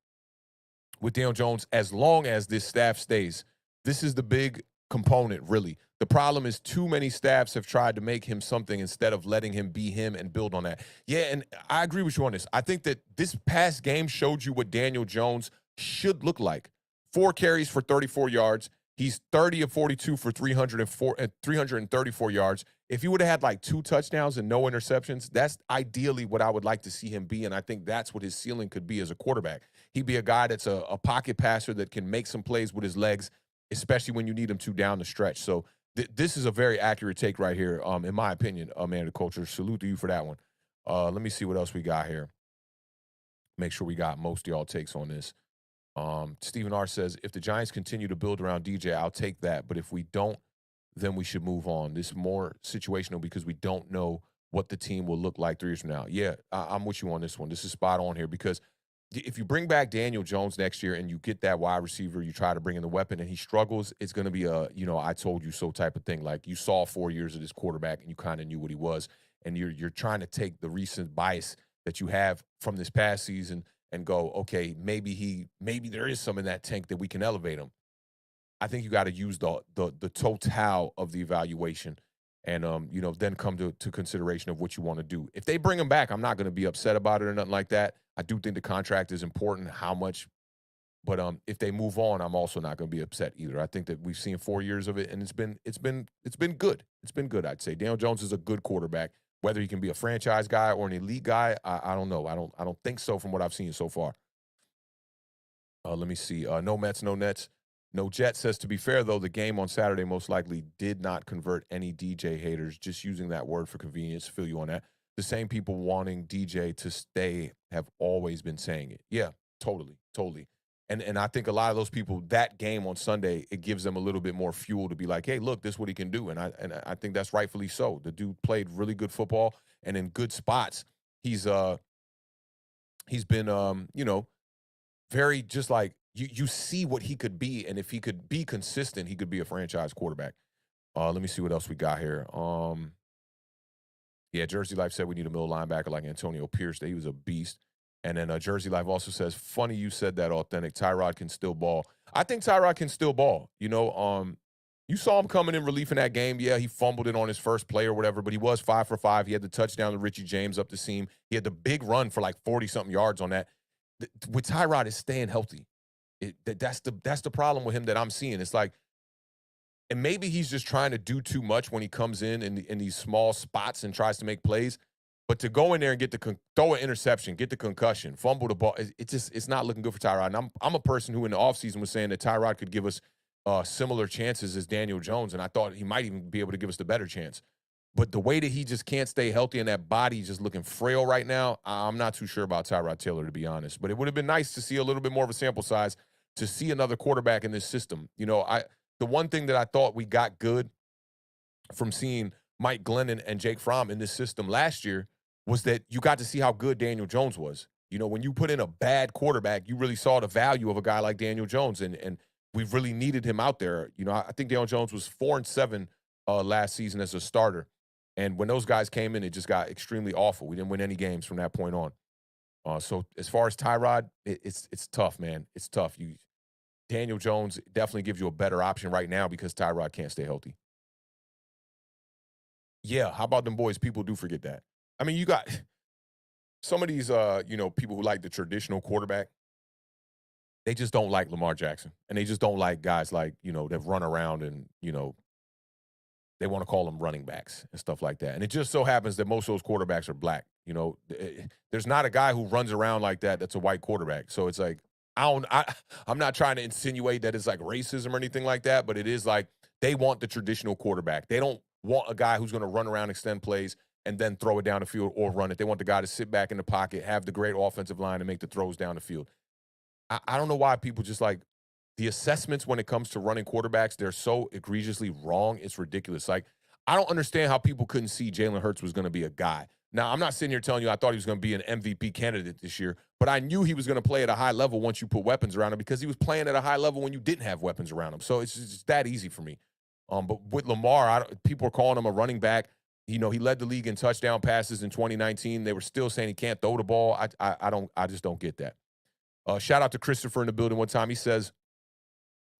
with Daniel Jones as long as this staff stays. This is the big component, really. The problem is too many staffs have tried to make him something instead of letting him be him and build on that. Yeah, and I agree with you on this. I think that this past game showed you what Daniel Jones should look like. 4 carries for 34 yards. He's 30 of 42 for 334 yards. If he would have had like 2 touchdowns and no interceptions, that's ideally what I would like to see him be, and I think that's what his ceiling could be as a quarterback. He'd be a guy that's a pocket passer that can make some plays with his legs, especially when you need him to down the stretch. So this is a very accurate take right here, in my opinion, man of the culture. Salute to you for that one. Let me see what else we got here. Make sure we got most of y'all takes on this. Stephen R. says, if the Giants continue to build around DJ, I'll take that. But if we don't, then we should move on. This is more situational because we don't know what the team will look like 3 years from now. Yeah, I'm with you on this one. This is spot on here because if you bring back Daniel Jones next year and you get that wide receiver, you try to bring in the weapon and he struggles, it's going to be a, I told you so type of thing. Like you saw 4 years of this quarterback and you kind of knew what he was. and you're trying to take the recent bias that you have from this past season and go, okay, maybe there is some in that tank that we can elevate him. I think you got to use the total of the evaluation, and then come to consideration of what you want to do. If they bring him back, I'm not going to be upset about it or nothing like that. I do think the contract is important, how much, but if they move on, I'm also not going to be upset either. I think that we've seen 4 years of it, and it's been good. It's been good. I'd say Daniel Jones is a good quarterback. Whether he can be a franchise guy or an elite guy, I don't know. I don't think so from what I've seen so far. Let me see. No Mets, no Nets. No Jet says, to be fair, though, the game on Saturday most likely did not convert any DJ haters. Just using that word for convenience. Feel you on that. The same people wanting DJ to stay have always been saying it. Yeah, totally, totally. And I think a lot of those people, that game on Sunday, it gives them a little bit more fuel to be like, hey, look, this is what he can do. And I think that's rightfully so. The dude played really good football and in good spots. He's been very just like you see what he could be, and if he could be consistent, he could be a franchise quarterback. Let me see what else we got here. Yeah, Jersey Life said we need a middle linebacker like Antonio Pierce. That he was a beast. And then Jersey Life also says, funny you said that, Authentic. Tyrod can still ball. I think Tyrod can still ball. You saw him coming in relief in that game. Yeah, he fumbled it on his first play or whatever, but he was 5 for 5. He had the touchdown to Richie James up the seam. He had the big run for like 40-something yards on that. With Tyrod is staying healthy. That's the problem with him that I'm seeing. It's like, and maybe he's just trying to do too much when he comes in these small spots and tries to make plays. But to go in there and get throw an interception, get the concussion, fumble the ball, it's not looking good for Tyrod. And I'm a person who in the offseason was saying that Tyrod could give us similar chances as Daniel Jones, and I thought he might even be able to give us the better chance. But the way that he just can't stay healthy and that body just looking frail right now, I'm not too sure about Tyrod Taylor, to be honest. But it would have been nice to see a little bit more of a sample size to see another quarterback in this system. The one thing that I thought we got good from seeing Mike Glennon and Jake Fromm in this system last year was that you got to see how good Daniel Jones was. When you put in a bad quarterback, you really saw the value of a guy like Daniel Jones, and we've really needed him out there. I think Daniel Jones was 4-7 last season as a starter. And when those guys came in, it just got extremely awful. We didn't win any games from that point on. So as far as Tyrod, it's tough, man. It's tough. Daniel Jones definitely gives you a better option right now because Tyrod can't stay healthy. Yeah, how about them boys? People do forget that. I mean, you got some of these, people who like the traditional quarterback. They just don't like Lamar Jackson, and they just don't like guys like that run around and they want to call them running backs and stuff like that. And it just so happens that most of those quarterbacks are black. There's not a guy who runs around like that that's a white quarterback. So it's like, I'm not trying to insinuate that it's like racism or anything like that, but it is like they want the traditional quarterback. They don't want a guy who's going to run around, extend plays, and then throw it down the field or run it. They want the guy to sit back in the pocket, have the great offensive line, and make the throws down the field. I don't know why people just like the assessments when it comes to running quarterbacks, they're so egregiously wrong. It's ridiculous. Like, I don't understand how people couldn't see Jalen Hurts was going to be a guy. Now, I'm not sitting here telling you I thought he was going to be an MVP candidate this year, but I knew he was going to play at a high level once you put weapons around him because he was playing at a high level when you didn't have weapons around him. So it's just that easy for me. But with Lamar, people are calling him a running back. He led the league in touchdown passes in 2019. They were still saying he can't throw the ball. I just don't get that. Shout out to Christopher in the building one time. He says,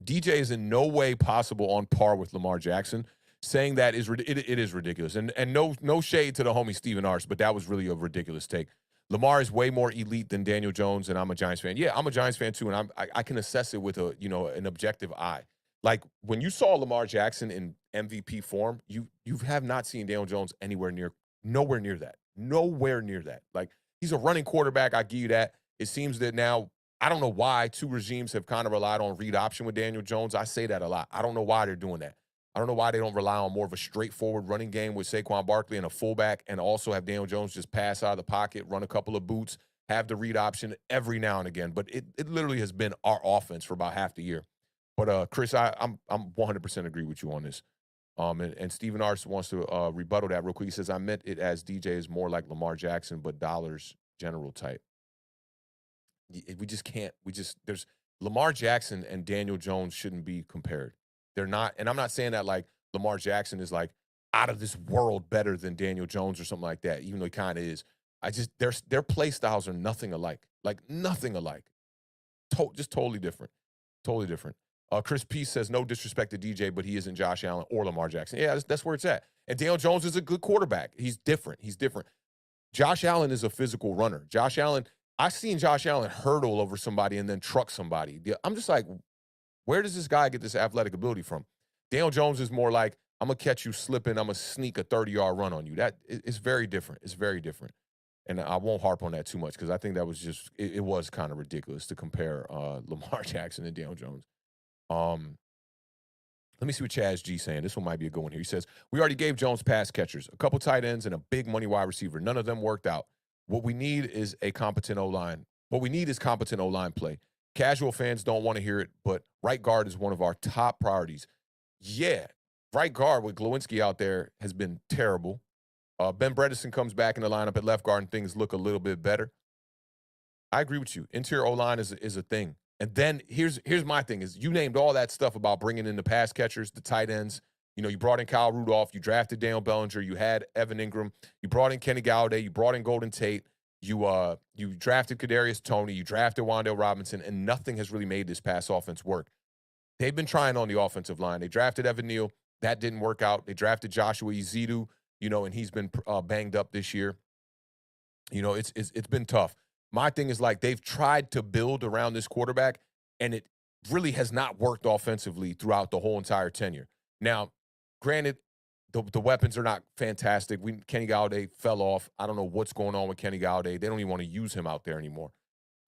DJ is in no way possible on par with Lamar Jackson. Saying that it is ridiculous. And no shade to the homie Steven Arce, but that was really a ridiculous take. Lamar is way more elite than Daniel Jones, and I'm a Giants fan. Yeah, I'm a Giants fan too, and I can assess it with an objective eye. Like when you saw Lamar Jackson in MVP form, you have not seen Daniel Jones nowhere near that. Like he's a running quarterback. I give you that. It seems that now I don't know why two regimes have kind of relied on read option with Daniel Jones. I say that a lot. I don't know why they're doing that. I don't know why they don't rely on more of a straightforward running game with Saquon Barkley and a fullback and also have Daniel Jones just pass out of the pocket, run a couple of boots, have the read option every now and again. But it literally has been our offense for about half the year. But, Chris, I'm 100% agree with you on this. And Steven Arce wants to rebuttal that real quick. He says, I meant it as DJ is more like Lamar Jackson, but dollars general type. We just can't. There's Lamar Jackson and Daniel Jones shouldn't be compared. They're not, and I'm not saying that like Lamar Jackson is like out of this world better than Daniel Jones or something like that, even though he kind of is. I just their play styles are nothing alike, like nothing alike. Just totally different, totally different. Chris P says no disrespect to DJ, but he isn't Josh Allen or Lamar Jackson. Yeah, that's where it's at. And Daniel Jones is a good quarterback. He's different. He's different. Josh Allen is a physical runner. Josh Allen, I've seen Josh Allen hurdle over somebody and then truck somebody. I'm just like, where does this guy get this athletic ability from? Daniel Jones is more like, I'm gonna catch you slipping. I'm gonna sneak a 30-yard run on you. It's very different. It's very different. And I won't harp on that too much because I think that was just it was kind of ridiculous to compare Lamar Jackson and Daniel Jones. Um, let me see what Chaz G saying. This one might be a good one here. He says, we already gave Jones pass catchers, a couple tight ends, and a big money wide receiver. None of them worked out. What we need is a competent O-line. What we need is competent O-line play. Casual fans don't want to hear it, but right guard is one of our top priorities. Yeah, right guard with Glowinski out there has been terrible. Ben Bredesen comes back in the lineup at left guard and things look a little bit better. I agree with you. Interior O-line is a thing. And then here's my thing is you named all that stuff about bringing in the pass catchers, the tight ends. You know, you brought in Kyle Rudolph, you drafted Daniel Bellinger, you had Evan Ingram, you brought in Kenny Galladay, you brought in Golden Tate, you drafted Kadarius Toney, you drafted Wan'Dale Robinson, and nothing has really made this pass offense work. They've been trying on the offensive line. They drafted Evan Neal, that didn't work out. They drafted Joshua Ezidu, you know, and he's been banged up this year. You know, it's been tough. My thing is like they've tried to build around this quarterback, and it really has not worked offensively throughout the whole entire tenure. Now, granted, the weapons are not fantastic. Kenny Galladay fell off. I don't know what's going on with Kenny Galladay. They don't even want to use him out there anymore.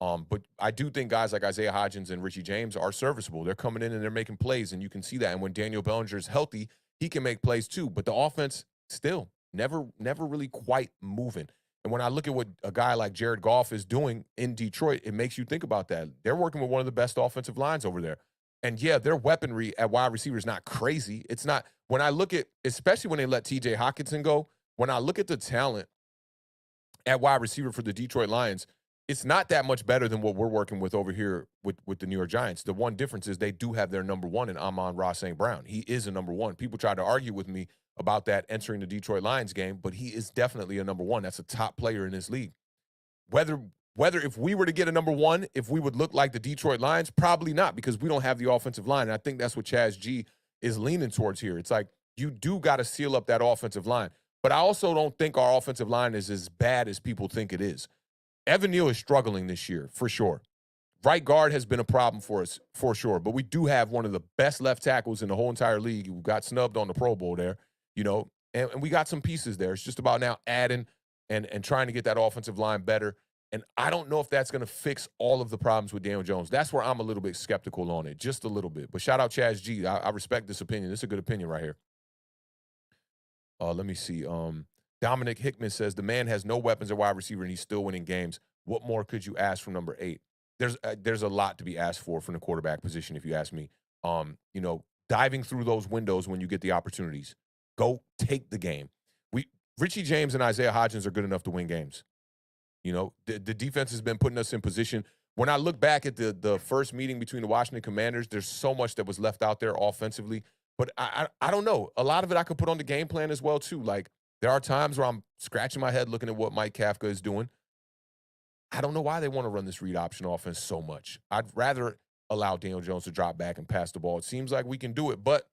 But I do think guys like Isaiah Hodgins and Richie James are serviceable. They're coming in and they're making plays, and you can see that. And when Daniel Bellinger is healthy, he can make plays too. But the offense still never really quite moving. And when I look at what a guy like Jared Goff is doing in Detroit, it makes you think about that. They're working with one of the best offensive lines over there. And yeah, their weaponry at wide receiver is not crazy. It's not, when I look at, especially when they let TJ Hockenson go, when I look at the talent at wide receiver for the Detroit Lions, it's not that much better than what we're working with over here with the New York Giants. The one difference is they do have their number one in Amon-Ra St. Brown. He is a number one. People try to argue with me about that entering the Detroit Lions game, but he is definitely a number one. That's a top player in this league. Whether if we were to get a number one, if we would look like the Detroit Lions, probably not, because we don't have the offensive line. And I think that's what Chaz G is leaning towards here. It's like you do got to seal up that offensive line. But I also don't think our offensive line is as bad as people think it is. Evan Neal is struggling this year, for sure. Right guard has been a problem for us, for sure. But we do have one of the best left tackles in the whole entire league. We got snubbed on the Pro Bowl there, you know, and we got some pieces there. It's just about now adding and trying to get that offensive line better. And I don't know if that's going to fix all of the problems with Daniel Jones. That's where I'm a little bit skeptical on it, just a little bit. But shout out Chaz G. I respect this opinion. This is a good opinion right here. Let me see. Dominic Hickman says the man has no weapons at wide receiver and he's still winning games. What more could you ask from number 8? There's a lot to be asked for from the quarterback position, if you ask me. You know, diving through those windows when you get the opportunities. Go take the game. Richie James and Isaiah Hodgins are good enough to win games. You know, the defense has been putting us in position. When I look back at the first meeting between the Washington Commanders, there's so much that was left out there offensively. But I don't know. A lot of it I could put on the game plan as well, too. Like, there are times where I'm scratching my head looking at what Mike Kafka is doing. I don't know why they want to run this read option offense so much. I'd rather allow Daniel Jones to drop back and pass the ball. It seems like we can do it, but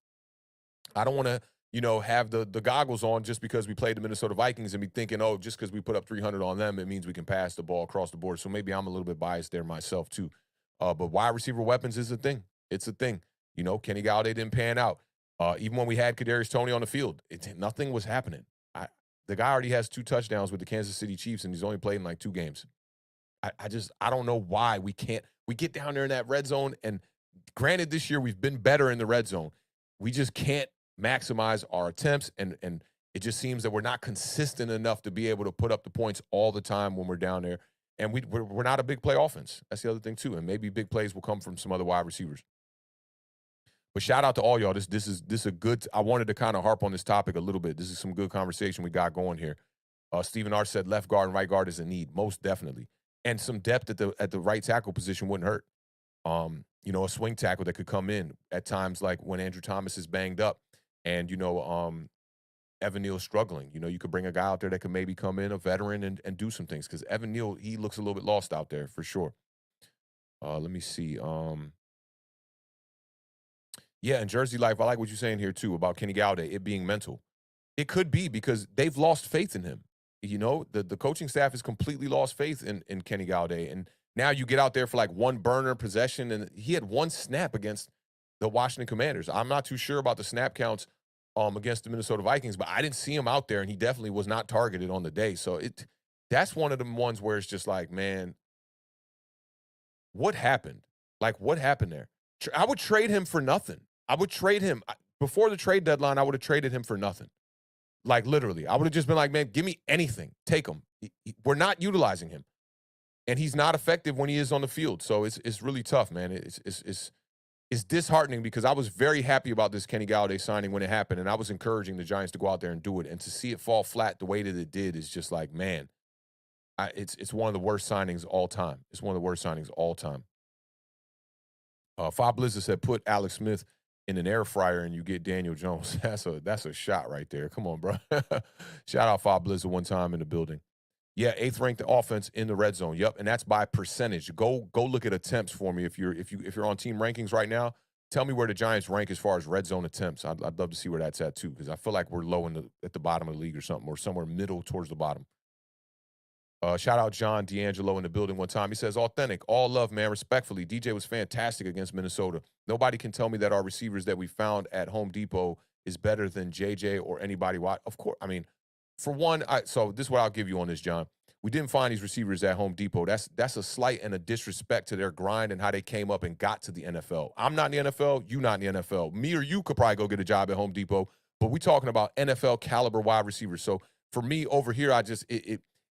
I don't want to, you know, have the goggles on just because we played the Minnesota Vikings and be thinking, oh, just because we put up 300 on them, it means we can pass the ball across the board. So maybe I'm a little bit biased there myself too. But wide receiver weapons is a thing. It's a thing. You know, Kenny Galladay didn't pan out. Even when we had Kadarius Toney on the field, nothing was happening. The guy already has 2 touchdowns with the Kansas City Chiefs, and he's only played in like 2 games. I don't know why we can't. We get down there in that red zone, and granted, this year we've been better in the red zone. We just can't maximize our attempts, and it just seems that we're not consistent enough to be able to put up the points all the time when we're down there. And we're not a big play offense. That's the other thing too. And maybe big plays will come from some other wide receivers. But shout out to all y'all. This is a good. I wanted to kind of harp on this topic a little bit. This is some good conversation we got going here. Stephen R said left guard and right guard is a need, most definitely, and some depth at the right tackle position wouldn't hurt. You know, a swing tackle that could come in at times like when Andrew Thomas is banged up, and you know, Evan Neal's struggling. You know, you could bring a guy out there that could maybe come in, a veteran, and do some things because Evan Neal, he looks a little bit lost out there for sure. Let me see. Yeah, and Jersey Life, I like what you're saying here too about Kenny Galladay, it being mental. It could be because they've lost faith in him. You know, the coaching staff has completely lost faith in Kenny Galladay. And now you get out there for like one burner possession, and he had one snap against the Washington Commanders. I'm not too sure about the snap counts against the Minnesota Vikings, but I didn't see him out there, and he definitely was not targeted on the day. So that's one of the ones where it's just like, man, what happened? Like, what happened there? I would trade him for nothing. I would trade him before the trade deadline. I would have traded him for nothing. Like, literally, I would have just been like, man, give me anything. Take him. We're not utilizing him, and he's not effective when he is on the field. So it's really tough, man. It's disheartening because I was very happy about this Kenny Galladay signing when it happened, and I was encouraging the Giants to go out there and do it. And to see it fall flat the way that it did is just like, man, it's one of the worst signings all time. It's one of the worst signings all time. Fob Blizzard said, put Alex Smith in an air fryer and you get Daniel Jones. That's a shot right there. Come on, bro. Shout out Fob Blizzard one time in the building. Yeah, 8th ranked offense in the red zone. Yep, and that's by percentage. Go look at attempts for me if you're on team rankings right now. Tell me where the Giants rank as far as red zone attempts. I'd love to see where that's at too, because I feel like we're low at the bottom of the league or something, or somewhere middle towards the bottom. Shout out John D'Angelo in the building one time. He says, Awthentik, all love, man, respectfully. DJ was fantastic against Minnesota. Nobody can tell me that our receivers that we found at Home Depot is better than JJ or anybody. Of course, I mean, for one, so this is what I'll give you on this, John. We didn't find these receivers at Home Depot. That's a slight and a disrespect to their grind and how they came up and got to the NFL. I'm not in the NFL. You not in the NFL. Me or you could probably go get a job at Home Depot, but we're talking about NFL caliber wide receivers. So for me over here,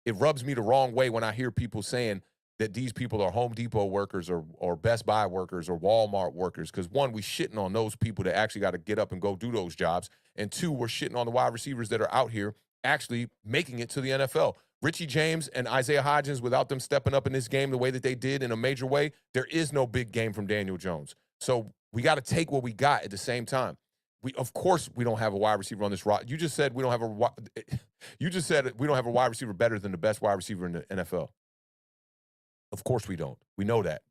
it rubs me the wrong way when I hear people saying that these people are Home Depot workers or Best Buy workers or Walmart workers. Because one, we shitting on those people that actually got to get up and go do those jobs. And two, we're shitting on the wide receivers that are out here actually making it to the NFL. Richie James and Isaiah Hodgins, without them stepping up in this game the way that they did in a major way, there is no big game from Daniel Jones. So we got to take what we got at the same time. Of course we don't have a wide receiver on this roster. You just said we don't have a wide receiver better than the best wide receiver in the NFL. Of course we don't. We know that.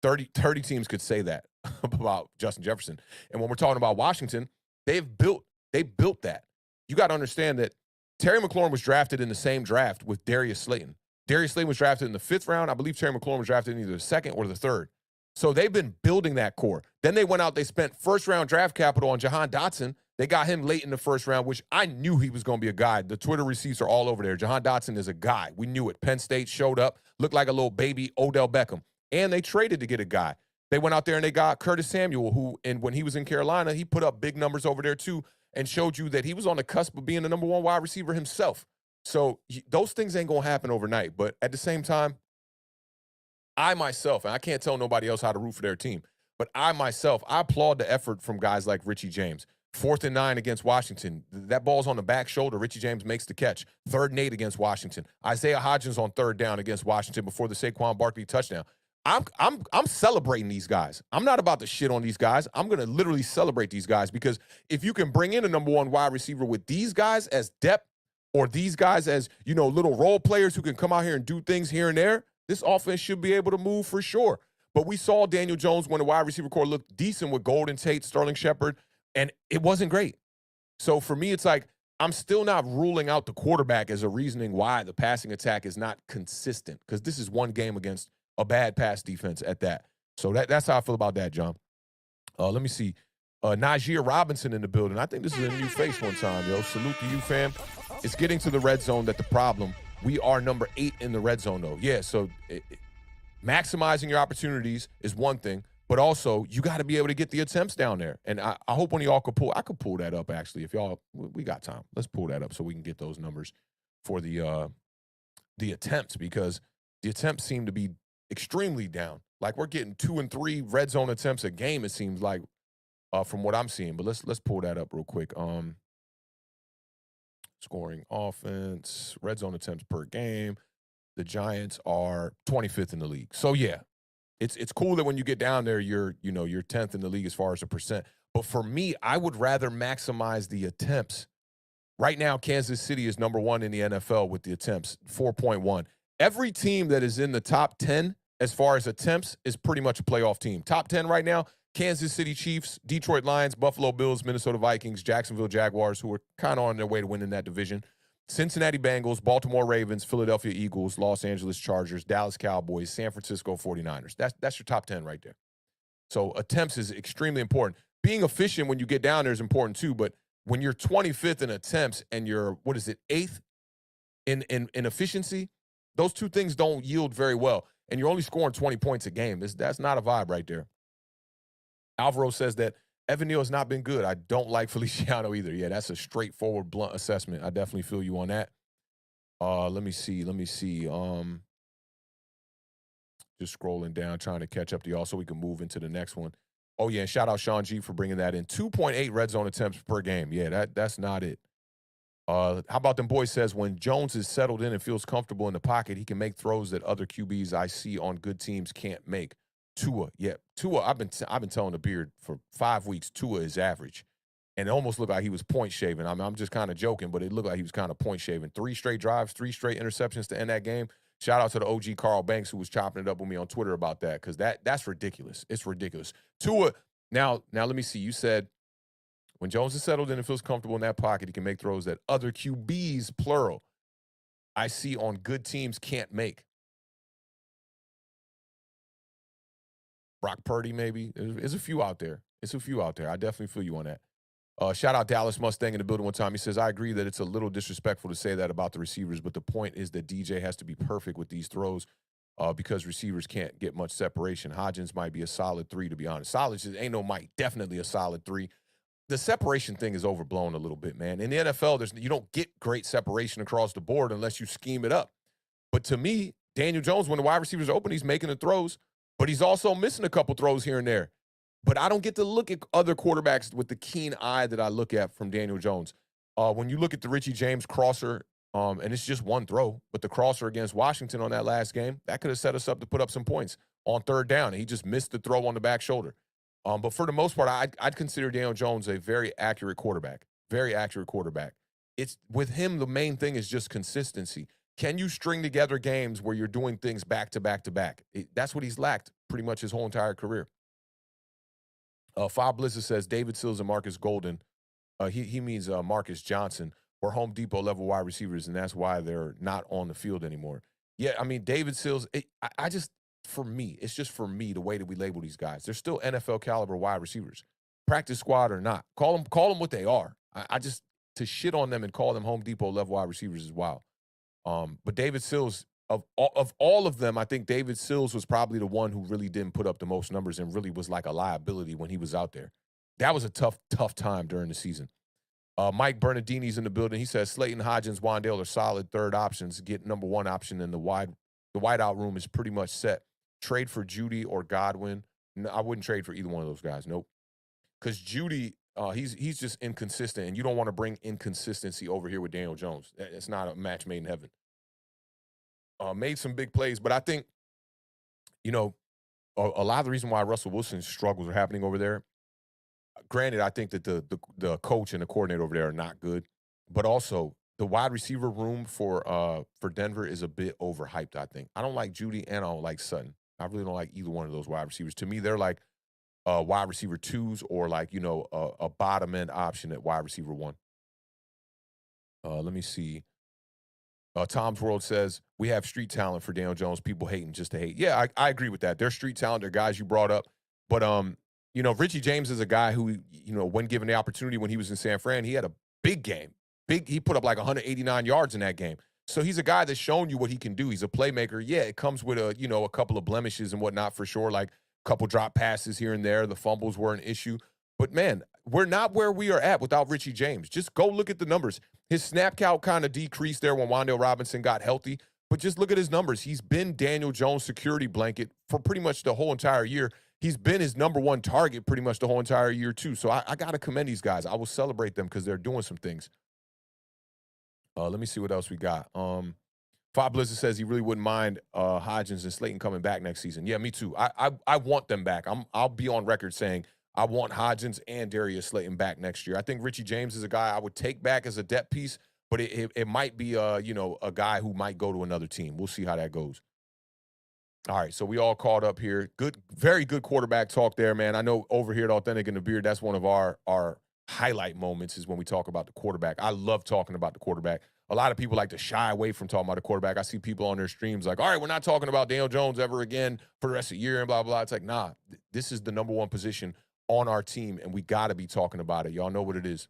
30 teams could say that about Justin Jefferson. And when we're talking about Washington, they built that. You got to understand that Terry McLaurin was drafted in the same draft with Darius Slayton. Darius Slayton was drafted in the 5th round. I believe Terry McLaurin was drafted in either the 2nd or the 3rd. So they've been building that core. Then they went out, they spent first-round draft capital on Jahan Dotson. They got him late in the 1st round, which I knew he was going to be a guy. The Twitter receipts are all over there. Jahan Dotson is a guy. We knew it. Penn State showed up, looked like a little baby Odell Beckham. And they traded to get a guy. They went out there and they got Curtis Samuel, who, and when he was in Carolina, he put up big numbers over there too and showed you that he was on the cusp of being the number 1 wide receiver himself. So those things ain't going to happen overnight. But at the same time, I myself, and I can't tell nobody else how to root for their team, but I applaud the effort from guys like Richie James. 4th and 9 against Washington. That ball's on the back shoulder. Richie James makes the catch. 3rd and 8 against Washington. Isaiah Hodgins on 3rd down against Washington before the Saquon Barkley touchdown. I'm celebrating these guys. I'm not about to shit on these guys. I'm going to literally celebrate these guys because if you can bring in a number 1 wide receiver with these guys as depth or these guys as, little role players who can come out here and do things here and there, this offense should be able to move for sure. But we saw Daniel Jones when the wide receiver core looked decent with Golden Tate, Sterling Shepard, and it wasn't great. So for me, it's like I'm still not ruling out the quarterback as a reasoning why the passing attack is not consistent because this is one game against a bad pass defense at that. So that's how I feel about that, John. Let me see. Najee Robinson in the building. I think this is a new face one time, yo. Salute to you, fam. It's getting to the red zone that the problem. We are number 8 in the red zone, though. Yeah, so maximizing your opportunities is one thing, but also you got to be able to get the attempts down there. And I hope one of y'all could pull. I could pull that up, actually. If y'all, we got time. Let's pull that up so we can get those numbers for the attempts because the attempts seem to be extremely down. Like we're getting 2 and 3 red zone attempts a game, it seems like, from what I'm seeing. But let's pull that up real quick. Scoring offense, red zone attempts per game. The Giants are 25th in the league. So yeah, it's cool that when you get down there, you're 10th in the league as far as a percent. But for me, I would rather maximize the attempts Right now, Kansas City is number 1 in the NFL with the attempts, 4.1. Every team that is in the top 10 as far as attempts is pretty much a playoff team. Top 10 right now, Kansas City Chiefs, Detroit Lions, Buffalo Bills, Minnesota Vikings, Jacksonville Jaguars, who are kind of on their way to winning that division, Cincinnati Bengals, Baltimore Ravens, Philadelphia Eagles, Los Angeles Chargers, Dallas Cowboys, San Francisco 49ers. That's your top 10 right there. So attempts is extremely important. Being efficient when you get down there is important too, but when you're 25th in attempts and you're, 8th in efficiency, those two things don't yield very well. And you're only scoring 20 points a game. That's not a vibe right there. Alvaro says that Evan Neal has not been good. I don't like Feliciano either. Yeah, that's a straightforward, blunt assessment. I definitely feel you on that. Let me see. Just scrolling down, trying to catch up to y'all so we can move into the next one. Oh, yeah, and shout out Sean G for bringing that in. 2.8 red zone attempts per game. Yeah, that's not it. How about them boys says when Jones is settled in and feels comfortable in the pocket, he can make throws that other QBs I see on good teams can't make. Tua, yeah. Tua, I've been telling the beard for 5 weeks, Tua is average. And it almost looked like he was point shaving. I'm just kind of joking, but it looked like he was kind of point shaving. 3 straight drives, 3 straight interceptions to end that game. Shout out to the OG Carl Banks who was chopping it up with me on Twitter about that because that's ridiculous. It's ridiculous. Tua, now let me see. You said when Jones is settled in and feels comfortable in that pocket, he can make throws that other QBs, plural, I see on good teams can't make. Brock Purdy, maybe. There's a few out there. I definitely feel you on that. Shout out Dallas Mustang in the building one time. He says, I agree that it's a little disrespectful to say that about the receivers, but the point is that DJ has to be perfect with these throws because receivers can't get much separation. Hodgins might be a solid 3, to be honest. Solid just ain't no might. Definitely a solid 3. The separation thing is overblown a little bit, man. In the NFL, you don't get great separation across the board unless you scheme it up. But to me, Daniel Jones, when the wide receivers are open, he's making the throws, but he's also missing a couple throws here and there. But I don't get to look at other quarterbacks with the keen eye that I look at from Daniel Jones. When you look at the Richie James crosser, and it's just one throw, but the crosser against Washington on that last game, that could have set us up to put up some points on 3rd down. And he just missed the throw on the back shoulder. But for the most part, I'd consider Daniel Jones a very accurate quarterback. Very accurate quarterback. It's with him, the main thing is just consistency. Can you string together games where you're doing things back to back to back? That's what he's lacked pretty much his whole entire career. Five Blizzard says David Sills and Marcus Golden. He means Marcus Johnson were Home Depot level wide receivers, and that's why they're not on the field anymore. Yeah, I mean David Sills. For me, it's just for me the way that we label these guys. They're still NFL caliber wide receivers, practice squad or not. Call them what they are. I just to shit on them and call them Home Depot level wide receivers is wild. But David Sills. Of all of them, I think David Sills was probably the one who really didn't put up the most numbers and really was like a liability when he was out there. That was a tough time during the season. Mike Bernardini's in the building. He says Slayton, Hodgins, Wandale are solid 3rd options. Get number 1 option, and the wideout room is pretty much set. Trade for Judy or Godwin. No, I wouldn't trade for either one of those guys. Nope. Because Judy, he's just inconsistent, and you don't want to bring inconsistency over here with Daniel Jones. It's not a match made in heaven. Made some big plays, but I think, a lot of the reason why Russell Wilson's struggles are happening over there. Granted, I think that the coach and the coordinator over there are not good, but also the wide receiver room for Denver is a bit overhyped. I think I don't like Judy and I don't like Sutton. I really don't like either one of those wide receivers. To me, they're like wide receiver 2s or like a bottom end option at wide receiver 1. Let me see. Tom's World says, we have street talent for Daniel Jones. People hating just to hate. Yeah, I agree with that. They're street talent. They're guys you brought up. But, Richie James is a guy who, when given the opportunity when he was in San Fran, he had a big game. He put up like 189 yards in that game. So he's a guy that's shown you what he can do. He's a playmaker. Yeah, it comes with a couple of blemishes and whatnot for sure, like a couple drop passes here and there. The fumbles were an issue. But, man, we're not where we are at without Richie James. Just go look at the numbers. His snap count kind of decreased there when Wandale Robinson got healthy. But just look at his numbers. He's been Daniel Jones' security blanket for pretty much the whole entire year. He's been his number 1 target pretty much the whole entire year, too. So I got to commend these guys. I will celebrate them because they're doing some things. Let me see what else we got. Five Blizzard says he really wouldn't mind Hodgins and Slayton coming back next season. Yeah, me too. I want them back. I'll be on record saying I want Hodgins and Darius Slayton back next year. I think Richie James is a guy I would take back as a depth piece, but it might be a guy who might go to another team. We'll see how that goes. All right, so we all caught up here. Good, very good quarterback talk there, man. I know over here at Awthentik and the Beard, that's one of our highlight moments is when we talk about the quarterback. I love talking about the quarterback. A lot of people like to shy away from talking about the quarterback. I see people on their streams like, all right, we're not talking about Daniel Jones ever again for the rest of the year and blah, blah. It's like, nah, this is the number one position on our team, and we got to be talking about it. Y'all know what it is.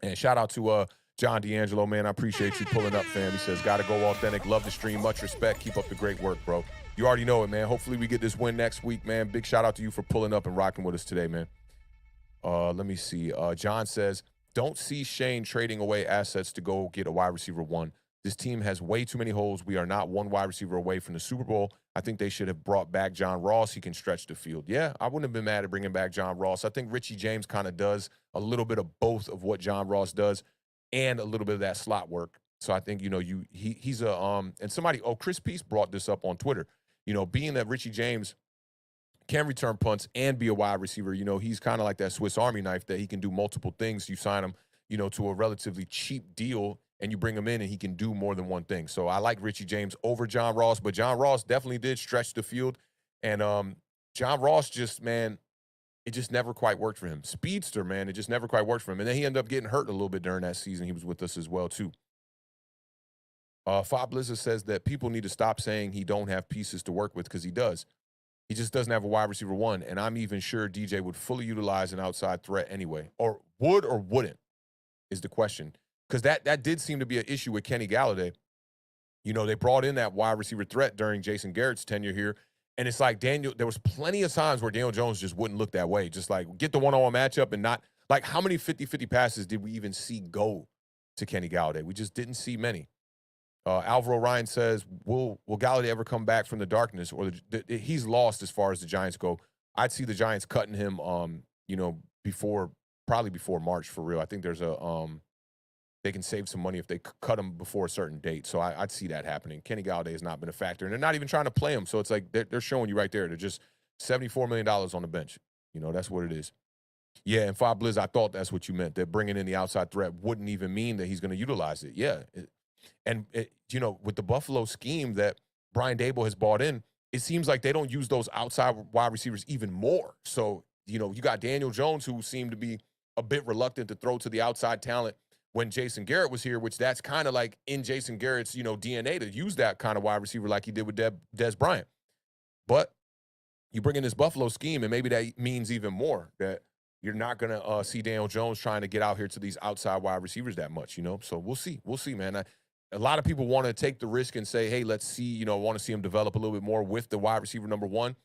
And shout out to John D'Angelo, man. I appreciate you pulling up, fam. He says, got to go Awthentik. Love the stream. Much respect. Keep up the great work, bro. You already know it, man. Hopefully we get this win next week, man. Big shout out to you for pulling up and rocking with us today, man. Let me see. John says, don't see Shane trading away assets to go get a wide receiver one. This team has way too many holes. We are not one wide receiver away from the Super Bowl. I think they should have brought back John Ross. He can stretch the field. Yeah, I wouldn't have been mad at bringing back John Ross. I think Richie James kind of does a little bit of both of what John Ross does and a little bit of that slot work. So I think, he's and somebody, Chris Peace brought this up on Twitter. Being that Richie James can return punts and be a wide receiver, he's kind of like that Swiss Army knife that he can do multiple things. You sign him, to a relatively cheap deal and you bring him in and he can do more than one thing. So I like Richie James over John Ross, but John Ross definitely did stretch the field. And John Ross it just never quite worked for him. Speedster, man, it just never quite worked for him. And then he ended up getting hurt a little bit during that season. He was with us as well, too. Fob Blizzard says that people need to stop saying he don't have pieces to work with because he does. He just doesn't have a wide receiver one, and I'm even sure DJ would fully utilize an outside threat anyway. Or would or wouldn't is the question. Because that did seem to be an issue with Kenny Galladay. They brought in that wide receiver threat during Jason Garrett's tenure here, and it's like there was plenty of times where Daniel Jones just wouldn't look that way. Just like get the one-on-one matchup and not – like how many 50-50 passes did we even see go to Kenny Galladay? We just didn't see many. Alvaro Ryan says, will Galladay ever come back from the darkness? Or he's lost as far as the Giants go. I'd see the Giants cutting him, probably before March for real. I think there's they can save some money if they cut him before a certain date. So I'd see that happening. Kenny Galladay has not been a factor, and they're not even trying to play him. So it's like they're showing you right there. They're just $74 million on the bench. That's what it is. Yeah, and Fob Blizz, I thought that's what you meant. That bringing in the outside threat wouldn't even mean that he's going to utilize it. Yeah, with the Buffalo scheme that Brian Daboll has bought in, it seems like they don't use those outside wide receivers even more. So, you got Daniel Jones, who seemed to be a bit reluctant to throw to the outside talent when Jason Garrett was here, which that's kind of like in Jason Garrett's, DNA to use that kind of wide receiver like he did with Dez Bryant. But you bring in this Buffalo scheme, and maybe that means even more that you're not going to see Daniel Jones trying to get out here to these outside wide receivers that much, So we'll see. We'll see, man. A lot of people want to take the risk and say, hey, let's see, want to see him develop a little bit more with the wide receiver number one.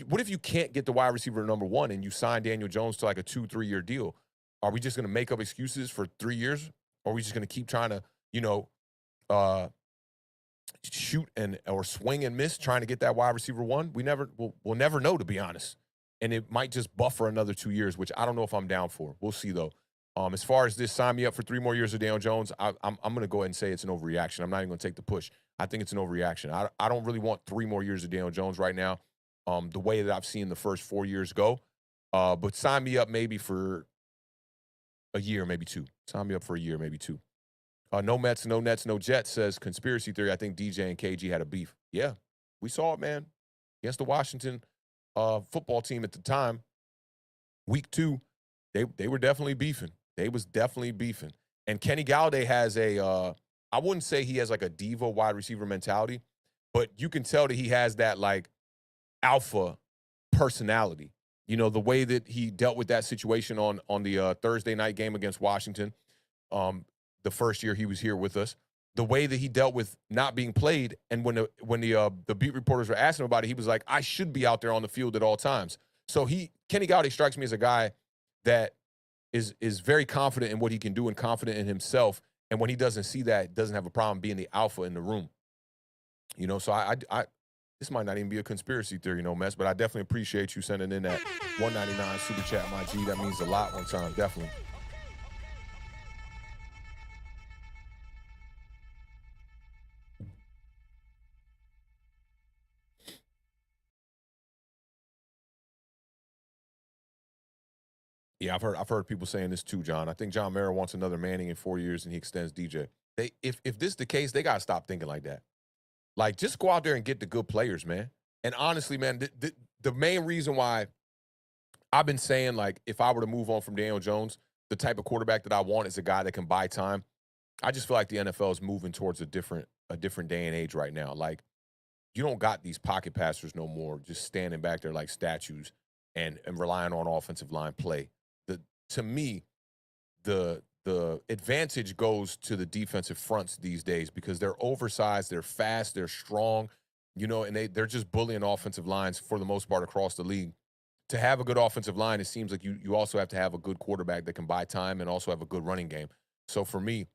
What if you can't get the wide receiver number one and you sign Daniel Jones to like a 2-3 year deal? Are we just going to make up excuses for 3 years? Or are we just going to keep trying to, shoot or swing and miss trying to get that wide receiver one? We'll never know, to be honest. And it might just buffer another 2 years, which I don't know if I'm down for. We'll see, though. As far as this, sign me up for 3 more years of Daniel Jones, I'm going to go ahead and say it's an overreaction. I'm not even going to take the push. I think it's an overreaction. I don't really want 3 more years of Daniel Jones right now, the way that I've seen the first 4 years go. But sign me up maybe for a year, maybe 2. Sign me up for a year, maybe 2. No Mets, no Nets, no Jets says, conspiracy theory, I think DJ and KG had a beef. Yeah, we saw it, man. Against the Washington football team at the time, week 2, they were definitely beefing. They was definitely beefing. And Kenny Galladay has I wouldn't say he has like a diva wide receiver mentality, but you can tell that he has that like alpha personality. The way that he dealt with that situation on the Thursday night game against Washington, the first year he was here with us, the way that he dealt with not being played, and when the beat reporters were asking him about it, he was like, I should be out there on the field at all times. So Kenny Galladay strikes me as a guy that is very confident in what he can do and confident in himself. And when he doesn't see that, doesn't have a problem being the alpha in the room. So I this might not even be a conspiracy theory, no mess, but I definitely appreciate you sending in that 199 super chat, my G. That means a lot one time, definitely. Yeah, I've heard people saying this too, John. I think John Mara wants another Manning in 4 years and he extends DJ. If this is the case, they gotta stop thinking like that. Like, just go out there and get the good players, man. And honestly, man, the main reason why I've been saying, like, if I were to move on from Daniel Jones, the type of quarterback that I want is a guy that can buy time. I just feel like the NFL is moving towards a different day and age right now. Like, you don't got these pocket passers no more, just standing back there like statues and relying on offensive line play. To me, the advantage goes to the defensive fronts these days because they're oversized, they're fast, they're strong, and they're just bullying offensive lines for the most part across the league. To have a good offensive line, it seems like you also have to have a good quarterback that can buy time and also have a good running game. So for me,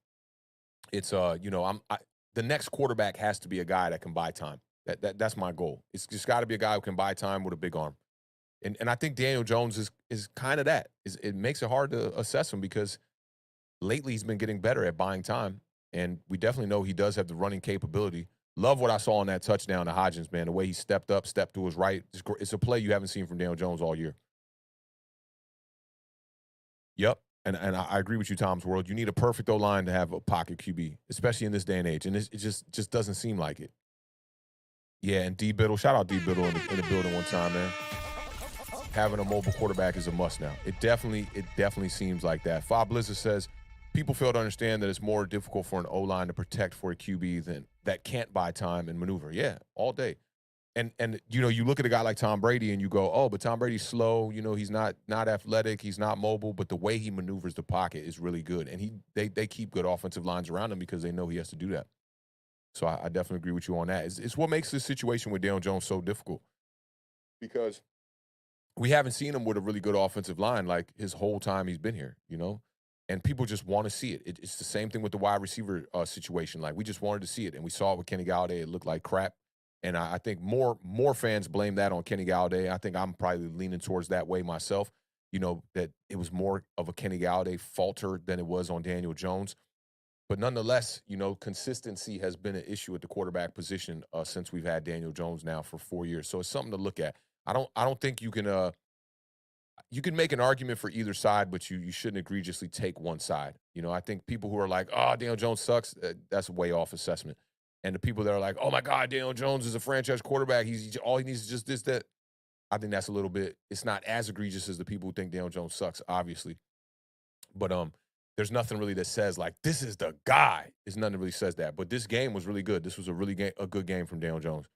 it's the next quarterback has to be a guy that can buy time. That's my goal. It's just got to be a guy who can buy time with a big arm. And I think Daniel Jones is kind of that. It makes it hard to assess him because lately he's been getting better at buying time, and we definitely know he does have the running capability. Love what I saw on that touchdown to Hodgins, man. The way he stepped up, stepped to his right. It's a play you haven't seen from Daniel Jones all year. Yep. And I agree with you, Tom's World. You need a perfect O-line to have a pocket QB, especially in this day and age. And it just doesn't seem like it. Yeah, and D Biddle. Shout out D Biddle in the building one time, man. Having a mobile quarterback is a must now. It definitely seems like that. Fob Blizzard says, people fail to understand that it's more difficult for an O-line to protect for a QB than that can't buy time and maneuver. Yeah, all day. And you look at a guy like Tom Brady and you go, oh, but Tom Brady's slow. He's not athletic. He's not mobile. But the way he maneuvers the pocket is really good. And they keep good offensive lines around him because they know he has to do that. So I definitely agree with you on that. It's what makes this situation with Daniel Jones so difficult because we haven't seen him with a really good offensive line like his whole time he's been here, and people just want to see it. It's the same thing with the wide receiver situation. Like, we just wanted to see it, and we saw it with Kenny Galladay. It looked like crap, and I think more fans blame that on Kenny Galladay. I think I'm probably leaning towards that way myself, that it was more of a Kenny Galladay falter than it was on Daniel Jones. But nonetheless, consistency has been an issue at the quarterback position since we've had Daniel Jones now for 4 years. So it's something to look at. I don't think you can make an argument for either side, but you shouldn't egregiously take one side. I think people who are like, oh, Daniel Jones sucks, that's a way off assessment. And the people that are like, oh my God, Daniel Jones is a franchise quarterback. All he needs is just this, that. I think that's a little bit, it's not as egregious as the people who think Daniel Jones sucks, obviously. But there's nothing really that says like, this is the guy. There's nothing that really says that. But this game was really good. This was a good game from Daniel Jones.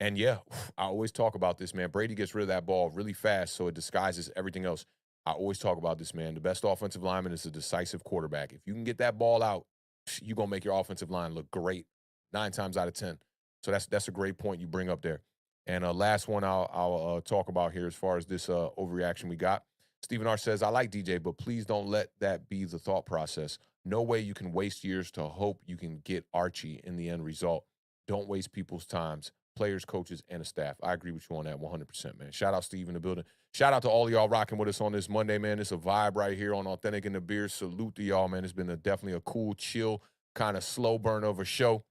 And yeah, I always talk about this, man. Brady gets rid of that ball really fast, so it disguises everything else. I always talk about this, man. The best offensive lineman is a decisive quarterback. If you can get that ball out, you're going to make your offensive line look great 9 times out of 10. So that's a great point you bring up there. And last one I'll talk about here as far as this overreaction we got. Stephen R. says, I like DJ, but please don't let that be the thought process. No way you can waste years to hope you can get Archie in the end result. Don't waste people's times. Players, coaches, and a staff. I agree with you on that 100%, man. Shout out Steve in the building. Shout out to all of y'all rocking with us on this Monday, man. It's a vibe right here on Awthentik and the Beer. Salute to y'all, man. It's been definitely a cool, chill, kind of slow burn of a show.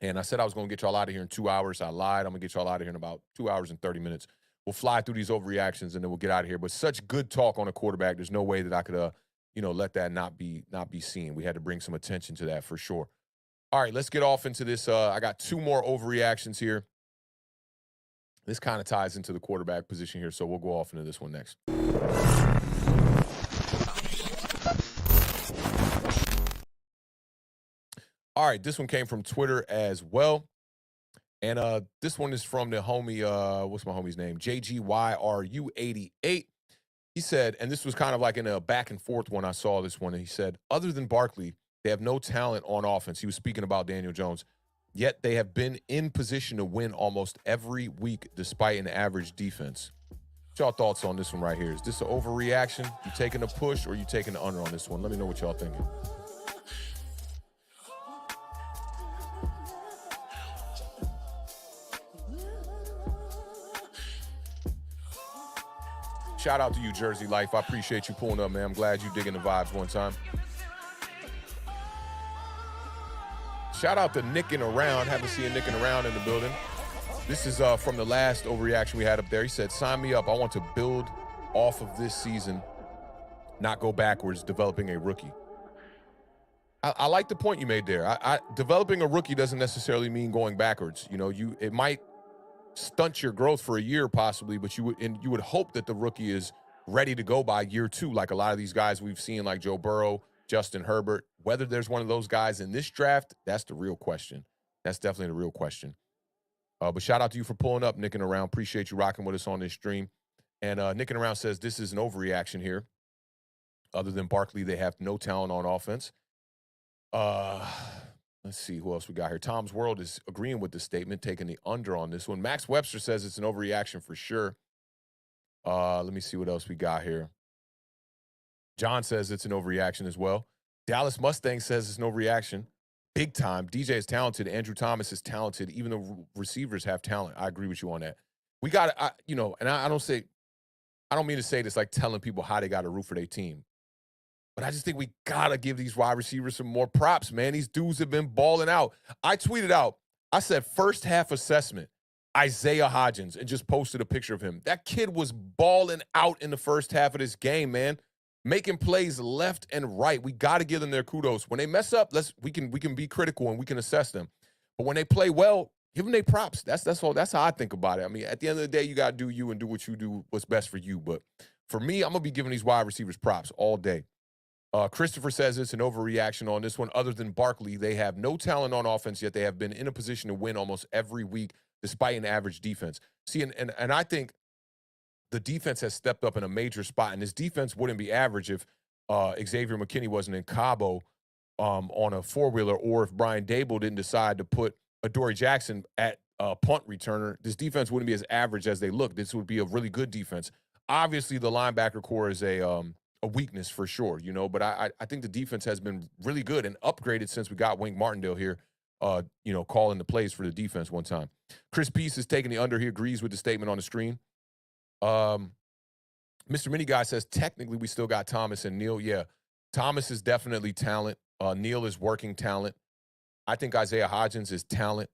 And I said I was going to get y'all out of here in 2 hours. I lied. I'm going to get y'all out of here in about 2 hours and 30 minutes. We'll fly through these overreactions, and then we'll get out of here. But such good talk on a quarterback. There's no way that I could, let that not be seen. We had to bring some attention to that for sure. All right, let's get off into this. I got 2 more overreactions here. This kind of ties into the quarterback position here, so we'll go off into this one next. All right, this one came from Twitter as well. And this one is from the homie, what's my homie's name? JGYRU88. He said, and this was kind of like in a back and forth when I saw this one, and he said, other than Barkley, they have no talent on offense. He was speaking about Daniel Jones. Yet they have been in position to win almost every week despite an average defense. What's y'all thoughts on this one right here? Is this an overreaction? You taking a push or you taking the under on this one? Let me know what y'all thinking. Shout out to you, Jersey Life. I appreciate you pulling up, man. I'm glad you digging the vibes one time. Shout out to Nicking Around. Haven't seen Nicking Around in the building. This is from the last overreaction we had up there. He said, sign me up. I want to build off of this season, not go backwards, developing a rookie. I like the point you made there. Developing a rookie doesn't necessarily mean going backwards. You know, it might stunt your growth for a year possibly, but you would hope that the rookie is ready to go by year 2, like a lot of these guys we've seen, like Joe Burrow, Justin Herbert. Whether there's one of those guys in this draft, that's the real question. That's definitely the real question. But shout out to you for pulling up, Nicking Around. Appreciate you rocking with us on this stream. And Nicking Around says this is an overreaction here. Other than Barkley, they have no talent on offense. Let's see who else we got here. Tom's World is agreeing with this statement, taking the under on this one. Max Webster says it's an overreaction for sure. Let me see what else we got here. John says it's an overreaction as well. Dallas Mustang says it's no reaction. Big time. DJ is talented. Andrew Thomas is talented. Even the receivers have talent. I agree with you on that. We got to, and I don't mean to say this like telling people how they got to root for their team. But I just think we got to give these wide receivers some more props, man. These dudes have been balling out. I tweeted out, I said first half assessment, Isaiah Hodgins, and just posted a picture of him. That kid was balling out in the first half of this game, man. Making plays left and right. We got to give them their kudos. When they mess up, we can be critical and we can assess them. But when they play well, give them their props. That's all. That's how I think about it. I mean, at the end of the day, you got to do you and do what you do, what's best for you. But for me, I'm going to be giving these wide receivers props all day. Christopher says it's an overreaction on this one. Other than Barkley, they have no talent on offense, yet they have been in a position to win almost every week despite an average defense. See, and I think the defense has stepped up in a major spot, and this defense wouldn't be average if Xavier McKinney wasn't in Cabo on a four-wheeler, or if Brian Dable didn't decide to put Adoree Jackson at punt returner. This defense wouldn't be as average as they look. This would be a really good defense. Obviously, the linebacker core is a weakness for sure, but I think the defense has been really good and upgraded since we got Wink Martindale here, calling the plays for the defense one time. Chris Peace is taking the under. He agrees with the statement on the screen. Mr. Mini Guy says, technically, we still got Thomas and Neal. Yeah, Thomas is definitely talent. Neal is working talent. I think Isaiah Hodgins is talent.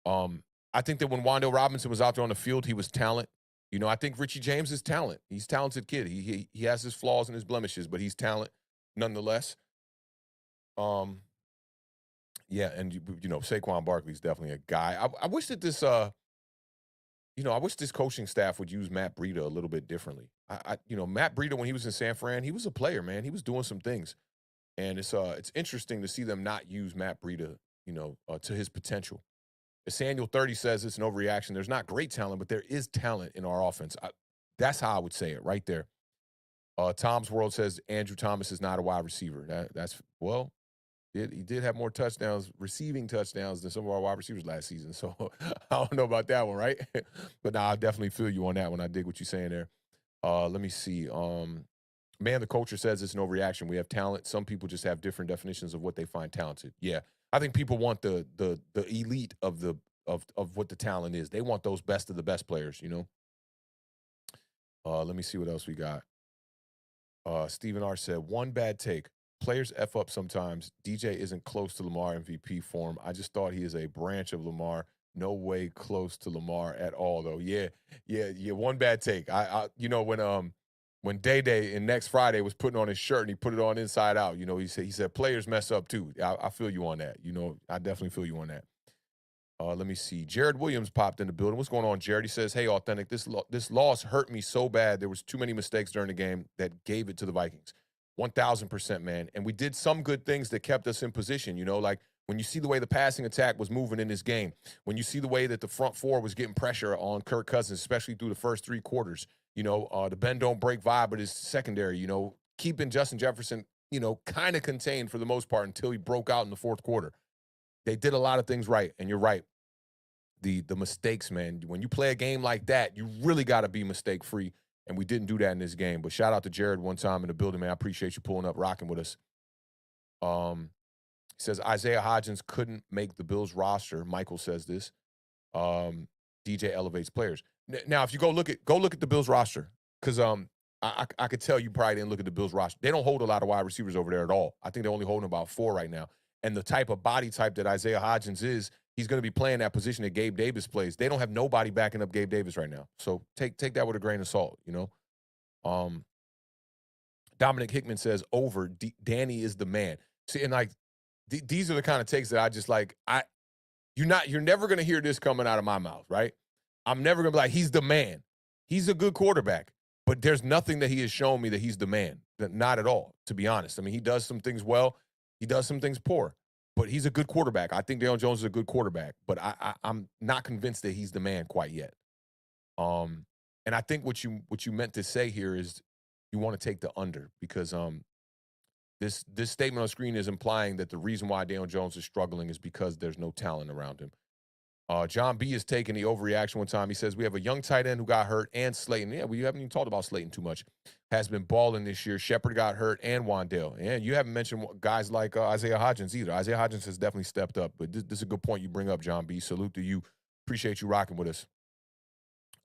I think that when Wan'Dale Robinson was out there on the field, he was talent. I think Richie James is talent. He's a talented kid. He has his flaws and his blemishes, but he's talent nonetheless. Yeah, and Saquon Barkley is definitely a guy. I wish that this I wish this coaching staff would use Matt Breida a little bit differently. Matt Breida, when he was in San Fran, he was a player, man. He was doing some things. And it's interesting to see them not use Matt Breida, to his potential. Samuel 30 says it's an overreaction. There's not great talent, but there is talent in our offense. That's how I would say it right there. Tom's World says Andrew Thomas is not a wide receiver. He did have more touchdowns, receiving touchdowns, than some of our wide receivers last season. So I don't know about that one, right? But I definitely feel you on that one. I dig what you're saying there. Let me see. Man, the culture says it's no reaction. We have talent. Some people just have different definitions of what they find talented. Yeah, I think people want the elite of what the talent is. They want those best of the best players. Let me see what else we got. Stephen R. said, one bad take. Players F up sometimes. DJ isn't close to Lamar MVP form. I just thought he is a branch of Lamar. No way close to Lamar at all, though. Yeah. One bad take. When Day in Next Friday was putting on his shirt and he put it on inside out, he said players mess up too. I feel you on that. I definitely feel you on that. Let me see. Jared Williams popped in the building. What's going on, Jared? He says, hey, Awthentik, this loss hurt me so bad. There was too many mistakes during the game that gave it to the Vikings. 1,000%, man. And we did some good things that kept us in position, like when you see the way the passing attack was moving in this game, when you see the way that the front four was getting pressure on Kirk Cousins, especially through the first 3 quarters, the bend don't break vibe, but his secondary, keeping Justin Jefferson, kind of contained for the most part until he broke out in the fourth quarter. They did a lot of things right, and you're right. The mistakes, man, when you play a game like that, you really got to be mistake-free, and we didn't do that in this game. But shout out to Jared one time in the building, man. I appreciate you pulling up, rocking with us. He says Isaiah Hodgins couldn't make the Bills roster. Michael says this. DJ elevates players. Now, if you go look at the Bills roster, because I could tell you probably didn't look at the Bills roster. They don't hold a lot of wide receivers over there at all. I think they're only holding about 4 right now. And the type of body type that Isaiah Hodgins is, he's going to be playing that position that Gabe Davis plays. They don't have nobody backing up Gabe Davis right now. So take that with a grain of salt, Um, Dominic Hickman says over. Danny is the man. See, and like these are the kind of takes that I just like. You're never gonna hear this coming out of my mouth, right? I'm never gonna be like, he's the man. He's a good quarterback, but there's nothing that he has shown me that he's the man. Not at all, to be honest. I mean, he does some things well, he does some things poor, but he's a good quarterback. I think Daniel Jones is a good quarterback, but I'm not convinced that he's the man quite yet. And I think what you meant to say here is you want to take the under because this statement on screen is implying that the reason why Daniel Jones is struggling is because there's no talent around him. John B is taking the overreaction one time. He says, we have a young tight end who got hurt and Slayton. Yeah, we haven't even talked about Slayton too much. Has been balling this year. Shepard got hurt and Wandale. And you haven't mentioned guys like Isaiah Hodgins either. Isaiah Hodgins has definitely stepped up. But this is a good point you bring up, John B. Salute to you. Appreciate you rocking with us.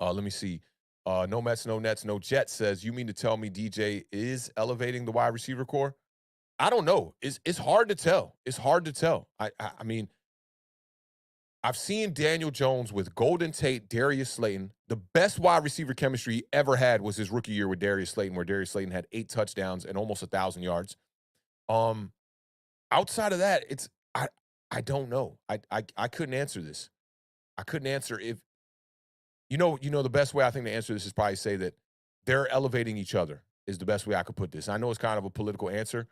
Let me see. No Mets, no Nets, no Jets says, you mean to tell me DJ is elevating the wide receiver core? I don't know. It's hard to tell. It's hard to tell. I mean, I've seen Daniel Jones with Golden Tate, Darius Slayton. The best wide receiver chemistry he ever had was his rookie year with Darius Slayton, where Darius Slayton had 8 touchdowns and almost 1,000 yards. Outside of that, I don't know. I couldn't answer this. I couldn't answer if the best way I think to answer this is probably say that they're elevating each other is the best way I could put this. I know it's kind of a political answer,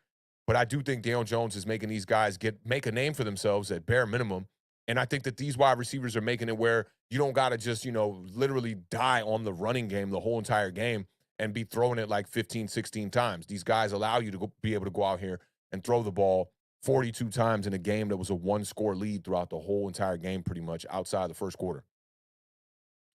but I do think Daniel Jones is making these guys make a name for themselves at bare minimum. And I think that these wide receivers are making it where you don't got to just, literally die on the running game the whole entire game and be throwing it like 15, 16 times. These guys allow you to be able to go out here and throw the ball 42 times in a game that was a 1-score lead throughout the whole entire game pretty much outside the first quarter.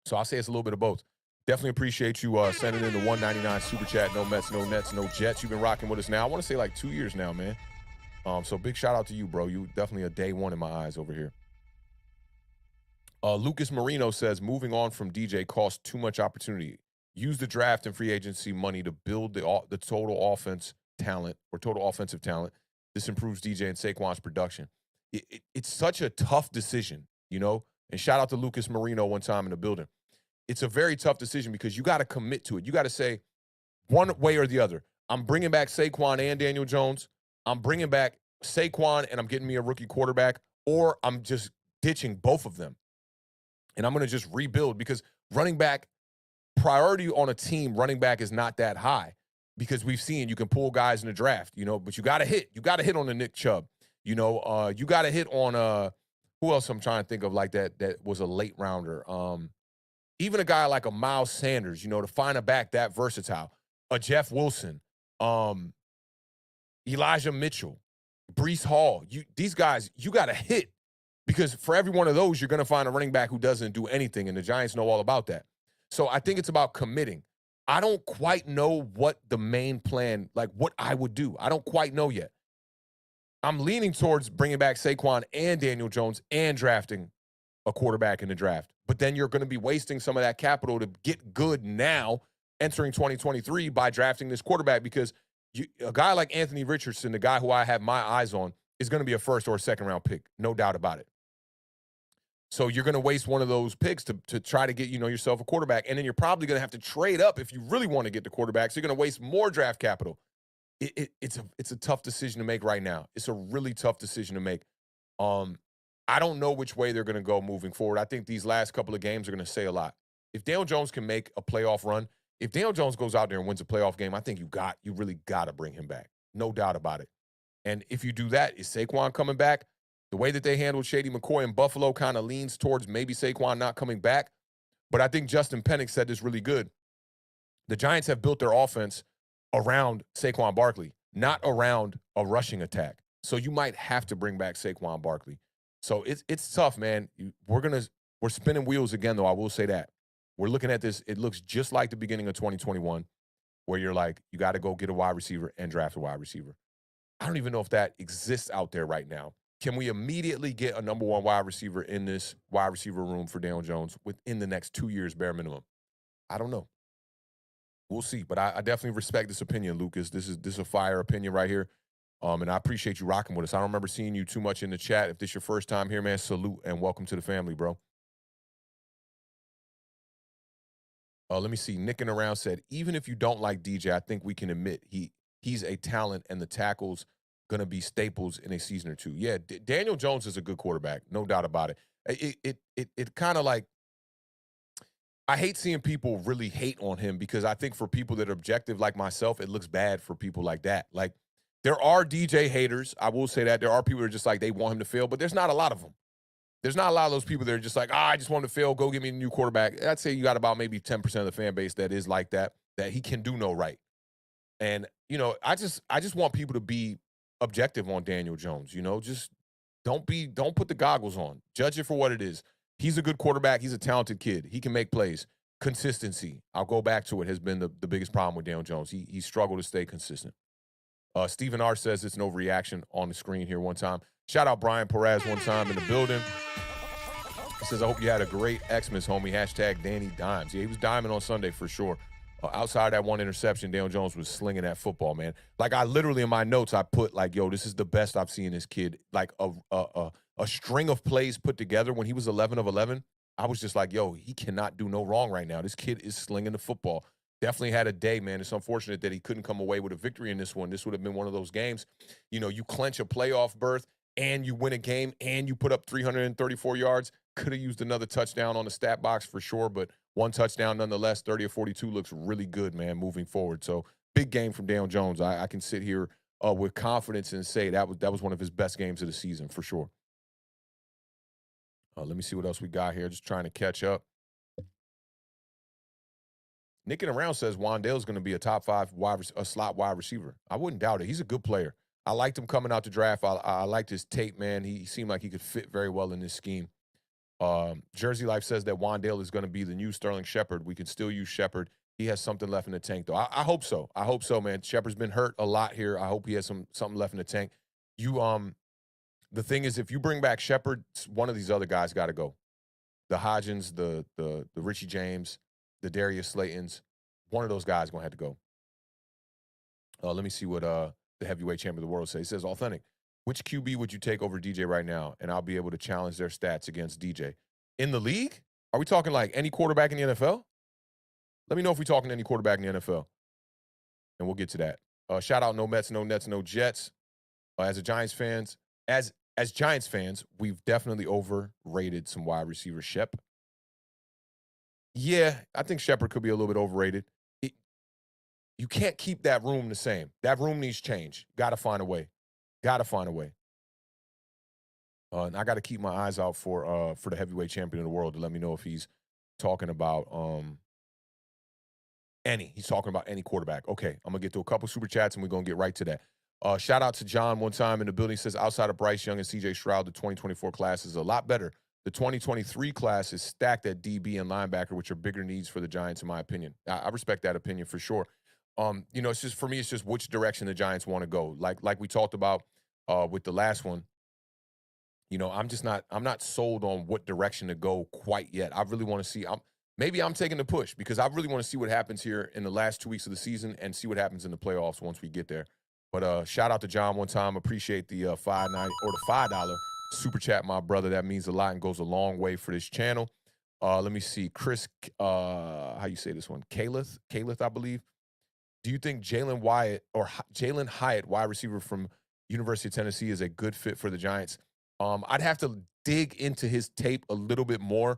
So I'll say it's a little bit of both. Definitely appreciate you sending in the 199 super chat. No Mets, no Nets, no Jets. You've been rocking with us now. I want to say like 2 years now, man. So big shout out to you, bro. You definitely a day one in my eyes over here. Lucas Marino says, moving on from DJ costs too much opportunity. Use the draft and free agency money to build the total offense talent or total offensive talent. This improves DJ and Saquon's production. It's such a tough decision, And shout out to Lucas Marino one time in the building. It's a very tough decision because you got to commit to it. You got to say one way or the other. I'm bringing back Saquon and Daniel Jones. I'm bringing back Saquon and I'm getting me a rookie quarterback, or I'm just ditching both of them. And I'm going to just rebuild because running back priority on a team, running back is not that high because we've seen you can pull guys in the draft, but you got to hit. You got to hit on the Nick Chubb. You got to hit on who else I'm trying to think of like that was a late rounder. Even a guy like a Miles Sanders, to find a back that versatile. A Jeff Wilson, Elijah Mitchell, Breece Hall. These guys, you got to hit. Because for every one of those, you're going to find a running back who doesn't do anything, and the Giants know all about that. So I think it's about committing. I don't quite know what the main plan, like what I would do. I don't quite know yet. I'm leaning towards bringing back Saquon and Daniel Jones and drafting a quarterback in the draft. But then you're going to be wasting some of that capital to get good now entering 2023 by drafting this quarterback because a guy like Anthony Richardson, the guy who I have my eyes on, is going to be a first or a second round pick. No doubt about it. So you're going to waste one of those picks to try to get, yourself a quarterback. And then you're probably going to have to trade up if you really want to get the quarterback. So you're going to waste more draft capital. It's a tough decision to make right now. It's a really tough decision to make. I don't know which way they're going to go moving forward. I think these last couple of games are going to say a lot. If Daniel Jones can make a playoff run, if Daniel Jones goes out there and wins a playoff game, I think you really got to bring him back. No doubt about it. And if you do that, is Saquon coming back? The way that they handled Shady McCoy in Buffalo kind of leans towards maybe Saquon not coming back. But I think Justin Pennick said this really good. The Giants have built their offense around Saquon Barkley, not around a rushing attack. So you might have to bring back Saquon Barkley. So it's tough, man. We're spinning wheels again, though. I will say that. We're looking at this. It looks just like the beginning of 2021, where you're like, you got to go get a wide receiver and draft a wide receiver. I don't even know if that exists out there right now. Can we immediately get a number one wide receiver in this wide receiver room for Daniel Jones within the next 2 years, bare minimum? I don't know. We'll see. But I definitely respect this opinion, Lucas. This is a fire opinion right here. And I appreciate you rocking with us. I don't remember seeing you too much in the chat. If this is your first time here, man, salute and welcome to the family, bro. Let me see. Nicking around said, even if you don't like DJ, I think we can admit he's a talent and the tackles going to be staples in a season or two. Yeah, Daniel Jones is a good quarterback, no doubt about it. It kind of like, I hate seeing people really hate on him because I think for people that are objective like myself, it looks bad for people like that. Like, there are DJ haters. I will say that there are people that are just like they want him to fail, but there's not a lot of them. There's not a lot of those people that are just like, I just want him to fail. Go get me a new quarterback. I'd say you got about maybe 10% of the fan base that is like that, that he can do no right. And, I just want people to be objective on Daniel Jones. Just don't put the goggles on. Judge it for what it is. He's a good quarterback. He's a talented kid. He can make plays. Consistency, I'll go back to it, has been the biggest problem with Daniel Jones. He struggled to stay consistent. Stephen R says it's no reaction on the screen here one time. Shout out Brian Perez one time in the building. He says, I hope you had a great Xmas, homie. Hashtag Danny Dimes. Yeah, he was diming on Sunday for sure. Outside that one interception, Daniel Jones was slinging that football, man. Like, I literally in my notes, I put like, yo, this is the best I've seen this kid. Like a string of plays put together when he was 11 of 11. I was just like, yo, he cannot do no wrong right now. This kid is slinging the football. Definitely had a day, man. It's unfortunate that he couldn't come away with a victory in this one. This would have been one of those games, you clench a playoff berth and you win a game and you put up 334 yards. Could have used another touchdown on the stat box for sure, but one touchdown nonetheless. 30 or 42 looks really good, man, moving forward. So big game from Daniel Jones. I can sit here with confidence and say that was one of his best games of the season for sure. Let me see what else we got here. Just trying to catch up. Nicking around says Wandale's going to be a top 5 slot wide receiver. I wouldn't doubt it. He's a good player. I liked him coming out the draft. I liked his tape, man. He seemed like he could fit very well in this scheme. Jersey Life says that Wandale is going to be the new Sterling Shepard. We can still use Shepard. He has something left in the tank, though. I hope so. I hope so, man. Shepard's been hurt a lot here. I hope he has something left in the tank. The thing is, if you bring back Shepard, one of these other guys got to go. The Hodgins, the Richie James, the Darius Slaytons, one of those guys going to have to go. Let me see what the heavyweight champion of the world says. He says, Awthentik, which QB would you take over DJ right now? And I'll be able to challenge their stats against DJ. In the league? Are we talking like any quarterback in the NFL? Let me know if we're talking any quarterback in the NFL. And we'll get to that. Shout out No Mets, No Nets, No Jets. As Giants fans, we've definitely overrated some wide receiver Shep. Yeah, I think Shepard could be a little bit overrated. You can't keep that room the same. That room needs change. Got to find a way. And I got to keep my eyes out for the heavyweight champion of the world to let me know if he's talking about he's talking about any quarterback. Okay, I'm going to get to a couple super chats and we're going to get right to that. Shout out to John one time in the building. He says, outside of Bryce Young and CJ Stroud, the 2024 class is a lot better. The 2023 class is stacked at DB and linebacker, which are bigger needs for the Giants, in my opinion. I respect that opinion for sure. It's just, for me, it's just which direction the Giants want to go. Like we talked about with the last one, I'm not sold on what direction to go quite yet. I really want to see, maybe I'm taking the push because I really want to see what happens here in the last 2 weeks of the season and see what happens in the playoffs once we get there. But shout out to John one time. Appreciate the $5 super chat, my brother. That means a lot and goes a long way for this channel. Let me see. Chris, how you say this one? Caleth, I believe. Do you think Jalen Hyatt, wide receiver from University of Tennessee, is a good fit for the Giants? I'd have to dig into his tape a little bit more.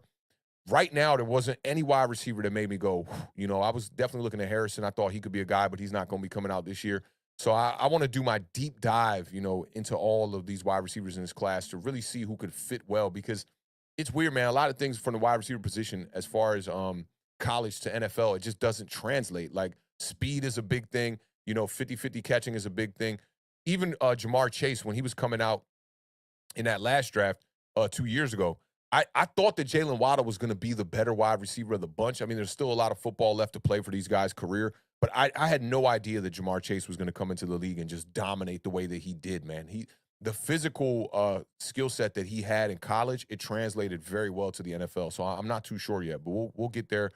Right now, there wasn't any wide receiver that made me go, I was definitely looking at Harrison. I thought he could be a guy, but he's not going to be coming out this year. So I want to do my deep dive, into all of these wide receivers in this class to really see who could fit well, because it's weird, man. A lot of things from the wide receiver position as far as college to NFL, it just doesn't translate. Like, speed is a big thing. 50-50 catching is a big thing. Even Jamar Chase, when he was coming out in that last draft 2 years ago, I thought that Jalen Waddle was going to be the better wide receiver of the bunch. I mean, there's still a lot of football left to play for these guys' career, but I had no idea that Jamar Chase was going to come into the league and just dominate the way that he did, man. The physical skill set that he had in college, it translated very well to the NFL. So I'm not too sure yet, but we'll get there.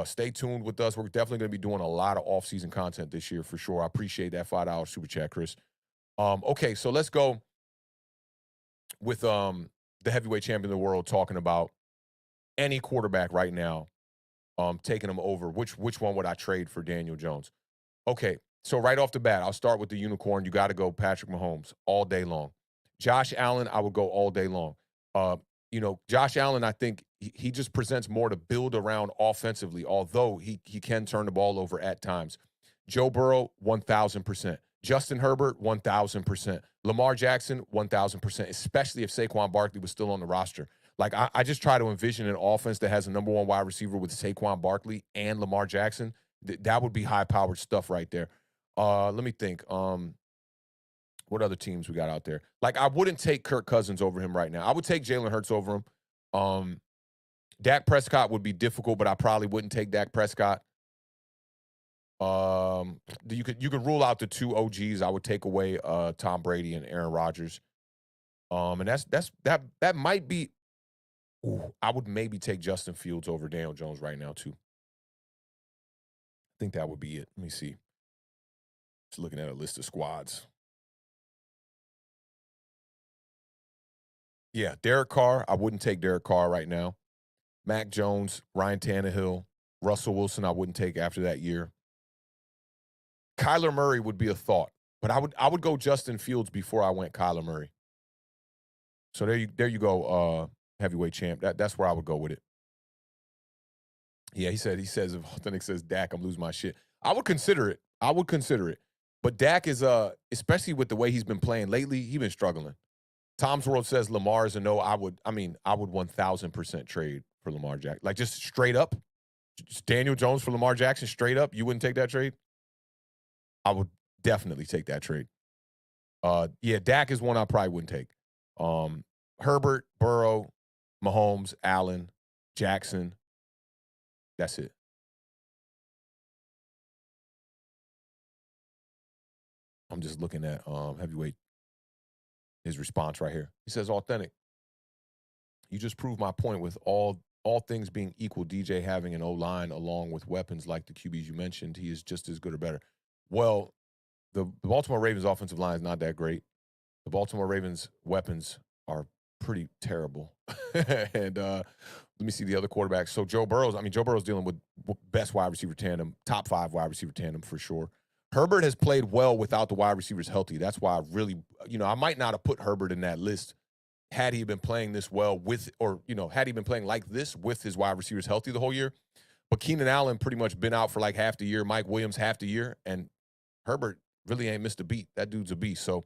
Stay tuned with us. We're definitely going to be doing a lot of off-season content this year for sure. I appreciate that $5 super chat, Chris. Okay, so let's go with the heavyweight champion of the world talking about any quarterback right now taking him over. Which one would I trade for Daniel Jones? Okay, so right off the bat, I'll start with the unicorn. You got to go Patrick Mahomes all day long. Josh Allen, I would go all day long. Uh, Josh Allen, I think he just presents more to build around offensively, although he can turn the ball over at times. Joe Burrow, 1,000%. Justin Herbert, 1,000%. Lamar Jackson, 1,000%, especially if Saquon Barkley was still on the roster. Like, I just try to envision an offense that has a number one wide receiver with Saquon Barkley and Lamar Jackson. That would be high-powered stuff right there. Let me think. What other teams we got out there? Like, I wouldn't take Kirk Cousins over him right now. I would take Jalen Hurts over him. Dak Prescott would be difficult, but I probably wouldn't take Dak Prescott. You could rule out the two OGs. I would take away Tom Brady and Aaron Rodgers. And that might be. Ooh, I would maybe take Justin Fields over Daniel Jones right now too. I think that would be it. Let me see. Just looking at a list of squads. Yeah, Derek Carr. I wouldn't take Derek Carr right now. Mac Jones, Ryan Tannehill, Russell Wilson. I wouldn't take after that year. Kyler Murray would be a thought, but I would go Justin Fields before I went Kyler Murray. So there you go, heavyweight champ. That's where I would go with it. Yeah, he says if Awthentik says Dak, I'm losing my shit. I would consider it. But Dak is especially with the way he's been playing lately, he's been struggling. Tom's World says Lamar is a no. I would 1,000% trade for Lamar Jackson. Like, just straight up, just Daniel Jones for Lamar Jackson, straight up. You wouldn't take that trade? I would definitely take that trade. Yeah, Dak is one I probably wouldn't take. Herbert, Burrow, Mahomes, Allen, Jackson. That's it. I'm just looking at heavyweight, his response right here. He says, Awthentik, you just proved my point with all things being equal, DJ having an O-line along with weapons like the QBs you mentioned, he is just as good or better. Well, the Baltimore Ravens offensive line is not that great. The Baltimore Ravens weapons are pretty terrible. And let me see the other quarterbacks. So Joe Burrow's dealing with best wide receiver tandem, top 5 wide receiver tandem for sure. Herbert has played well without the wide receivers healthy. That's why I really, I might not have put Herbert in that list had he been playing this well with, or, had he been playing like this with his wide receivers healthy the whole year. But Keenan Allen pretty much been out for like half the year. Mike Williams half the year. And Herbert really ain't missed a beat. That dude's a beast. So,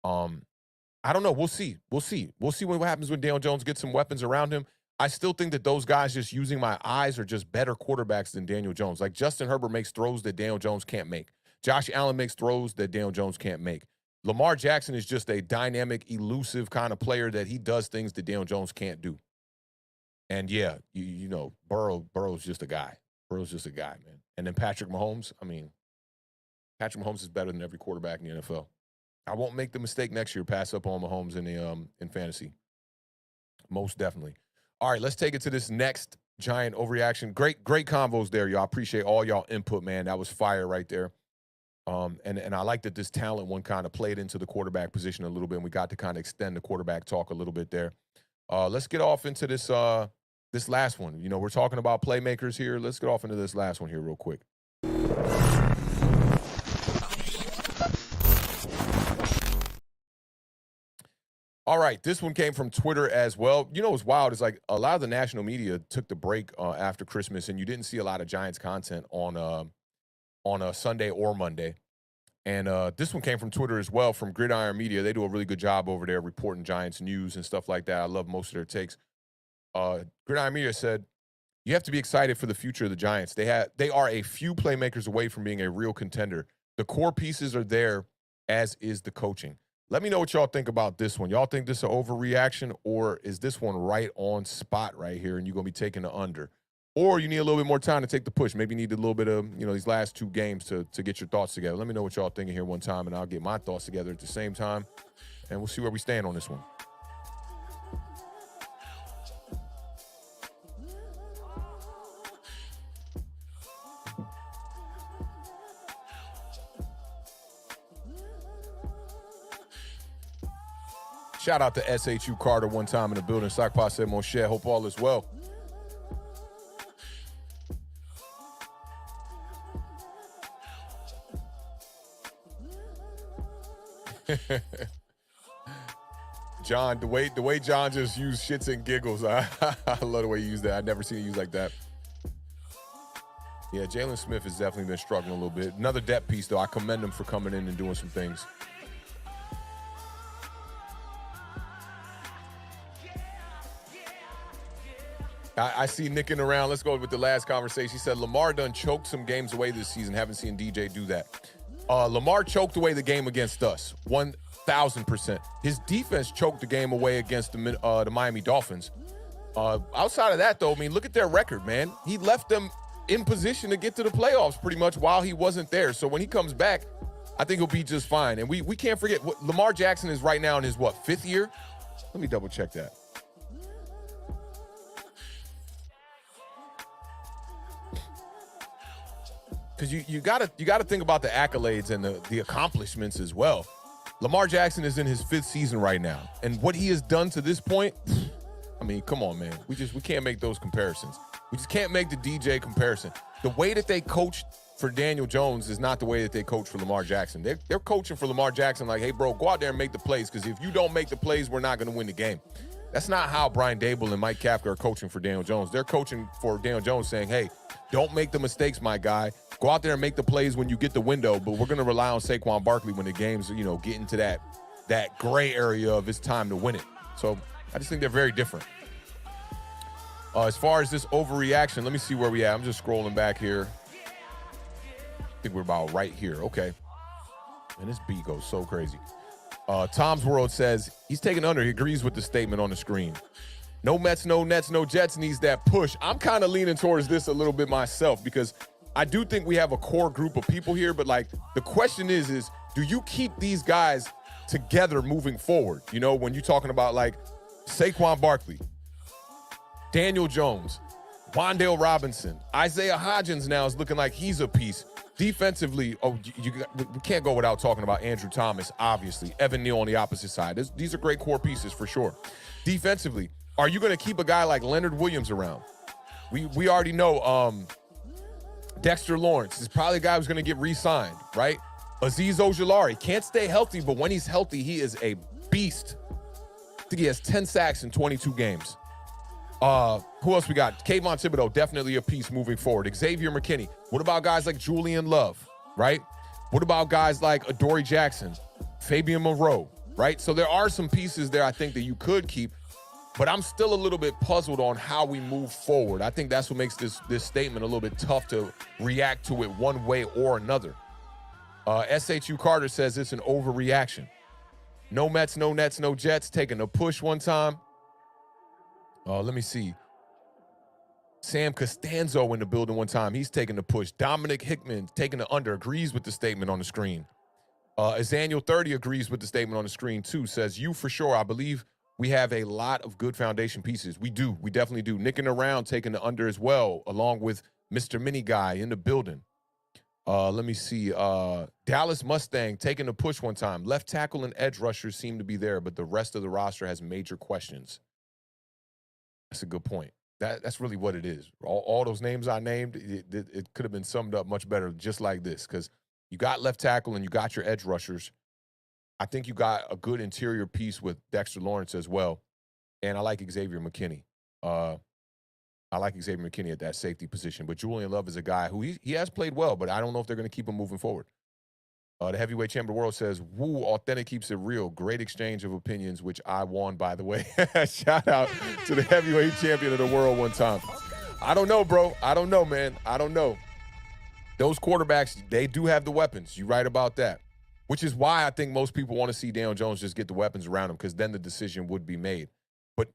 I don't know. We'll see. We'll see what happens when Daniel Jones gets some weapons around him. I still think that those guys, just using my eyes, are just better quarterbacks than Daniel Jones. Like, Justin Herbert makes throws that Daniel Jones can't make. Josh Allen makes throws that Daniel Jones can't make. Lamar Jackson is just a dynamic, elusive kind of player that he does things that Daniel Jones can't do. And yeah, Burrow's just a guy. Burrow's just a guy, man. And then Patrick Mahomes, Patrick Mahomes is better than every quarterback in the NFL. I won't make the mistake next year, pass up on Mahomes in fantasy. Most definitely. All right, let's take it to this next giant overreaction. Great convos there, y'all. Appreciate all y'all input, man. That was fire right there. And I like that this talent one kind of played into the quarterback position a little bit, and we got to kind of extend the quarterback talk a little bit there. Let's get off into this last one. We're talking about playmakers here. Let's get off into this last one here real quick. All right, this one came from Twitter as well. What's wild is, like, a lot of the national media took the break after Christmas, and you didn't see a lot of Giants content on a Sunday or Monday. And this one came from Twitter as well, from Gridiron Media. They do a really good job over there reporting Giants news and stuff like that. I love most of their takes. Gridiron Media said, you have to be excited for the future of the Giants. They are a few playmakers away from being a real contender. The core pieces are there, as is the coaching. Let me know what y'all think about this one. Y'all think this is an overreaction, or is this one right on spot right here and you're going to be taking the under? Or you need a little bit more time to take the push. Maybe you need a little bit of, these last 2 games to get your thoughts together. Let me know what y'all thinking here one time, and I'll get my thoughts together at the same time, and we'll see where we stand on this one. Shout out to SHU Carter one time in the building. Sakpa said, mon cher, hope all is well. John, the way John just used shits and giggles, I love the way he used that. I've never seen it used like that. Yeah, Jalen Smith has definitely been struggling a little bit. Another depth piece, though. I commend him for coming in and doing some things. I see nicking around. Let's go with the last conversation. He said, Lamar done choked some games away this season. Haven't seen DJ do that. Lamar choked away the game against us, 1,000%. His defense choked the game away against the Miami Dolphins. Outside of that, though, I mean, look at their record, man. He left them in position to get to the playoffs pretty much while he wasn't there. So when he comes back, I think he'll be just fine. And we can't forget, Lamar Jackson is right now in his, 5th year? Let me double check that. Because you gotta think about the accolades and the accomplishments as well. Lamar Jackson is in his 5th season right now, and what he has done to this point, I mean, come on, man. We can't make those comparisons. We just can't make the DJ comparison. The way that they coached for Daniel Jones is not the way that they coach for Lamar Jackson. They're coaching for Lamar Jackson like, hey, bro, go out there and make the plays, because if you don't make the plays, we're not going to win the game. That's not how Brian Dable and Mike Kafka are coaching for Daniel Jones. They're coaching for Daniel Jones saying, hey, don't make the mistakes, my guy. Go out there and make the plays when you get the window, but we're going to rely on Saquon Barkley when the game's, get into that gray area of it's time to win it. So I just think they're very different. As far as this overreaction, let me see where we at. I'm just scrolling back here. I think we're about right here. Okay. And this beat goes so crazy. Tom's World says he's taking under. He agrees with the statement on the screen. No Mets, no Nets, no Jets needs that push. I'm kind of leaning towards this a little bit myself, because I do think we have a core group of people here, but the question is do you keep these guys together moving forward? When you're talking about Saquon Barkley, Daniel Jones, Wan'Dale Robinson, Isaiah Hodgins now is looking like he's a piece. Defensively, we can't go without talking about Andrew Thomas, obviously. Evan Neal on the opposite side. These are great core pieces for sure. Defensively, are you going to keep a guy like Leonard Williams around? We already know Dexter Lawrence is probably a guy who's going to get re-signed, right? Azeez Ojulari can't stay healthy, but when he's healthy, he is a beast. I think he has 10 sacks in 22 games. Who else we got? Kayvon Thibodeau, definitely a piece moving forward. Xavier McKinney. What about guys like Julian Love, right? What about guys like Adoree Jackson, Fabian Moreau, right? So there are some pieces there I think that you could keep, but I'm still a little bit puzzled on how we move forward. I think that's what makes this statement a little bit tough to react to it one way or another. SHU Carter says it's an overreaction. No Mets, no Nets, no Jets, taking a push one time. Let me see. Sam Costanzo in the building one time. He's taking the push. Dominic Hickman taking the under, agrees with the statement on the screen. Azaniel 30 agrees with the statement on the screen too. Says, you for sure. I believe we have a lot of good foundation pieces. We do. We definitely do. Nicking around, taking the under as well, along with Mr. Mini Guy in the building. Let me see. Dallas Mustang taking the push one time. Left tackle and edge rushers seem to be there, but the rest of the roster has major questions. That's a good point. That's really what it is. All those names I named, it could have been summed up much better just like this, because you got left tackle and you got your edge rushers. I think you got a good interior piece with Dexter Lawrence as well, and I like Xavier McKinney. I like Xavier McKinney at that safety position, but Julian Love is a guy who he has played well, but I don't know if they're going to keep him moving forward. The heavyweight champion of the world says, woo, Awthentik keeps it real. Great exchange of opinions, which I won, by the way. Shout out to the heavyweight champion of the world one time. I don't know, bro. I don't know, man. I don't know. Those quarterbacks, they do have the weapons. You're right about that, which is why I think most people want to see Daniel Jones just get the weapons around him, because then the decision would be made. But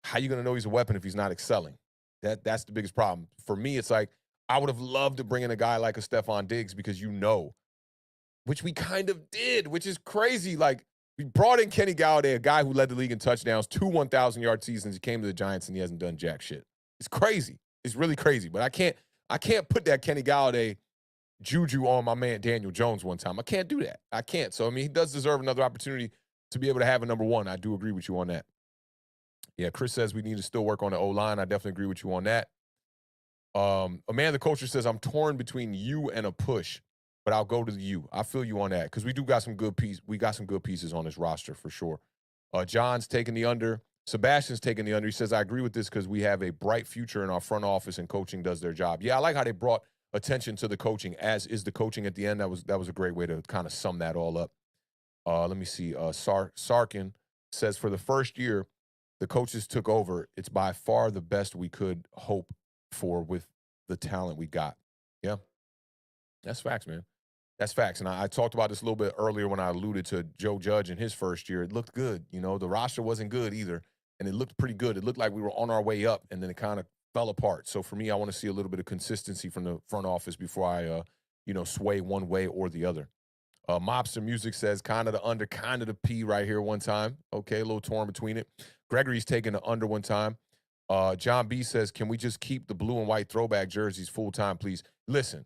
how are you going to know he's a weapon if he's not excelling? That's the biggest problem. For me, it's like I would have loved to bring in a guy like a Stephon Diggs, because which we kind of did, which is crazy. We brought in Kenny Golladay, a guy who led the league in touchdowns, 2 1,000-yard seasons. He came to the Giants, and he hasn't done jack shit. It's crazy. It's really crazy. But I can't put that Kenny Golladay juju on my man Daniel Jones one time. I can't do that. I can't. So, I mean, he does deserve another opportunity to be able to have a number one. I do agree with you on that. Yeah, Chris says we need to still work on the O-line. I definitely agree with you on that. Amanda Culture says, I'm torn between you and a push. but I'll go to you. I feel you on that because we do got some good pieces. We got some good pieces on this roster for sure. John's taking the under. Sebastian's taking the under. He says, I agree with this because we have a bright future in our front office and coaching does their job. Yeah, I like how they brought attention to the coaching, as is the coaching at the end. That was a great way to kind of sum that all up. Let me see. Sarkin says, for the first year the coaches took over, it's by far the best we could hope for with the talent we got. Yeah, that's facts, man. That's facts. And I talked about this a little bit earlier when I alluded to Joe Judge in his first year. It looked good. You know, the roster wasn't good either. And it looked pretty good. It looked like we were on our way up, and then it kind of fell apart. So for me, I want to see a little bit of consistency from the front office before I, sway one way or the other. Mobster Music says kind of the under, kind of the P right here one time. Okay, a little torn between it. Gregory's taking the under one time. John B says, can we just keep the blue and white throwback jerseys full time, please? Listen,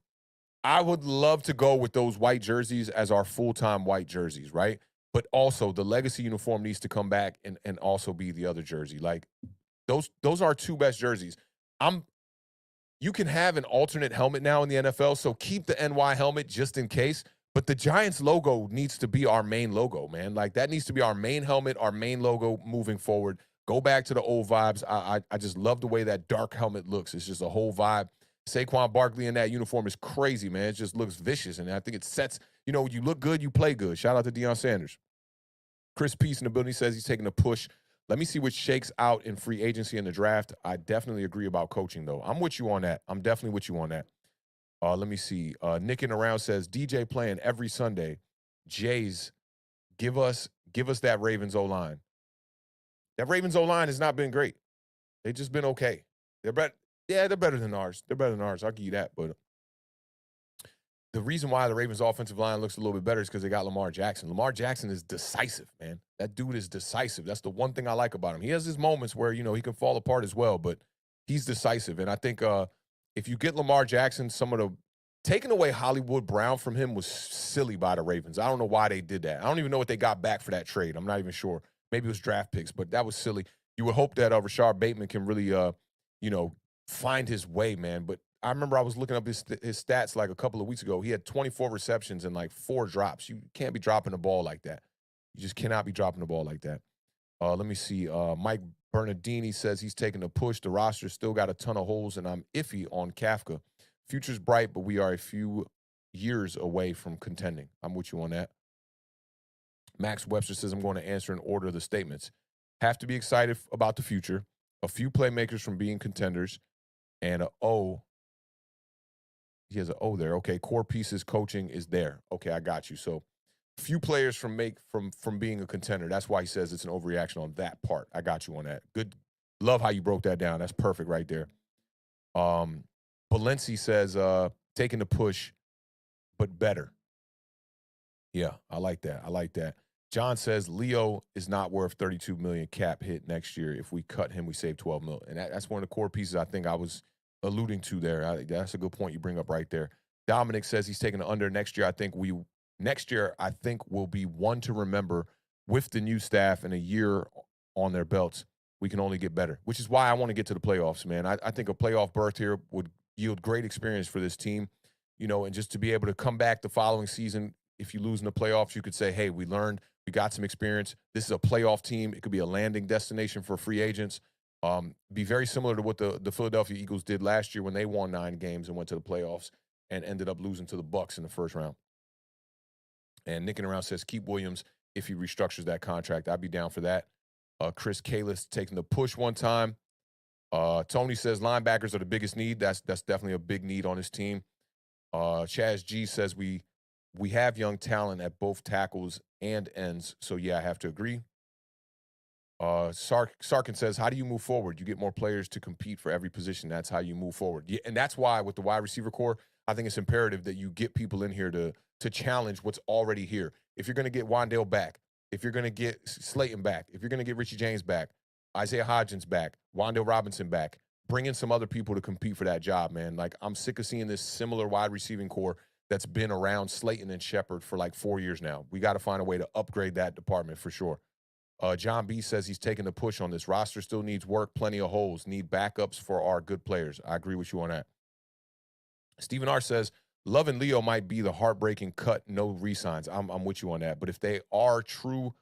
I would love to go with those white jerseys as our full-time white jerseys, right? But also the legacy uniform needs to come back and also be the other jersey. Like those are our two best jerseys. You can have an alternate helmet now in the NFL, so keep the NY helmet just in case. But the Giants logo needs to be our main logo, man. Like that needs to be our main helmet, our main logo moving forward. Go back to the old vibes. I just love the way that dark helmet looks. It's just a whole vibe. Saquon Barkley in that uniform is crazy, man. It just looks vicious, and I think it sets, you look good, you play good. Shout out to Deion Sanders. Chris Peace in the building says he's taking a push. Let me see what shakes out in free agency and the draft. I definitely agree about coaching, though. I'm with you on that. I'm definitely with you on that. Let me see. Nicking around says DJ playing every Sunday. Jays, give us that Ravens O-line. That Ravens O-line has not been great. They've just been okay. They're better. Yeah, they're better than ours. They're better than ours. I'll give you that. But the reason why the Ravens' offensive line looks a little bit better is because they got Lamar Jackson. Lamar Jackson is decisive, man. That dude is decisive. That's the one thing I like about him. He has his moments where, he can fall apart as well, but he's decisive. And I think if you get Lamar Jackson, taking away Hollywood Brown from him was silly by the Ravens. I don't know why they did that. I don't even know what they got back for that trade. I'm not even sure. Maybe it was draft picks, but that was silly. You would hope that Rashard Bateman can really, find his way, man. But I remember I was looking up his stats like a couple of weeks ago. He had 24 receptions and like 4 drops. You can't be dropping the ball like that. You just cannot be dropping the ball like that. Let me see. Mike Bernardini says he's taking a push. The roster still got a ton of holes, and I'm iffy on Kafka. Future's bright, but we are a few years away from contending. I'm with you on that. Max Webster says I'm going to answer in order of the statements. Have to be excited about the future. A few playmakers from being contenders, and a O. He has an O there. Okay, core pieces coaching is there. Okay, I got you. So, few players from being a contender. That's why he says it's an overreaction on that part. I got you on that. Good. Love how you broke that down. That's perfect right there. Valenci says taking the push, but better. Yeah, I like that. I like that. John says Leo is not worth $32 million cap hit next year. If we cut him, we save $12 million. And that's one of the core pieces I think I was alluding to there. That's a good point you bring up right there. Dominic says he's taking the under next year. I think will be one to remember with the new staff and a year on their belts. We can only get better, which is why I want to get to the playoffs, man. I think a playoff berth here would yield great experience for this team, and just to be able to come back the following season. If you lose in the playoffs, you could say, hey, we learned, we got some experience. This is a playoff team. It could be a landing destination for free agents. Be very similar to what the Philadelphia Eagles did last year when they won 9 games and went to the playoffs and ended up losing to the Bucs in the first round. And Nicking around says, keep Williams if he restructures that contract. I'd be down for that. Chris Kalis taking the push one time. Tony says linebackers are the biggest need. That's definitely a big need on his team. Chaz G says we have young talent at both tackles and ends. So, yeah, I have to agree. Sarkin says, how do you move forward? You get more players to compete for every position. That's how you move forward. Yeah, and that's why with the wide receiver core, I think it's imperative that you get people in here to challenge what's already here. If you're going to get Wandale back, if you're going to get Slayton back, if you're going to get Richie James back, Isaiah Hodgins back, Wandale Robinson back, bring in some other people to compete for that job, man. Like, I'm sick of seeing this similar wide receiving core that's been around Slayton and Shepard for like 4 years now. We got to find a way to upgrade that department for sure. John B says he's taking the push on this. Roster still needs work, plenty of holes, need backups for our good players. I agree with you on that. Stephen R says, Love and Leo might be the heartbreaking cut, no resigns. I'm with you on that. But if they are true,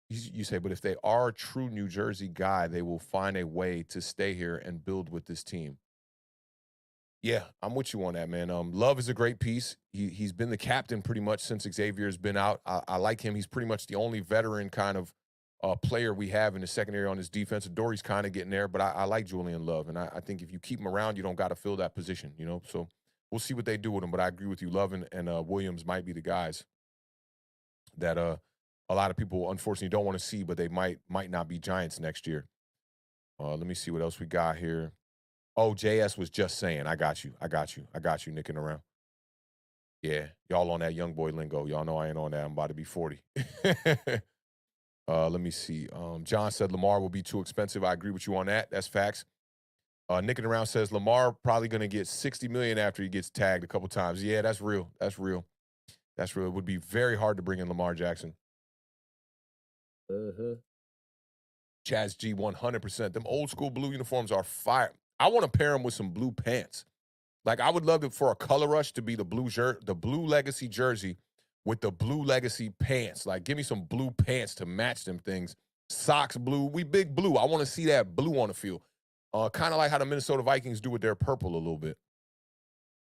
you say, but if they are a true New Jersey guy, they will find a way to stay here and build with this team. Yeah, I'm with you on that, man. Love is a great piece. He's been the captain pretty much since Xavier's been out. I like him. He's pretty much the only veteran kind of player we have in the secondary on his defense. Dory's kind of getting there, but I like Julian Love, and I think if you keep him around, you don't got to fill that position, you know. So we'll see what they do with him. But I agree with you. Love and Williams might be the guys that a lot of people unfortunately don't want to see, but they might not be Giants next year. Let me see what else we got here. Oh, JS was just saying, I got you. I got you. I got you nicking around. Yeah, y'all on that young boy lingo. Y'all know I ain't on that. I'm about to be 40. Let me see. John said Lamar will be too expensive. I agree with you on that. That's facts. Nicking around says Lamar probably going to get 60 million after he gets tagged a couple times. Yeah, that's real. That's real. That's real. It would be very hard to bring in Lamar Jackson. Chaz G, 100%. Them old school blue uniforms are fire. I want to pair them with some blue pants. Like, I would love it for a color rush to be the blue legacy jersey with the blue legacy pants. Like, give me some blue pants to match them things. Socks blue. We big blue. I want to see that blue on the field. Kind of like how the Minnesota Vikings do with their purple a little bit.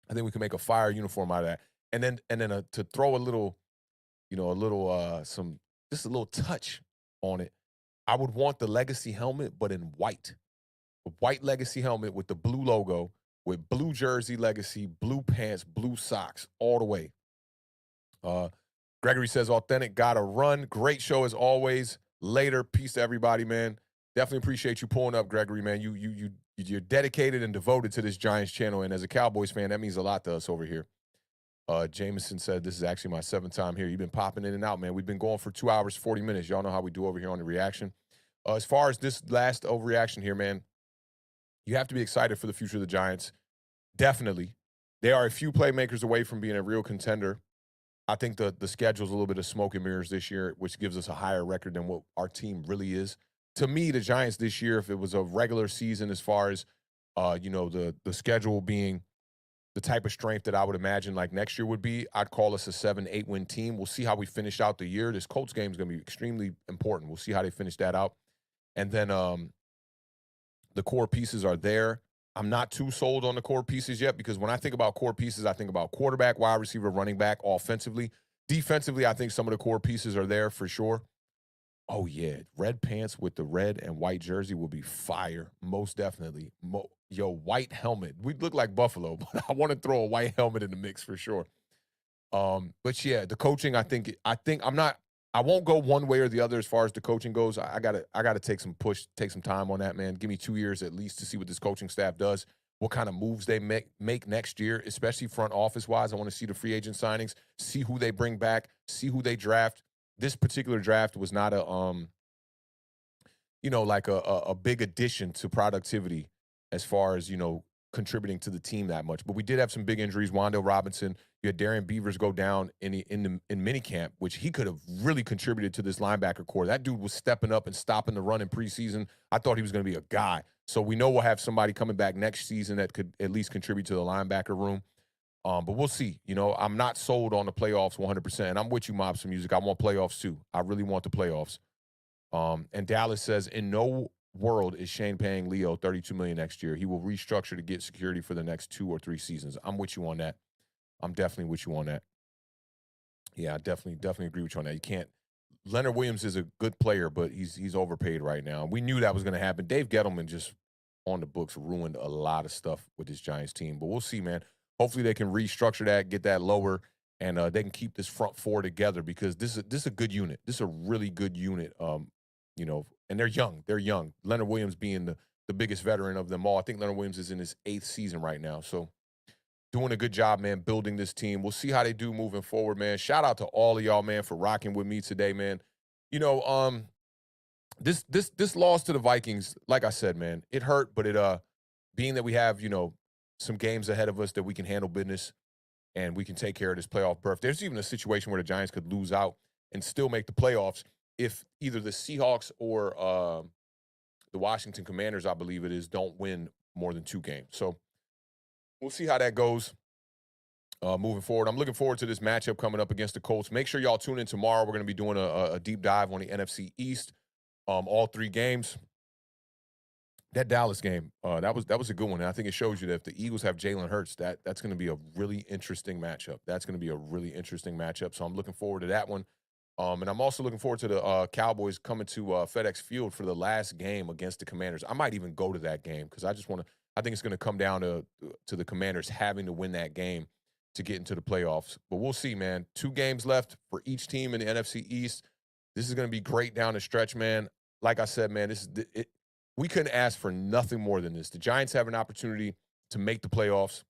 I think we can make a fire uniform out of that. And then to throw a little, just a little touch on it. I would want the legacy helmet, but in white. A white legacy helmet with the blue logo, with blue jersey legacy, blue pants, blue socks, all the way. Gregory says, Awthentik gotta run. Great show as always. Later. Peace to everybody, man. Definitely appreciate you pulling up, Gregory, man. You're dedicated and devoted to this Giants channel, and as a Cowboys fan, that means a lot to us over here. Jameson said, this is actually my 7th time here. You've been popping in and out, man. We've been going for 2 hours, 40 minutes. Y'all know how we do over here on the reaction. As far as this last overreaction here, man, you have to be excited for the future of the Giants. Definitely. They are a few playmakers away from being a real contender. I think the schedule's a little bit of smoke and mirrors this year, which gives us a higher record than what our team really is. To me, the Giants this year, if it was a regular season as far as, the schedule being the type of strength that I would imagine like next year would be, I'd call us a 7-8 win team. We'll see how we finish out the year. This Colts game is going to be extremely important. We'll see how they finish that out. And then the core pieces are there. I'm not too sold on the core pieces yet because when I think about core pieces, I think about quarterback, wide receiver, running back, offensively. Defensively, I think some of the core pieces are there for sure. Oh, yeah. Red pants with the red and white jersey will be fire. Most definitely. White helmet. We'd look like Buffalo, but I want to throw a white helmet in the mix for sure. But yeah, the coaching, I won't go one way or the other as far as the coaching goes. I gotta take some time on that, man. Give me 2 years at least to see what this coaching staff does, what kind of moves they make next year, especially front office wise. I want to see the free agent signings, see who they bring back, see who they draft. This particular draft was not a big addition to productivity as far as, contributing to the team that much. But we did have some big injuries. Wando Robinson, you had Darian Beavers go down in minicamp, which he could have really contributed to this linebacker core. That dude was stepping up and stopping the run in preseason. I thought he was going to be a guy. So we know we'll have somebody coming back next season that could at least contribute to the linebacker room. But we'll see. I'm not sold on the playoffs 100%. And I'm with you, Mobster Music. I want playoffs too. I really want the playoffs. And Dallas says, in no world is Shane paying Leo $32 million next year. He will restructure to get security for the next 2 or 3 seasons. I'm with you on that. I'm definitely with you on that. Yeah, I definitely agree with you on that. You can't. Leonard Williams is a good player, but he's overpaid right now. We knew that was going to happen. Dave Gettleman just on the books ruined a lot of stuff with this Giants team. But we'll see, man. Hopefully they can restructure that, get that lower, and they can keep this front four together because this is a good unit. This is a really good unit. And they're young. They're young. Leonard Williams being the biggest veteran of them all. I think Leonard Williams is in his 8th season right now. So doing a good job, man, building this team. We'll see how they do moving forward, man. Shout out to all of y'all, man, for rocking with me today, man. This loss to the Vikings, like I said, man, it hurt, but it being that we have, some games ahead of us that we can handle business and we can take care of this playoff berth. There's even a situation where the Giants could lose out and still make the playoffs if either the Seahawks or the Washington Commanders, I believe it is, don't win more than 2 games. So we'll see how that goes. moving forward. I'm looking forward to this matchup coming up against the Colts. Make sure y'all tune in tomorrow. We're going to be doing a deep dive on the NFC East, all 3 games. That Dallas game, that was a good one. And I think it shows you that if the Eagles have Jalen Hurts, that's going to be a really interesting matchup. That's going to be a really interesting matchup. So I'm looking forward to that one. And I'm also looking forward to the Cowboys coming to FedEx Field for the last game against the Commanders. I might even go to that game because I think it's going to come down to the Commanders having to win that game to get into the playoffs. But we'll see, man. 2 games left for each team in the NFC East. This is going to be great down the stretch, man. Like I said, man, we couldn't ask for nothing more than this. The Giants have an opportunity to make the playoffs,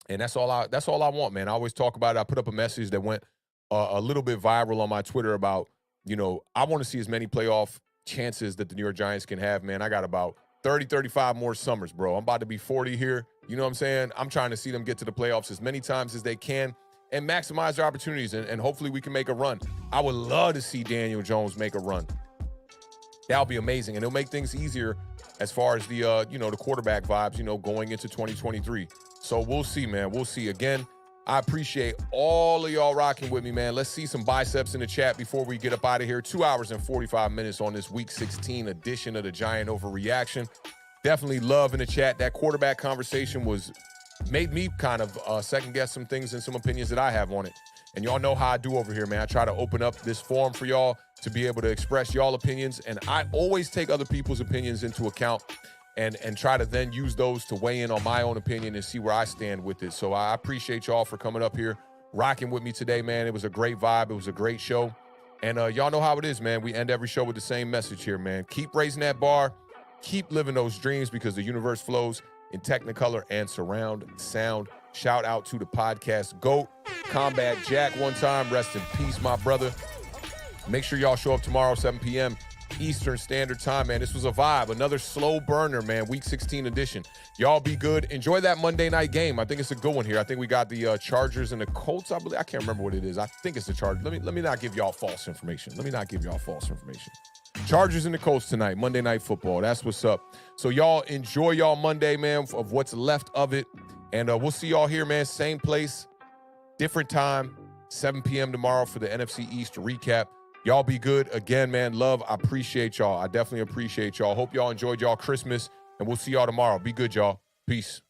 and that's all I want, man. I always talk about it. I put up a message that went a little bit viral on my Twitter about, I want to see as many playoff chances that the New York Giants can have, man. I got about 30, 35 more summers, bro. I'm about to be 40 here. You know what I'm saying? I'm trying to see them get to the playoffs as many times as they can and maximize their opportunities, and hopefully we can make a run. I would love to see Daniel Jones make a run. That'll be amazing, and it'll make things easier as far as the the quarterback vibes, going into 2023. So we'll see, man. We'll see. Again, I appreciate all of y'all rocking with me, man. Let's see some biceps in the chat before we get up out of here. 2 hours and 45 minutes on this Week 16 edition of the Giant Overreaction. Definitely love in the chat. That quarterback conversation made me kind of second guess some things and some opinions that I have on it. And y'all know how I do over here, man. I try to open up this forum for y'all to be able to express y'all opinions. And I always take other people's opinions into account and try to then use those to weigh in on my own opinion and see where I stand with it. So I appreciate y'all for coming up here, rocking with me today, man. It was a great vibe. It was a great show. And y'all know how it is, man. We end every show with the same message here, man. Keep raising that bar. Keep living those dreams because the universe flows in Technicolor and surround sound. Shout out to the podcast GOAT, Combat Jack one time. Rest in peace, my brother. Make sure y'all show up tomorrow, 7 p.m. Eastern Standard Time, man. This was a vibe. Another slow burner, man. Week 16 edition. Y'all be good. Enjoy that Monday night game. I think it's a good one here. I think we got the Chargers and the Colts, I believe. I can't remember what it is. I think it's the Chargers. Let me not give y'all false information. Chargers and the Colts tonight, Monday Night Football. That's what's up. So y'all enjoy y'all Monday, man, of what's left of it. And we'll see y'all here, man. Same place, different time, 7 p.m. tomorrow for the NFC East recap. Y'all be good. Again, man, love. I appreciate y'all. I definitely appreciate y'all. Hope y'all enjoyed y'all Christmas, and we'll see y'all tomorrow. Be good, y'all. Peace.